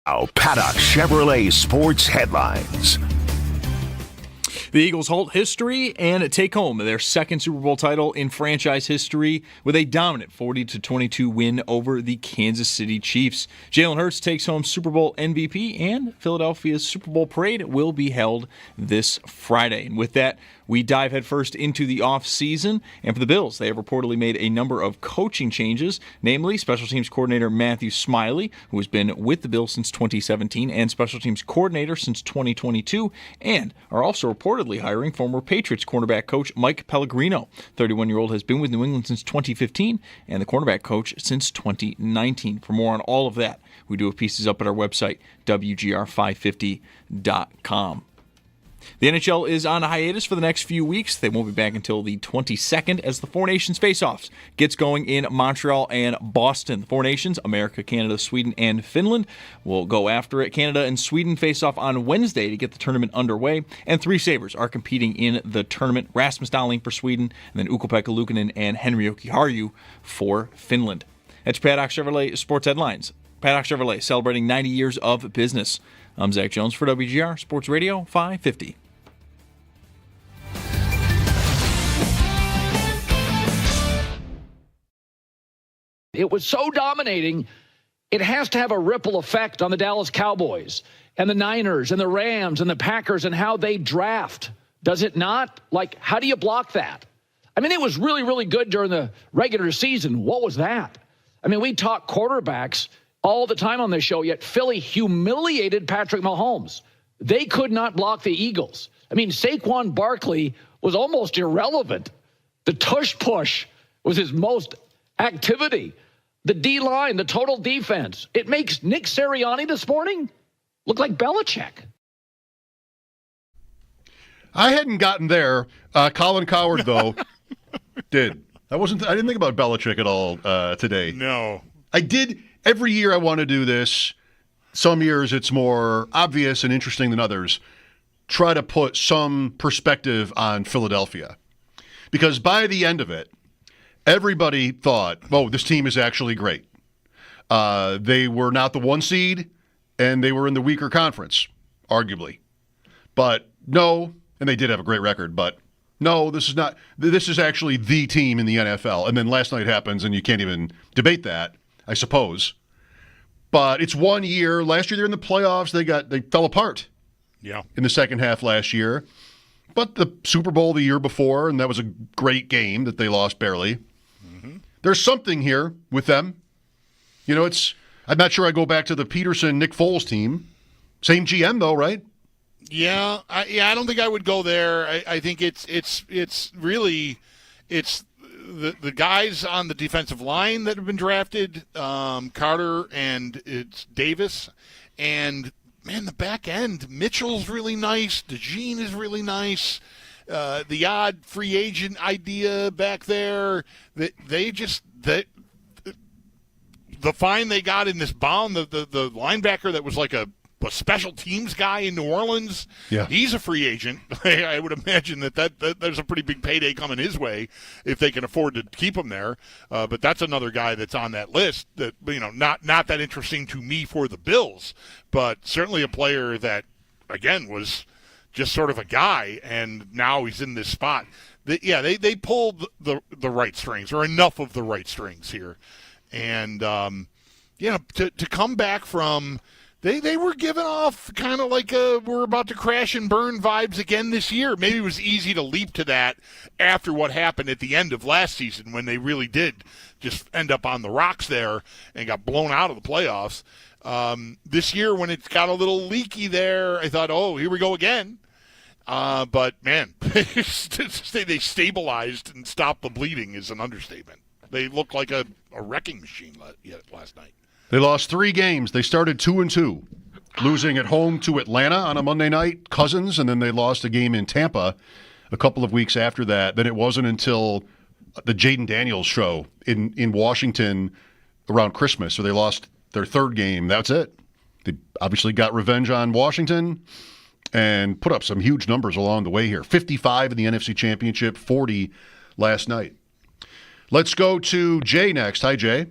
Paddock Chevrolet Sports Headlines. The Eagles halt history and take home their second Super Bowl title in franchise history with a dominant 40-22 win over the Kansas City Chiefs. Jalen Hurts takes home Super Bowl MVP, and Philadelphia's Super Bowl parade will be held this Friday. And with that, we dive headfirst into the offseason. And for the Bills, they have reportedly made a number of coaching changes, namely special teams coordinator Matthew Smiley, who has been with the Bills since 2017, and special teams coordinator since 2022, and are also reportedly hiring former Patriots cornerback coach Mike Pellegrino. 31-year-old has been with New England since 2015, and the cornerback coach since 2019. For more on all of that, we do have pieces up at our website, WGR550.com. The NHL is on a hiatus for the next few weeks. They won't be back until the 22nd as the Four Nations face-offs gets going in Montreal and Boston. The Four Nations, America, Canada, Sweden, and Finland, will go after it. Canada and Sweden face off on Wednesday to get the tournament underway, and three Sabres are competing in the tournament. Rasmus Dahlin for Sweden, and then Ukko-Pekka Luukkonen and Henri Jokiharju for Finland. That's Paddock Chevrolet Sports Headlines. Paddock Chevrolet celebrating 90 years of business. I'm Zach Jones for WGR Sports Radio 550. It was so dominating, it has to have a ripple effect on the Dallas Cowboys and the Niners and the Rams and the Packers and how they draft. Does it not? Like, how do you block that? I mean, it was really, really good during the regular season. What was that? I mean, we talk quarterbacks all the time on this show, yet Philly humiliated Patrick Mahomes. They could not block the Eagles. I mean, Saquon Barkley was almost irrelevant. The tush-push was his most activity. The D-line, the total defense. It makes Nick Sirianni this morning look like Belichick. I hadn't gotten there. Colin Cowherd, though, did. I didn't think about Belichick at all today. No. I did. Every year I want to do this. Some years it's more obvious and interesting than others. Try to put some perspective on Philadelphia. Because by the end of it, everybody thought, oh, this team is actually great. They were not the one seed, and they were in the weaker conference, arguably. But no, and they did have a great record, but no, this is not. This is actually the team in the NFL. And then last night happens, and you can't even debate that, I suppose. But it's 1 year. Last year they're in the playoffs. They fell apart. Yeah. In the second half last year. But the Super Bowl the year before, and that was a great game that they lost barely. Mm-hmm. There's something here with them. You know, I'm not sure I go back to the Peterson, Nick Foles team. Same GM though, right? Yeah, I don't think I would go there. I think it's really the guys on the defensive line that have been drafted, Carter and it's Davis, and man, the back end, Mitchell's really nice. DeJean is really nice. The odd free agent idea back there. The find they got in this Bound, the linebacker that was like a special teams guy in New Orleans. Yeah. He's a free agent. I would imagine that there's a pretty big payday coming his way if they can afford to keep him there. But that's another guy that's on that list that, you know, not that interesting to me for the Bills, but certainly a player that, again, was just sort of a guy, and now he's in this spot. They pulled the right strings, or enough of the right strings here. And, to come back from – They were giving off kind of like we're about to crash and burn vibes again this year. Maybe it was easy to leap to that after what happened at the end of last season when they really did just end up on the rocks there and got blown out of the playoffs. This year when it got a little leaky there, I thought, oh, here we go again. But, man, to say they stabilized and stopped the bleeding is an understatement. They looked like a wrecking machine last night. They lost 3 games. They started 2-2, losing at home to Atlanta on a Monday night, Cousins, and then they lost a game in Tampa a couple of weeks after that. Then it wasn't until the Jaden Daniels show in Washington around Christmas, so they lost their 3rd game. That's it. They obviously got revenge on Washington and put up some huge numbers along the way here. 55 in the NFC Championship, 40 last night. Let's go to Jay next. Hi, Jay.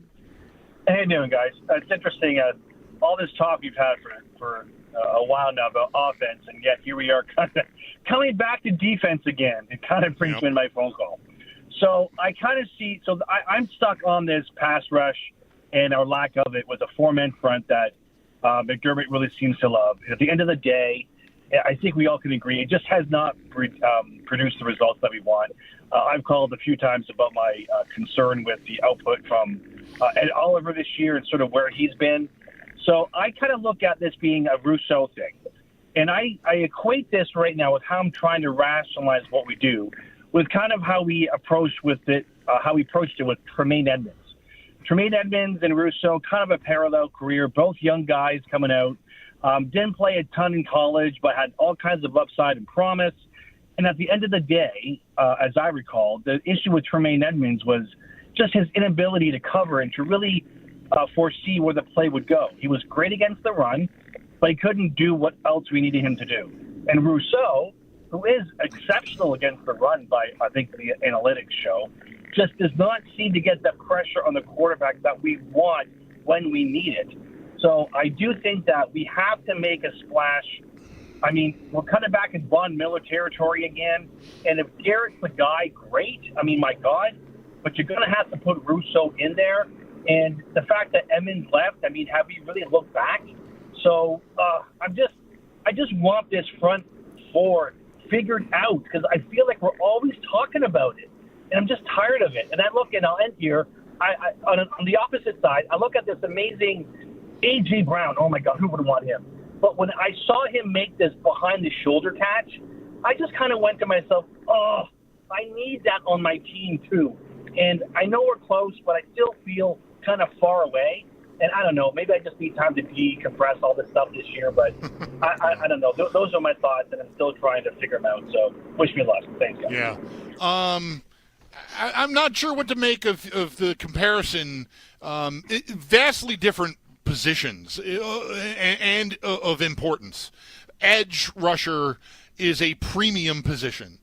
How you doing, guys? It's interesting. all this talk we've had for a while now about offense, and yet here we are kind of coming back to defense again. It kind of brings me in my phone call. So I kind of see. So I'm stuck on this pass rush and our lack of it with a 4-man front that McDermott really seems to love. At the end of the day, I think we all can agree it just has not produced the results that we want. I've called a few times about my concern with the output from Ed Oliver this year and sort of where he's been. So I kind of look at this being a Rouso thing. And I equate this right now with how I'm trying to rationalize what we do with kind of how we approached with it, how we approached it with Tremaine Edmonds. Tremaine Edmonds and Rouso, kind of a parallel career, both young guys coming out. Didn't play a ton in college, but had all kinds of upside and promise. And at the end of the day, as I recall, the issue with Tremaine Edmonds was just his inability to cover and to really foresee where the play would go. He was great against the run, but he couldn't do what else we needed him to do. And Rouso, who is exceptional against the run by, I think, the analytics show, just does not seem to get the pressure on the quarterback that we want when we need it. So I do think that we have to make a splash. I mean, we're kind of back in Von Miller territory again. And if Garrett's the guy, great. I mean, my God. But you're going to have to put Rouso in there. And the fact that Edmonds left, I mean, have we really looked back? So I just want this front four figured out because I feel like we're always talking about it. And I'm just tired of it. And I look, and I'll end here, on the opposite side, I look at this amazing A.J. Brown. Oh, my God, who would want him? But when I saw him make this behind-the-shoulder catch, I just kind of went to myself, oh, I need that on my team too. And I know we're close, but I still feel kind of far away. And I don't know, maybe I just need time to decompress all this stuff this year, but I don't know. Those are my thoughts, and I'm still trying to figure them out. So wish me luck. Thanks, guys. Yeah. I'm not sure what to make of the comparison. Vastly different positions and of importance. Edge rusher is a premium position.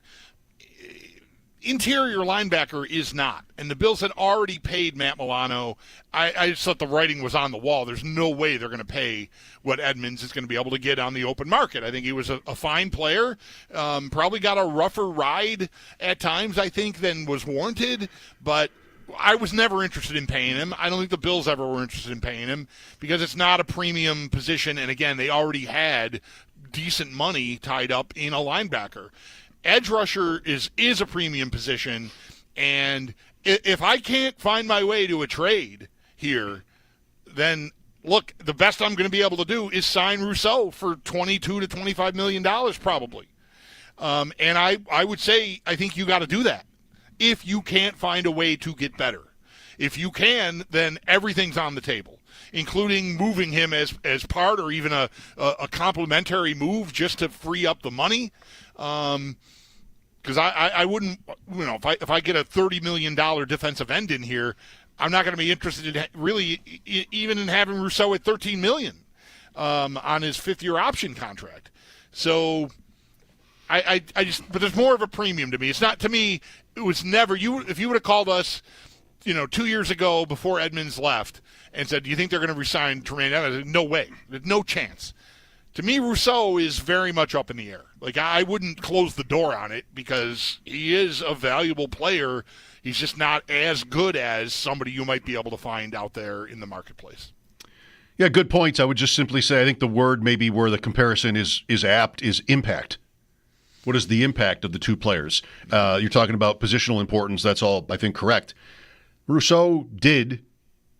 Interior linebacker is not. And the Bills had already paid Matt Milano. I just thought the writing was on the wall. There's no way they're going to pay what Edmonds is going to be able to get on the open market. I think he was a fine player. Probably got a rougher ride at times, I think, than was warranted. But I was never interested in paying him. I don't think the Bills ever were interested in paying him because it's not a premium position. And, again, they already had decent money tied up in a linebacker. Edge rusher is a premium position, and if I can't find my way to a trade here, then look, the best I'm going to be able to do is sign Rouso for $22 to $25 million probably. And I would say I think you got to do that if you can't find a way to get better. If you can, then everything's on the table, including moving him as part or even a complimentary move just to free up the money. Because I wouldn't, if I get a $30 million defensive end in here, I'm not going to be interested in really even in having Rouso at $13 million on his 5th-year option contract. So I just, but there's more of a premium to me. It's not, to me, it was never, if you would have called us, 2 years ago before Edmonds left and said, do you think they're going to resign Tremaine Edmonds? No way. There's no chance. To me, Rouso is very much up in the air. Like, I wouldn't close the door on it because he is a valuable player. He's just not as good as somebody you might be able to find out there in the marketplace. Yeah, good points. I would just simply say I think the word maybe where the comparison is apt is impact. What is the impact of the two players? You're talking about positional importance. That's all, I think, correct. Rouso did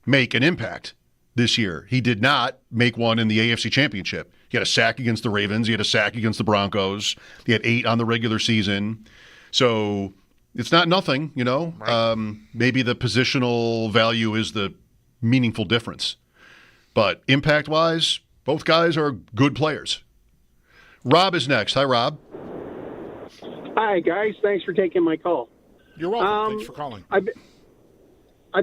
make an impact this year. He did not make one in the AFC Championship. He had a sack against the Ravens. He had a sack against the Broncos. He had 8 on the regular season. So it's not nothing, Right. Maybe the positional value is the meaningful difference. But impact-wise, both guys are good players. Rob is next. Hi, Rob. Hi, guys. Thanks for taking my call. You're welcome. Thanks for calling. I've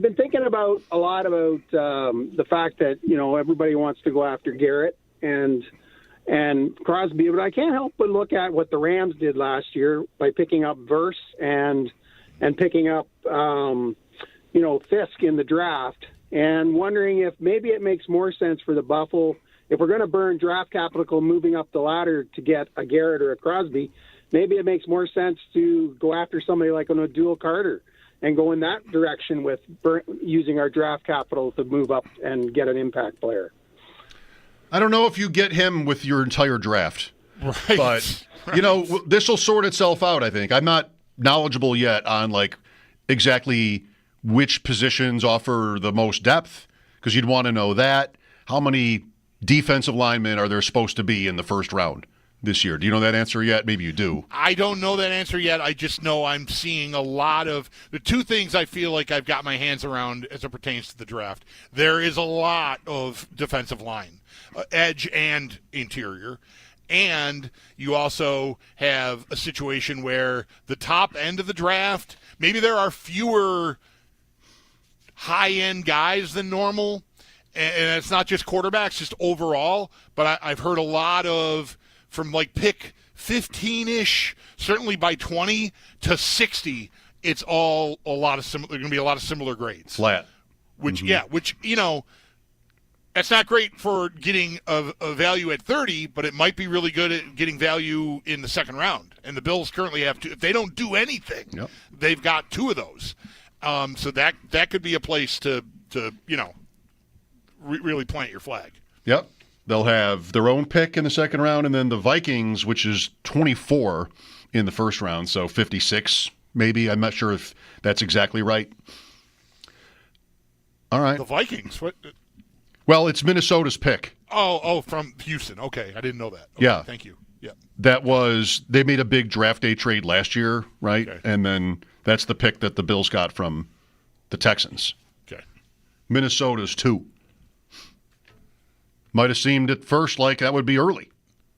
been thinking a lot about the fact that, everybody wants to go after Garrett and Crosby, but I can't help but look at what the Rams did last year by picking up Verse and picking up, Fisk in the draft. and wondering if maybe it makes more sense for the Buffalo, if we're going to burn draft capital moving up the ladder to get a Garrett or a Crosby, maybe it makes more sense to go after somebody like an Odell Carter and go in that direction with using our draft capital to move up and get an impact player. I don't know if you get him with your entire draft. Right. But, this will sort itself out, I think. I'm not knowledgeable yet on, exactly which positions offer the most depth, because you'd want to know that. How many defensive linemen are there supposed to be in the first round this year? Do you know that answer yet? Maybe you do. I don't know that answer yet. I just know I'm seeing a lot of the two things I feel like I've got my hands around as it pertains to the draft. There is a lot of defensive line, edge and interior. And you also have a situation where the top end of the draft, maybe there are fewer high-end guys than normal. And it's not just quarterbacks, just overall. But I've heard a lot of, from pick 15-ish, certainly by 20 to 60, it's all a lot of similar. There's going to be a lot of similar grades. Flat. Which that's not great for getting a value at 30, but it might be really good at getting value in the second round. And the Bills currently have two. If they don't do anything, they've got two of those. So that could be a place to really plant your flag. Yep. They'll have their own pick in the second round, and then the Vikings, which is 24 in the first round, so 56 maybe. I'm not sure if that's exactly right. All right. The Vikings? What? Well, it's Minnesota's pick. Oh, from Houston. Okay, I didn't know that. Okay, yeah. Thank you. Yeah. They made a big draft day trade last year, right? Okay. And then that's the pick that the Bills got from the Texans. Okay. Minnesota's 2. Might have seemed at first like that would be early.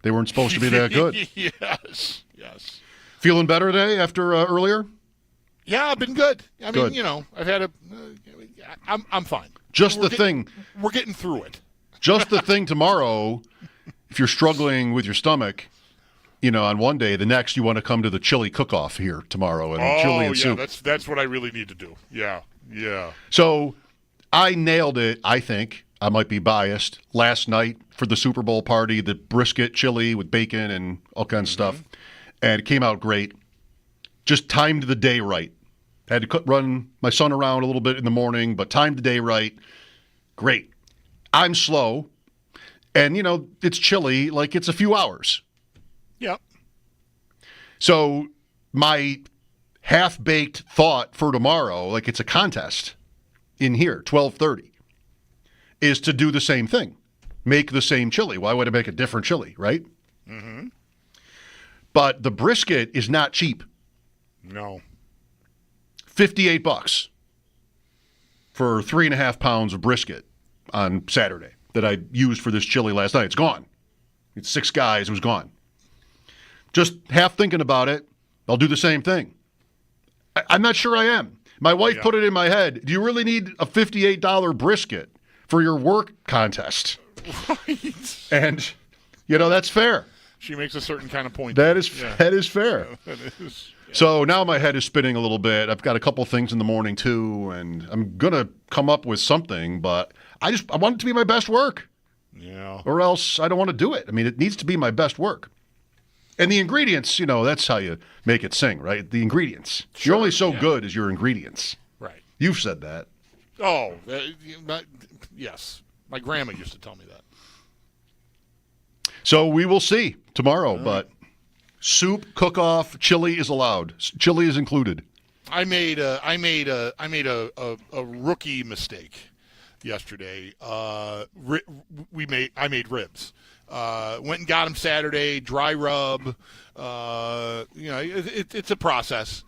They weren't supposed to be that good. Yes. Feeling better today after earlier? Yeah, I've been good. I mean, I've had I'm fine. We're getting through it. Just the thing tomorrow, if you're struggling with your stomach, on one day, the next you want to come to the chili cook-off here tomorrow. And chili and soup. That's what I really need to do. Yeah. So I nailed it, I think. I might be biased. Last night for the Super Bowl party, the brisket chili with bacon and all kinds of stuff. And it came out great. Just timed the day right. Had to run my son around a little bit in the morning, but timed the day right. Great. I'm slow. And, it's chilly. It's a few hours. Yep. So my half-baked thought for tomorrow, it's a contest in here, 12:30, is to do the same thing. Make the same chili. Why would I make a different chili, right? Mm-hmm. But the brisket is not cheap. No. $58 for 3.5 pounds of brisket on Saturday that I used for this chili last night. It's gone. It's 6 guys. It was gone. Just half thinking about it, I'll do the same thing. I'm not sure I am. My wife put it in my head. Do you really need a $58 brisket for your work contest? Right. And, that's fair. She makes a certain kind of point. That is fair. Yeah, that is. So now my head is spinning a little bit. I've got a couple things in the morning too, and I'm gonna come up with something, but I want it to be my best work. Yeah. Or else I don't want to do it. I mean, it needs to be my best work. And the ingredients, that's how you make it sing, right? The ingredients. Sure, You're only so good as your ingredients. Right. You've said that. Oh, yes. My grandma used to tell me that. So we will see tomorrow, but soup, cook-off, chili is allowed. Chili is included. I made a rookie mistake yesterday. I made ribs. Went and got them Saturday. Dry rub. It's a process.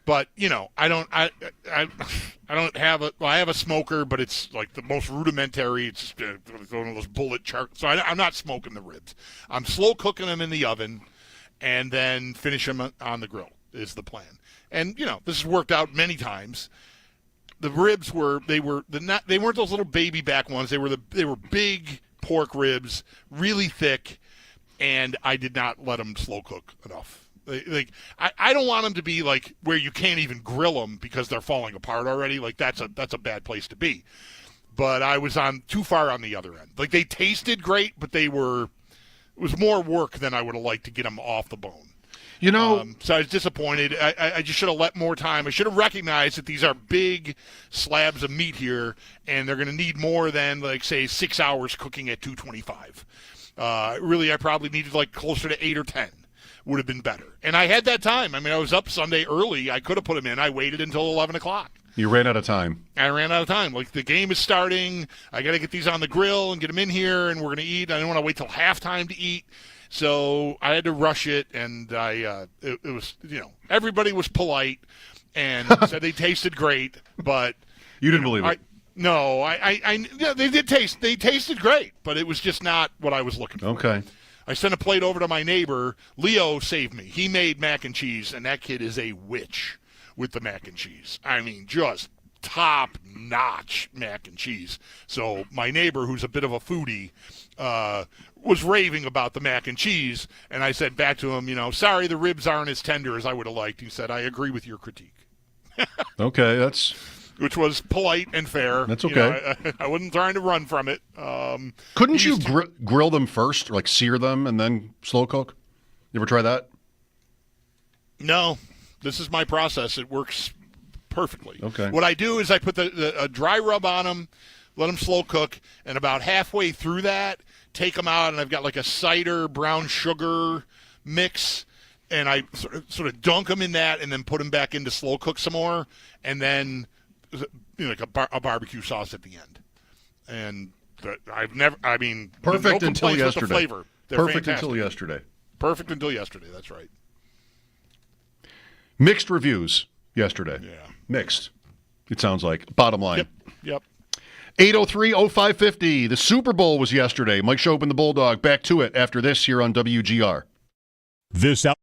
But I don't have a. Well, I have a smoker, but it's the most rudimentary. It's just one of those bullet char. So I'm not smoking the ribs. I'm slow cooking them in the oven, and then finish them on the grill is the plan. And this has worked out many times. The ribs weren't those little baby back ones. They were big pork ribs, really thick, and I did not let them slow cook enough. I don't want them to be like where you can't even grill them because they're falling apart already. Like that's a bad place to be. But I was on too far on the other end. Like they tasted great, but it was more work than I would have liked to get them off the bone. You know, so I was disappointed. I just should have let more time. I should have recognized that these are big slabs of meat here, and they're going to need more than, like, say, 6 hours cooking at 225. Really, I probably needed, like, closer to 8 or 10 would have been better. And I had that time. I mean, I was up Sunday early. I could have put them in. I waited until 11 o'clock. You ran out of time. I ran out of time. Like, the game is starting. I got to get these on the grill and get them in here, and we're going to eat. I didn't want to wait till halftime to eat. So I had to rush it, and it was, everybody was polite and said they tasted great, but you didn't believe it. No, they did taste. They tasted great, but it was just not what I was looking for. Okay. I sent a plate over to my neighbor. Leo saved me. He made mac and cheese, and that kid is a witch with the mac and cheese. I mean, just top-notch mac and cheese. So my neighbor, who's a bit of a foodie, was raving about the mac and cheese, and I said back to him, sorry the ribs aren't as tender as I would have liked. He said, I agree with your critique. Okay, that's... Which was polite and fair. That's okay. I wasn't trying to run from it. Couldn't you grill them first, or like sear them and then slow cook? You ever try that? No. This is my process. It works perfectly. Okay. What I do is I put a dry rub on them, let them slow cook, and about halfway through that, take them out, and I've got like a cider brown sugar mix, and I sort of dunk them in that and then put them back into slow cook some more, and then like a barbecue sauce at the end. And perfect no until yesterday. With the flavor. They're perfect fantastic. until yesterday. Perfect until yesterday, that's right. Mixed reviews yesterday. Yeah. Mixed, it sounds like. Bottom line. Yep. 803-0550. The Super Bowl was yesterday. Mike Schopp and the Bulldog. Back to it after this here on WGR. This out.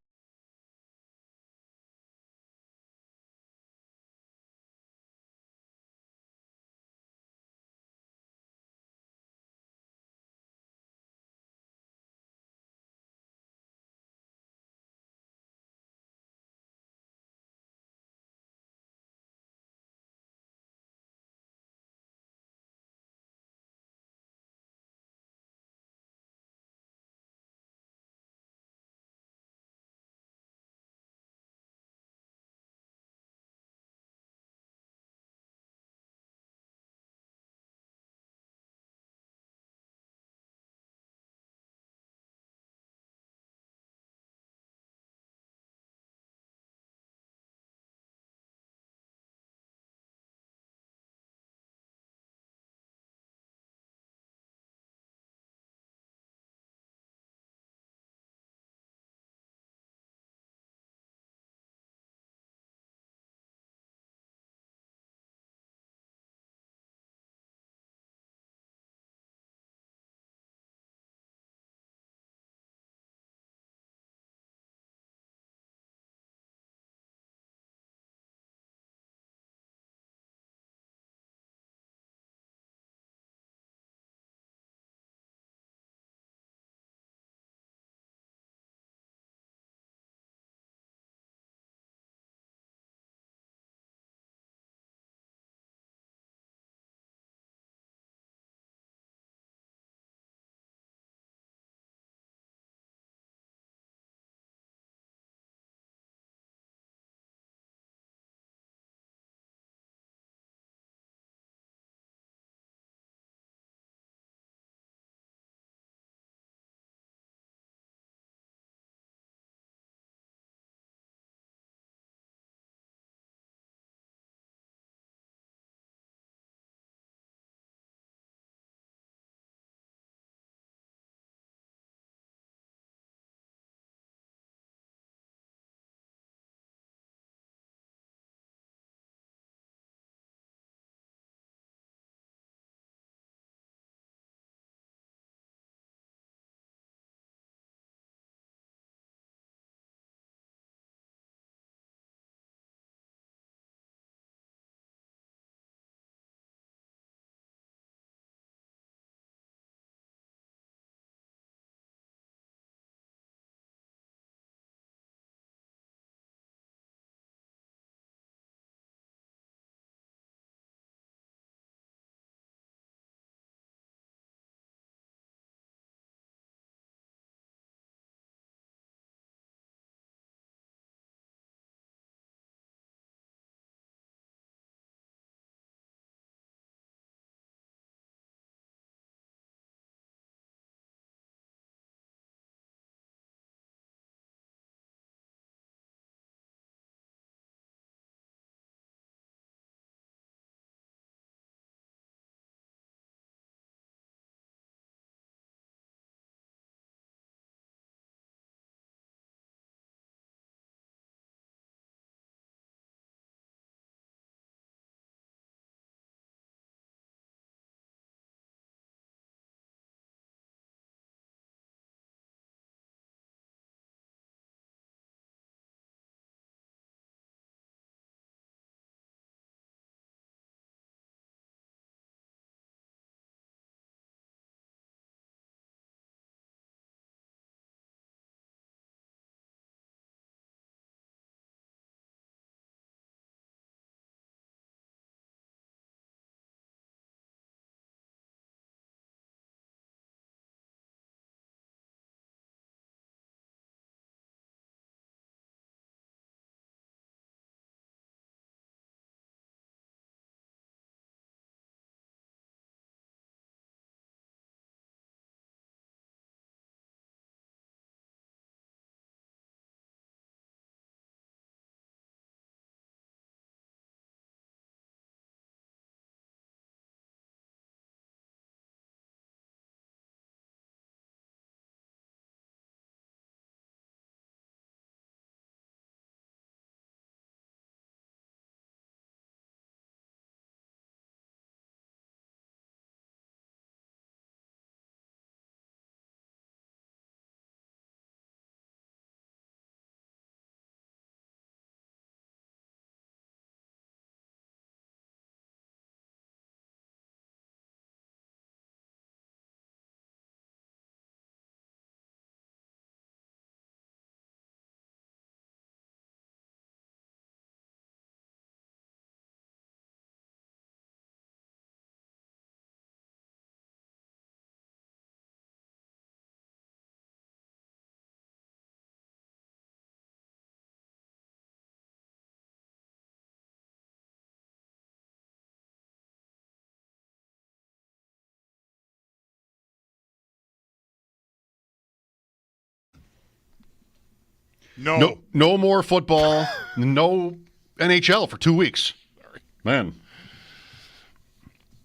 No more football. No NHL for 2 weeks. Sorry. Man.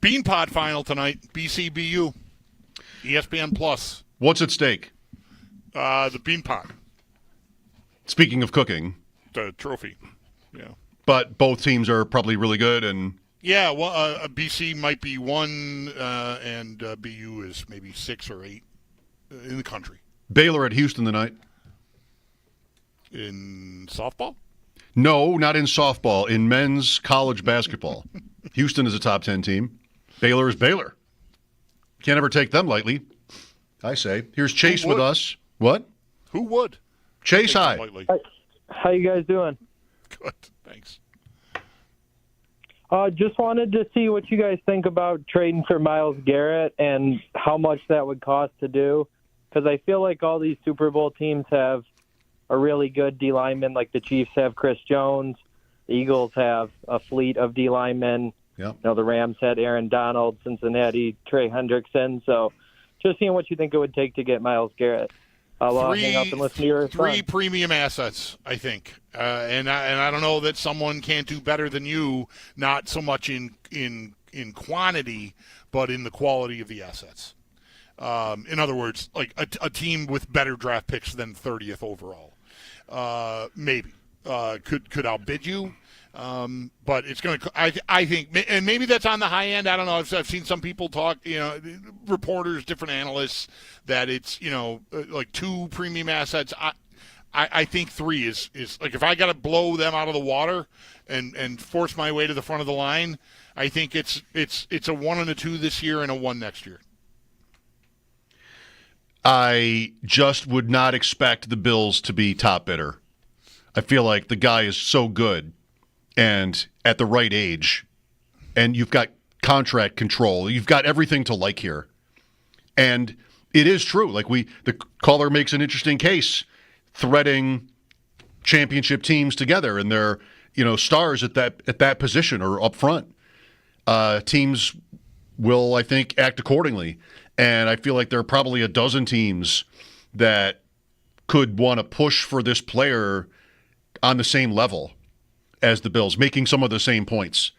Beanpot final tonight, BCBU, ESPN Plus. What's at stake? The Beanpot. Speaking of cooking. The trophy, yeah. But both teams are probably really good, and yeah, well, BC might be 1, and BU is maybe 6 or 8 in the country. Baylor at Houston tonight. In softball? No, not in softball. In men's college basketball. Houston is a top 10 team. Baylor is Baylor. Can't ever take them lightly, I say. Here's Chase with us. What? Who would? Chase, hi. How you guys doing? Good, thanks. Just wanted to see what you guys think about trading for Myles Garrett and how much that would cost to do. Because I feel like all these Super Bowl teams have a really good D lineman, like the Chiefs have Chris Jones. The Eagles have a fleet of D linemen. Yep. You know, the Rams had Aaron Donald, Cincinnati, Trey Hendrickson. So just seeing what you think it would take to get Myles Garrett. I'll hang up and listen to your response. 3 premium assets, I think. And I don't know that someone can't do better than you, not so much in quantity, but in the quality of the assets. In other words, like a team with better draft picks than 30th overall. Maybe. Could outbid you. But it's going to, I think, and maybe that's on the high end. I don't know. I've seen some people talk, reporters, different analysts, that it's, like 2 premium assets. I think 3 is like, if I got to blow them out of the water and force my way to the front of the line, I think it's a 1 and a 2 this year and a 1 next year. I just would not expect the Bills to be top bidder. I feel like the guy is so good and at the right age, and you've got contract control. You've got everything to like here. And it is true. Like the caller makes an interesting case, threading championship teams together, and they're, stars at that position or up front. Teams will, I think, act accordingly. And I feel like there are probably a dozen teams that could want to push for this player on the same level as the Bills, making some of the same points,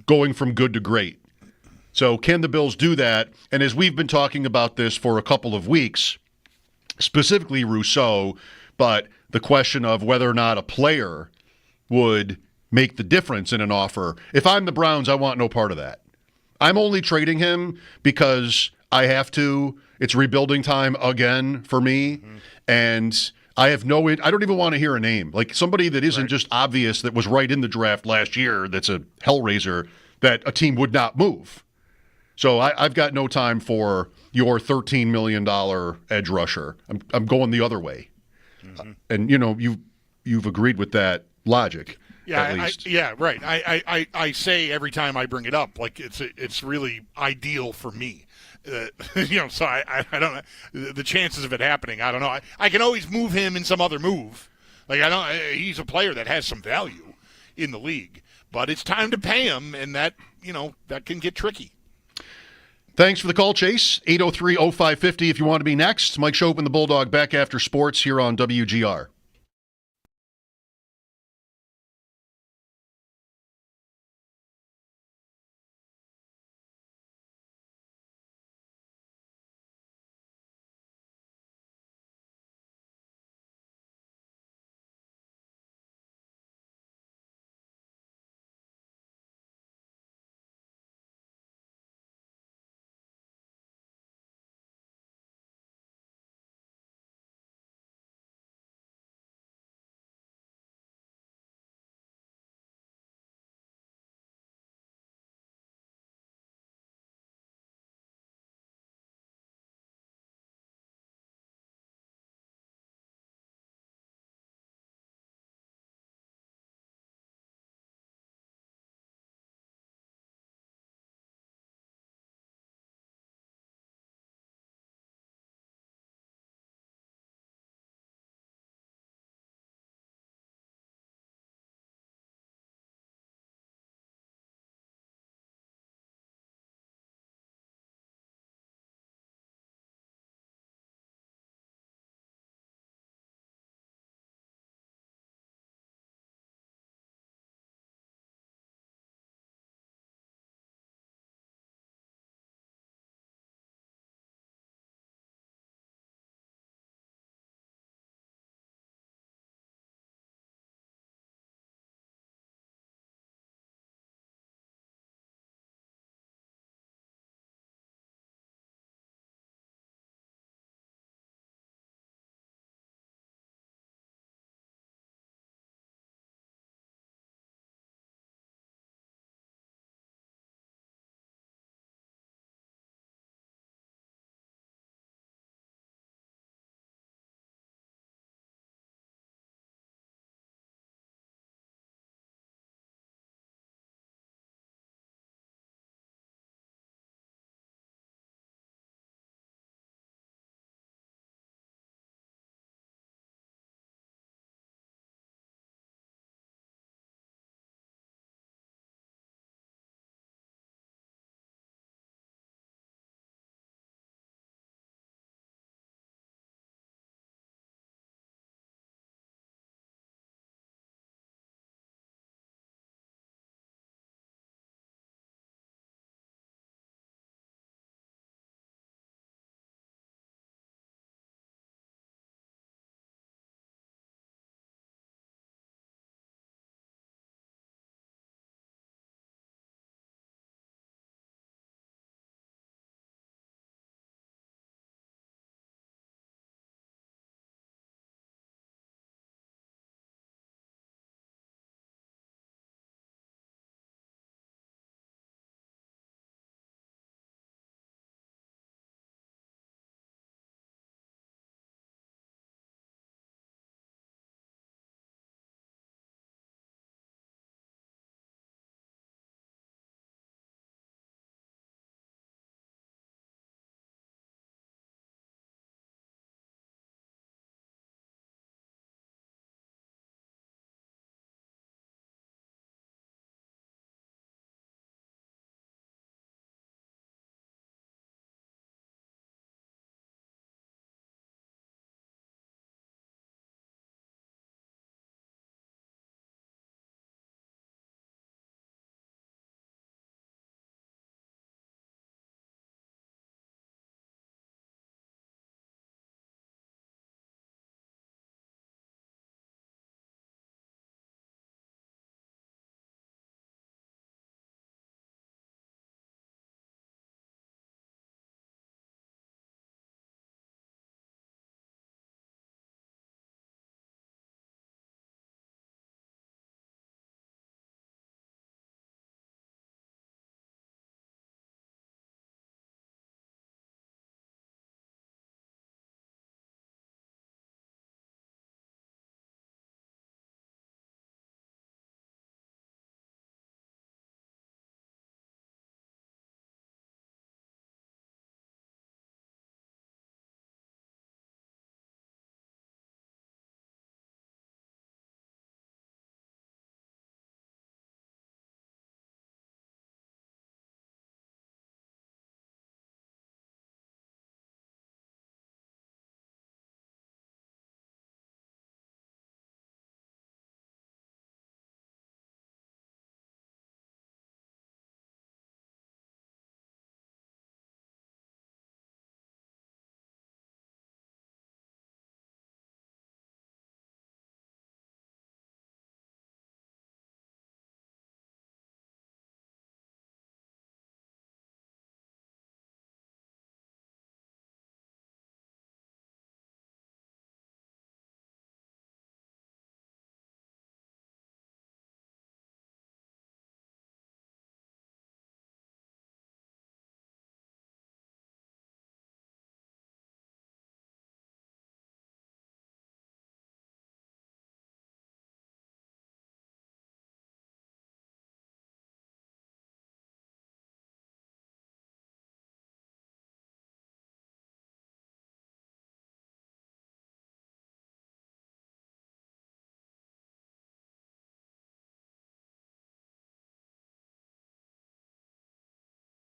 going from good to great. So can the Bills do that? And as we've been talking about this for a couple of weeks, specifically Rouso, but the question of whether or not a player would make the difference in an offer. If I'm the Browns, I want no part of that. I'm only trading him because I have to. It's rebuilding time again for me. And I don't even want to hear a name. Like somebody that isn't just obvious, that was right in the draft last year, that's a hellraiser that a team would not move. So I've got no time for your $13 million edge rusher. I'm going the other way. And, you've agreed with that logic. Yeah, at least. Right. I say every time I bring it up, like it's really ideal for me. So I don't know the chances of it happening. I don't know. I can always move him in some other move. Like he's a player that has some value in the league, but it's time to pay him, and that can get tricky. Thanks for the call, Chase. 803-0550 if you want to be next. Mike Schopp and the Bulldog back after sports here on WGR.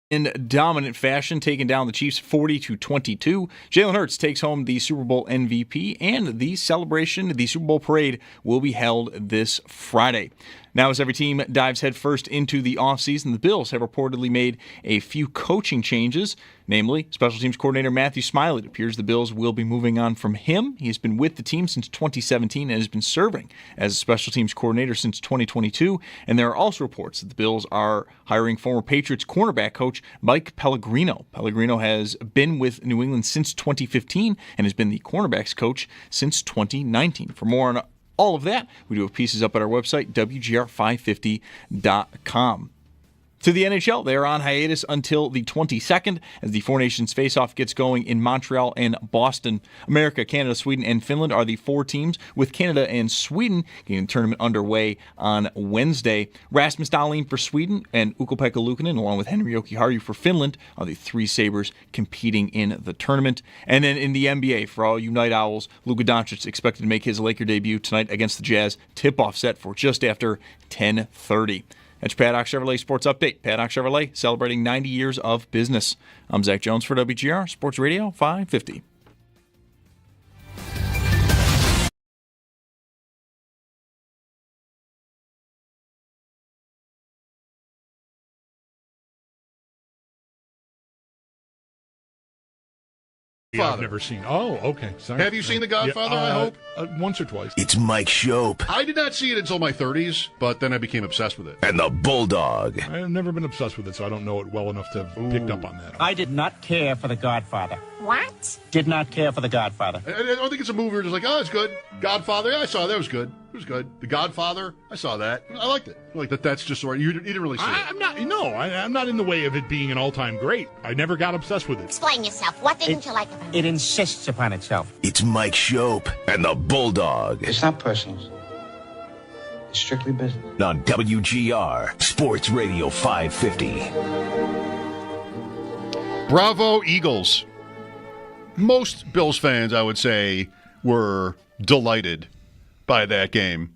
in dominant fashion, taking down the Chiefs 40-22. Jalen Hurts takes home the Super Bowl MVP, and the celebration, the Super Bowl parade, will be held this Friday. Now, as every team dives headfirst into the offseason, the Bills have reportedly made a few coaching changes, namely special teams coordinator Matthew Smiley. It appears the Bills will be moving on from him. He has been with the team since 2017 and has been serving as a special teams coordinator since 2022. And there are also reports that the Bills are hiring former Patriots cornerback coach Mike Pellegrino. Pellegrino has been with New England since 2015 and has been the cornerbacks coach since 2019. For more on all of that, we do have pieces up at our website, WGR550.com. To the NHL, they are on hiatus until the 22nd as the Four Nations face-off gets going in Montreal and Boston. America, Canada, Sweden, and Finland are the four teams, with Canada and Sweden getting the tournament underway on Wednesday. Rasmus Dahlin for Sweden and Ukko-Pekka Luukkonen, along with Henri Jokiharju for Finland, are the three Sabres competing in the tournament. And then in the NBA, for all you Night Owls, Luka Doncic expected to make his Laker debut tonight against the Jazz. Tip-off set for just after 10:30. That's your Paddock Chevrolet Sports Update. Paddock Chevrolet celebrating 90 years of business. I'm Zach Jones for WGR Sports Radio 550. Yeah, I've never seen. Oh, okay. Sorry. Have you seen The Godfather, I hope? Once or twice. It's Mike Schopp. I did not see it until my 30s, but then I became obsessed with it. And the Bulldog. I've never been obsessed with it, so I don't know it well enough to have picked up on that. I did not care for The Godfather. What? Did not care for The Godfather. I don't think it's a movie where it's like, oh, it's good. Godfather, yeah, I saw that. It was good. It was good. The Godfather, I saw that. I liked it. I like that. That's just sort of, you didn't really see it. I'm not in the way of it being an all-time great. I never got obsessed with it. Explain yourself. What didn't you like about it? It insists upon itself. It's Mike Schopp and the Bulldog. It's not personal. It's strictly business. On WGR Sports Radio 550. Bravo, Eagles. Most Bills fans, I would say, were delighted by that game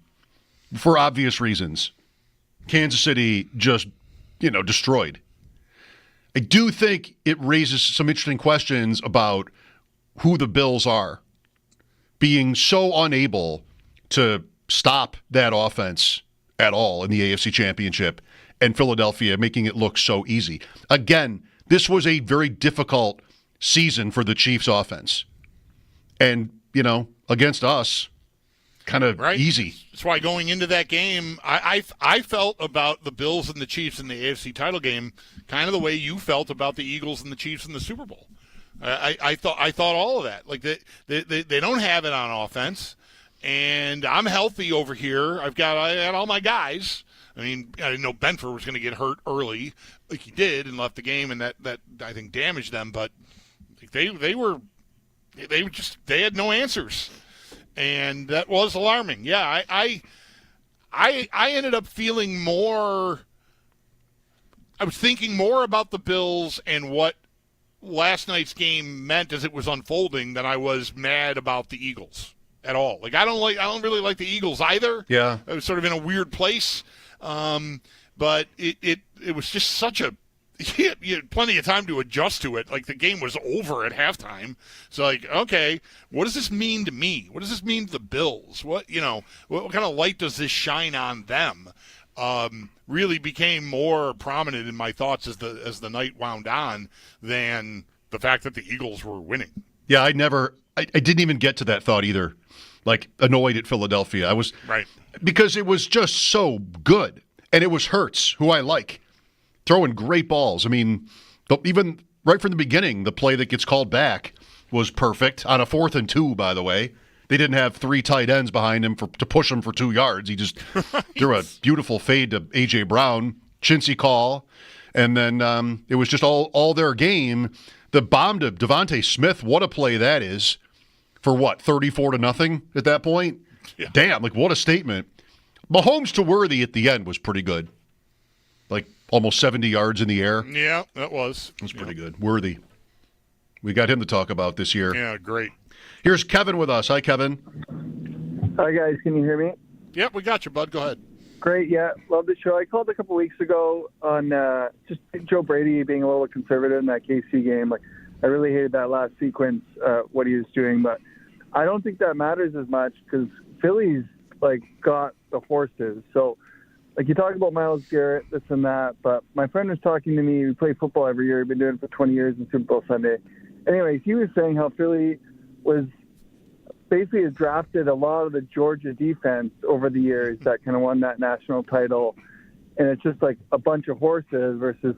for obvious reasons. Kansas City just, destroyed. I do think it raises some interesting questions about who the Bills are, being so unable to stop that offense at all in the AFC Championship, and Philadelphia making it look so easy. Again, this was a very difficult season for the Chiefs offense. And, against us, kind of easy. That's why going into that game, I felt about the Bills and the Chiefs in the AFC title game kind of the way you felt about the Eagles and the Chiefs in the Super Bowl. I thought all of that. Like they don't have it on offense, and I'm healthy over here. I had all my guys. I mean, I didn't know Benfer was going to get hurt early, like he did, and left the game, and that I think damaged them. But they had no answers, and that was alarming. Yeah, I ended up feeling more. I was thinking more about the Bills and what last night's game meant as it was unfolding than I was mad about the Eagles at all. Like I don't really like the Eagles either. Yeah, I was sort of in a weird place. But it was just such a you had plenty of time to adjust to it. Like the game was over at halftime. So like, okay, what does this mean to me? What does this mean to the Bills? What kind of light does this shine on them? Really became more prominent in my thoughts as the night wound on than the fact that the Eagles were winning. Yeah, I didn't even get to that thought either. Like annoyed at Philadelphia. I was right because it was just so good, and it was Hurts, who I like, throwing great balls. I mean, even right from the beginning, the play that gets called back was perfect on a 4th and 2. By the way, they didn't have 3 tight ends behind him to push him for 2 yards. He just threw a beautiful fade to A.J. Brown, chintzy call, and then it was just all their game. The bomb to Devontae Smith, what a play that is. For what, 34-0 at that point? Yeah. Damn, like what a statement. Mahomes to Worthy at the end was pretty good. Like almost 70 yards in the air. Yeah, that was. It was pretty good. Worthy. We got him to talk about this year. Yeah, great. Here's Kevin with us. Hi, Kevin. Hi, guys. Can you hear me? Yep, we got you, bud. Go ahead. Great, yeah, love the show. I called a couple weeks ago on just Joe Brady being a little conservative in that KC game. Like, I really hated that last sequence, what he was doing, but I don't think that matters as much because Philly's got the horses. So, you talk about Myles Garrett, this and that, but my friend was talking to me. We play football every year. We've been doing it for 20 years in Super Bowl Sunday. Anyways, he was saying how Philly was basically has drafted a lot of the Georgia defense over the years that kind of won that national title. And it's just a bunch of horses versus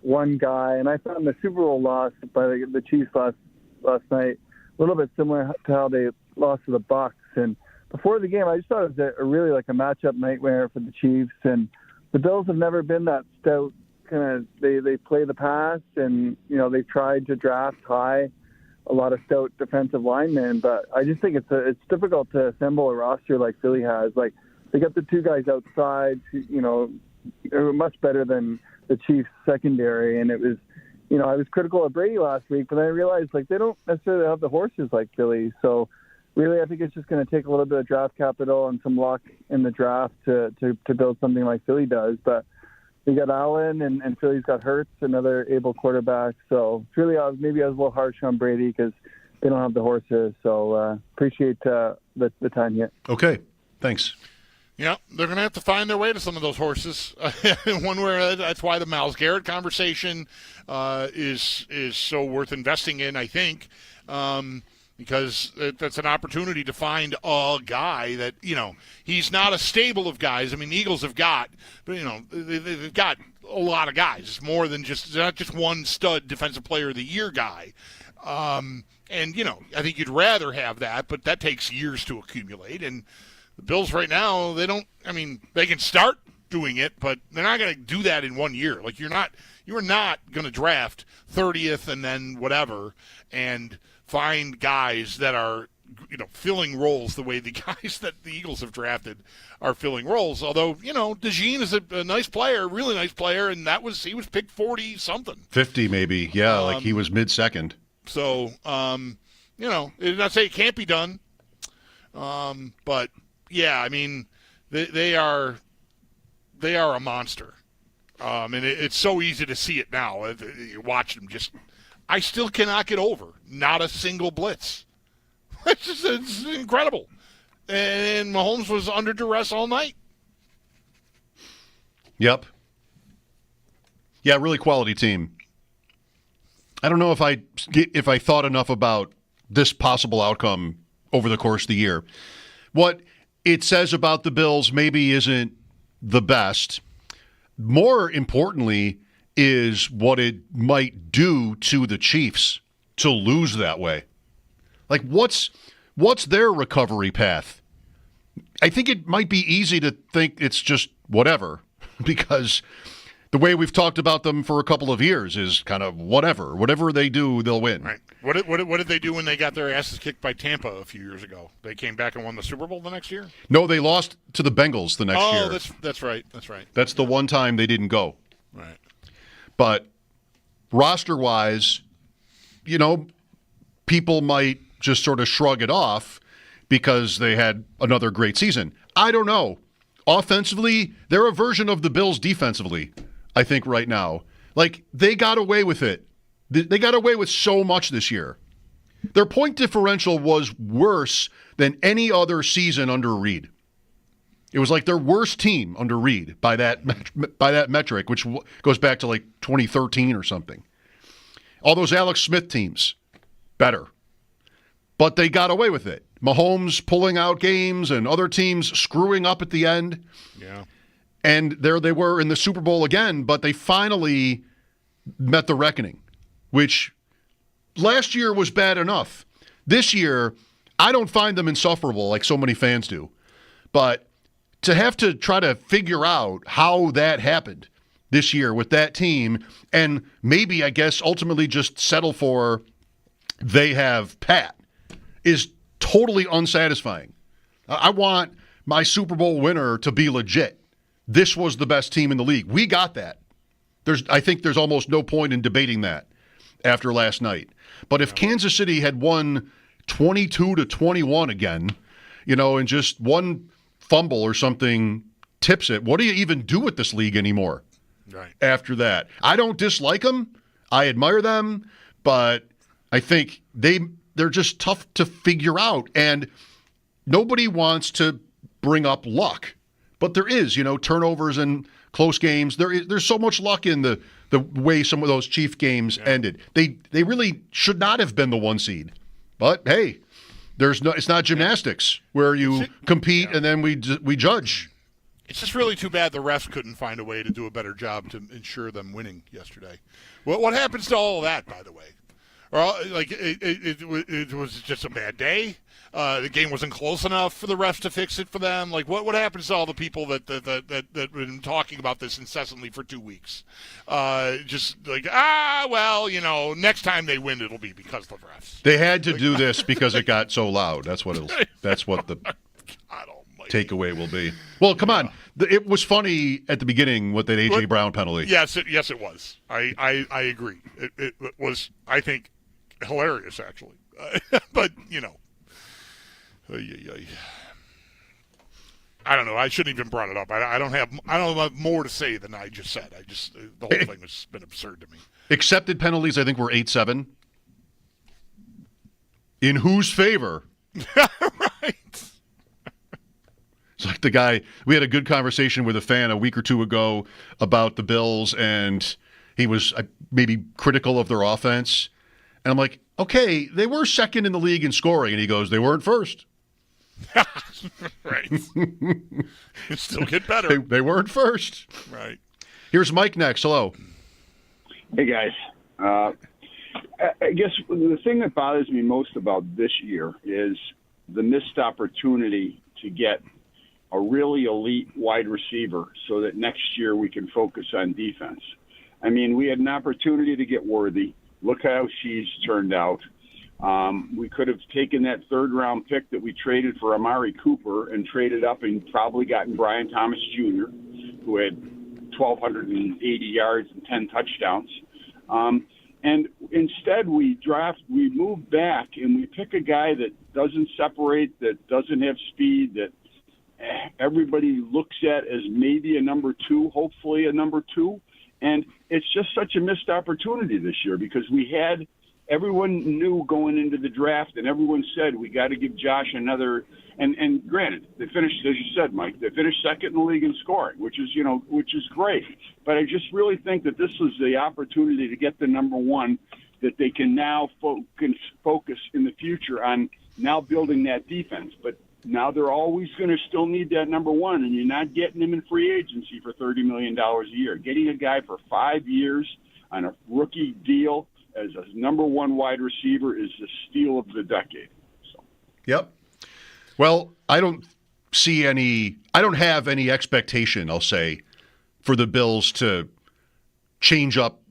one guy. And I found the Super Bowl loss by the Chiefs last night a little bit similar to how they lost to the Bucs. And before the game, I just thought it was a really a matchup nightmare for the Chiefs. And the Bills have never been that stout kind of, they play the pass and, they've tried to draft high a lot of stout defensive linemen, but I just think it's difficult to assemble a roster like Philly has. They got the two guys outside, are much better than the Chiefs secondary. And it was, I was critical of Brady last week, but then I realized they don't necessarily have the horses like Philly. So really, I think it's just going to take a little bit of draft capital and some luck in the draft to build something like Philly does. But you got Allen, and Philly's got Hurts, another able quarterback. So it's really, maybe I was a little harsh on Brady because they don't have the horses. So appreciate the time here. Okay, thanks. Yeah, they're going to have to find their way to some of those horses. One where that's why the Myles Garrett conversation is so worth investing in, I think. Because that's an opportunity to find a guy that, he's not a stable of guys. I mean, the Eagles have got, but, they've got a lot of guys. It's more than not just one stud defensive player of the year guy. And, I think you'd rather have that, but that takes years to accumulate. And the Bills right now, they can start doing it, but they're not going to do that in 1 year. You are not going to draft 30th and then whatever and find guys that are, filling roles the way the guys that the Eagles have drafted are filling roles. Although, DeJean is a nice player, really nice player, and he was picked 40-something. 50 maybe, yeah, he was mid-second. So, did not say it can't be done. But, yeah, they are a monster. And it's so easy to see it now. You watch them I still cannot get over not a single blitz. It's incredible. And Mahomes was under duress all night. Yep. Yeah, really quality team. I don't know if I thought enough about this possible outcome over the course of the year. What it says about the Bills maybe isn't the best. More importantly, is what it might do to the Chiefs to lose that way. What's their recovery path? I think it might be easy to think it's just whatever, because the way we've talked about them for a couple of years is kind of whatever. Whatever they do, they'll win. Right. What did they do when they got their asses kicked by Tampa a few years ago? They came back and won the Super Bowl the next year? No, they lost to the Bengals the next year. Oh, that's right. That's right. That's the one time they didn't go. Right. But roster-wise, people might just sort of shrug it off because they had another great season. I don't know. Offensively, they're a version of the Bills defensively, I think, right now. They got away with it. They got away with so much this year. Their point differential was worse than any other season under Reed. It was their worst team under Reed by that metric, which goes back to 2013 or something. All those Alex Smith teams, better. But they got away with it. Mahomes pulling out games and other teams screwing up at the end. Yeah. And there they were in the Super Bowl again, but they finally met the reckoning, which last year was bad enough. This year, I don't find them insufferable like so many fans do. But to have to try to figure out how that happened this year with that team, and maybe, I guess, ultimately just settle for they have Pat, is totally unsatisfying. I want my Super Bowl winner to be legit. This was the best team in the league. We got that. I think there's almost no point in debating that after last night. But if Kansas City had won 22-21 again, and just one fumble or something tips it. What do you even do with this league anymore? Right. After that, I don't dislike them. I admire them, but I think they're just tough to figure out. And nobody wants to bring up luck, but there is, turnovers and close games. There's so much luck in the way some of those Chief games ended. They really should not have been the 1 seed. But hey, it's not gymnastics where you compete and then we judge. It's just really too bad the refs couldn't find a way to do a better job to ensure them winning yesterday. What happens to all of that, by the way? Or it was just a bad day. The game wasn't close enough for the refs to fix it for them. Like what happens to all the people that have been talking about this incessantly for 2 weeks? Just like next time they win, it'll be because of the refs. They had to do this because it got so loud. That's what the takeaway will be. Well, come on. It was funny at the beginning with that A.J. Brown penalty. Yes, it was. I agree. It was, I think, hilarious, actually. But, I don't know. I shouldn't even brought it up. I don't have more to say than I just said. The whole thing has been absurd to me. Accepted penalties, I think, were 8-7. In whose favor? Right. It's like the guy, we had a good conversation with a fan a week or two ago about the Bills, and he was maybe critical of their offense. And I'm like, okay, they were second in the league in scoring. And he goes, they weren't first. Right. It still get better. They weren't first. Right. Here's Mike next. Hello. Hey, guys. I guess the thing that bothers me most about this year is the missed opportunity to get a really elite wide receiver so that next year we can focus on defense. I mean, we had an opportunity to get Worthy. Look how she's turned out. We could have taken that third-round pick that we traded for Amari Cooper and traded up and probably gotten Brian Thomas Jr., who had 1,280 yards and 10 touchdowns. And instead we move back and we pick a guy that doesn't separate, that doesn't have speed, that everybody looks at as maybe a number 2, hopefully a number 2. And it's just such a missed opportunity this year because everyone knew going into the draft and everyone said we got to give Josh another. And granted, they finished, as you said, Mike, they finished second in the league in scoring, which is great. But I just really think that this was the opportunity to get the number 1 that they can now focus in the future on now building that defense. But now they're always going to still need that number 1, and you're not getting him in free agency for $30 million a year. Getting a guy for 5 years on a rookie deal as a number 1 wide receiver is the steal of the decade. So. Yep. Well, I don't have any expectation, I'll say, for the Bills to change up,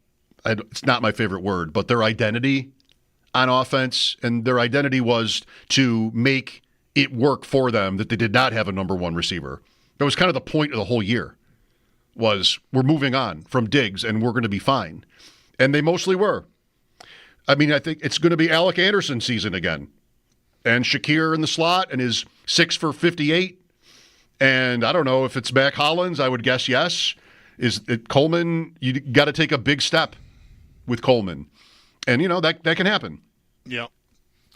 it's not my favorite word, but their identity on offense, and their identity was to make it work for them that they did not have a number 1 receiver. That was kind of the point of the whole year, was we're moving on from Diggs and we're going to be fine. And they mostly were. I mean, I think it's going to be Alec Anderson's season again. And Shakir in the slot and his 6 for 58. And I don't know if it's Mac Hollins. I would guess yes. Is it Coleman? You got to take a big step with Coleman. And, that can happen. Yeah.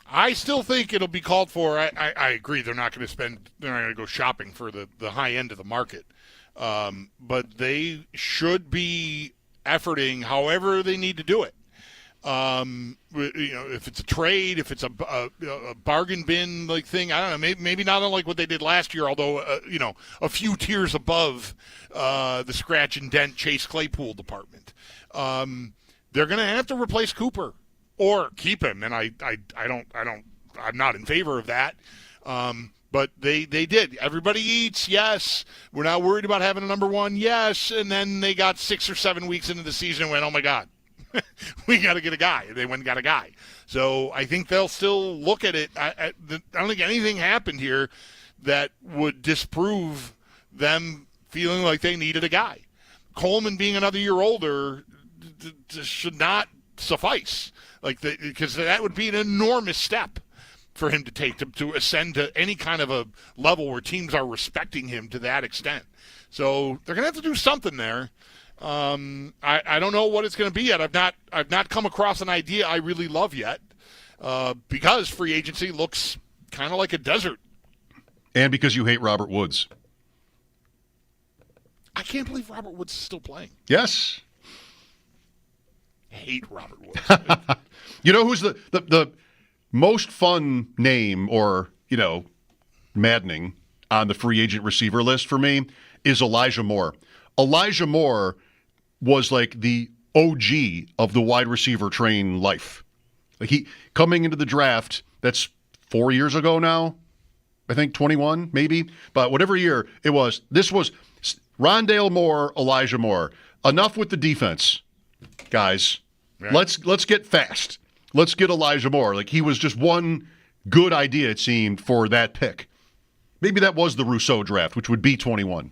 I still think it'll be called for. I agree they're not going to go shopping for the high end of the market. But they should be efforting however they need to do it. If it's a trade, if it's a bargain bin like thing, I don't know. Maybe not unlike what they did last year, although a few tiers above the scratch and dent Chase Claypool department. They're going to have to replace Cooper or keep him, and I'm not in favor of that. But they did. Everybody eats, yes. We're not worried about having a number 1, yes. And then they got 6 or 7 weeks into the season and went, oh my God. We got to get a guy. They went and got a guy. So I think they'll still look at it. I don't think anything happened here that would disprove them feeling like they needed a guy. Coleman being another year older should not suffice, because that would be an enormous step for him to take to ascend to any kind of a level where teams are respecting him to that extent. So they're going to have to do something there. I don't know what it's going to be yet. I've not come across an idea I really love yet because free agency looks kind of like a desert. And because you hate Robert Woods. I can't believe Robert Woods is still playing. Yes. Hate Robert Woods. You know who's the most fun name or, maddening on the free agent receiver list for me is Elijah Moore. Elijah Moore was like the OG of the wide receiver train life. Like he coming into the draft, that's 4 years ago now. I think 21 maybe, but whatever year it was, this was Rondale Moore, Elijah Moore. Enough with the defense, guys. Right. Let's get fast. Let's get Elijah Moore. Like he was just one good idea, it seemed, for that pick. Maybe that was the Rouso draft, which would be 21.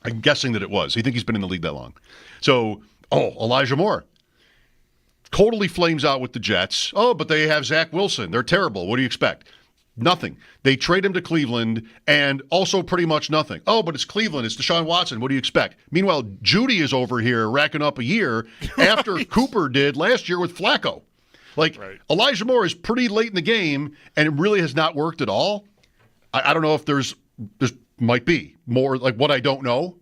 I'm guessing that it was. I think he's been in the league that long. So, Elijah Moore. Totally flames out with the Jets. Oh, but they have Zach Wilson. They're terrible. What do you expect? Nothing. They trade him to Cleveland, and also pretty much nothing. Oh, but it's Cleveland. It's Deshaun Watson. What do you expect? Meanwhile, Judy is over here racking up a year after Cooper did last year with Flacco. Elijah Moore is pretty late in the game, and it really has not worked at all. I don't know if there's might be more like what I don't know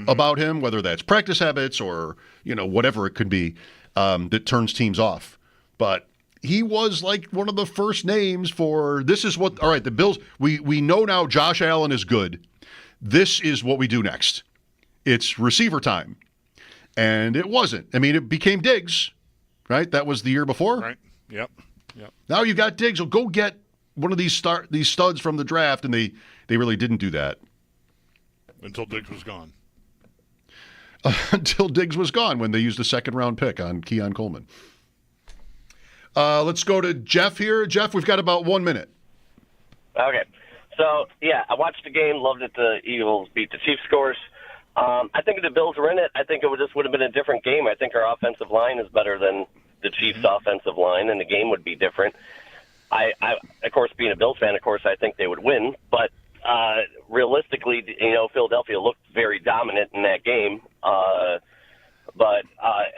about him, whether that's practice habits or, whatever it could be that turns teams off. But he was like one of the first names for this is what, all right, the Bills, we know now Josh Allen is good. This is what we do next. It's receiver time. And it wasn't. I mean, it became Diggs, right? That was the year before. Right. Yep. Now you got Diggs. Well, go get one of these studs from the draft, and they really didn't do that. Until Diggs was gone. Until Diggs was gone when they used a second-round pick on Keon Coleman. Let's go to Jeff here. Jeff, we've got about 1 minute. Okay. So, I watched the game, loved it. The Eagles beat the Chiefs scores. I think if the Bills were in it, I think it would have been a different game. I think our offensive line is better than the Chiefs' offensive line, and the game would be different. I of course, being a Bills fan, I think they would win. But realistically, Philadelphia looked very dominant in that game. But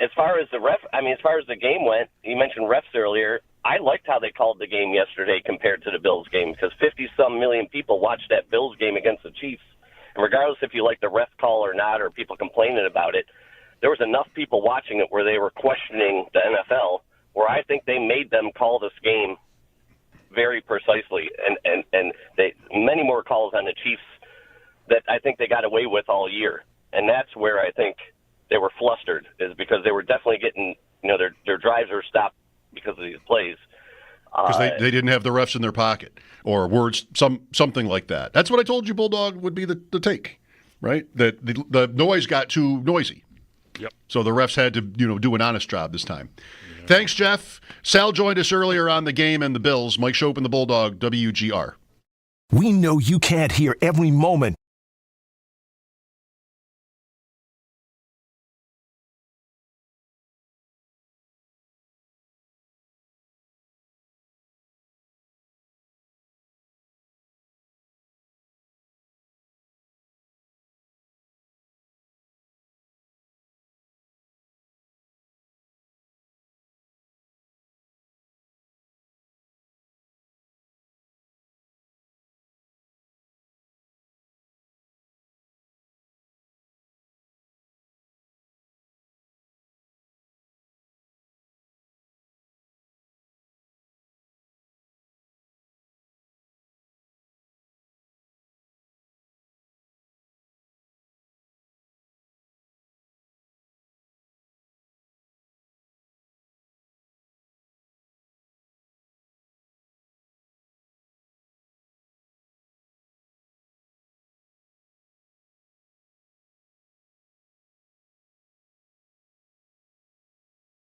as far as the game went, you mentioned refs earlier. I liked how they called the game yesterday compared to the Bills game because 50-some million people watched that Bills game against the Chiefs. And regardless if you like the ref call or not or people complaining about it, there was enough people watching it where they were questioning the NFL, where I think they made them call this game very precisely. And they many more calls on the Chiefs that I think they got away with all year. And that's where I think they were flustered, is because they were definitely getting, their drives were stopped because of these plays. Because they didn't have the refs in their pocket or words, something like that. That's what I told you, Bulldog, would be the take, right? That the noise got too noisy. Yep. So the refs had to, do an honest job this time. Yeah. Thanks, Jeff. Sal joined us earlier on the game and the Bills. Mike Schopp and the Bulldog, WGR. We know you can't hear every moment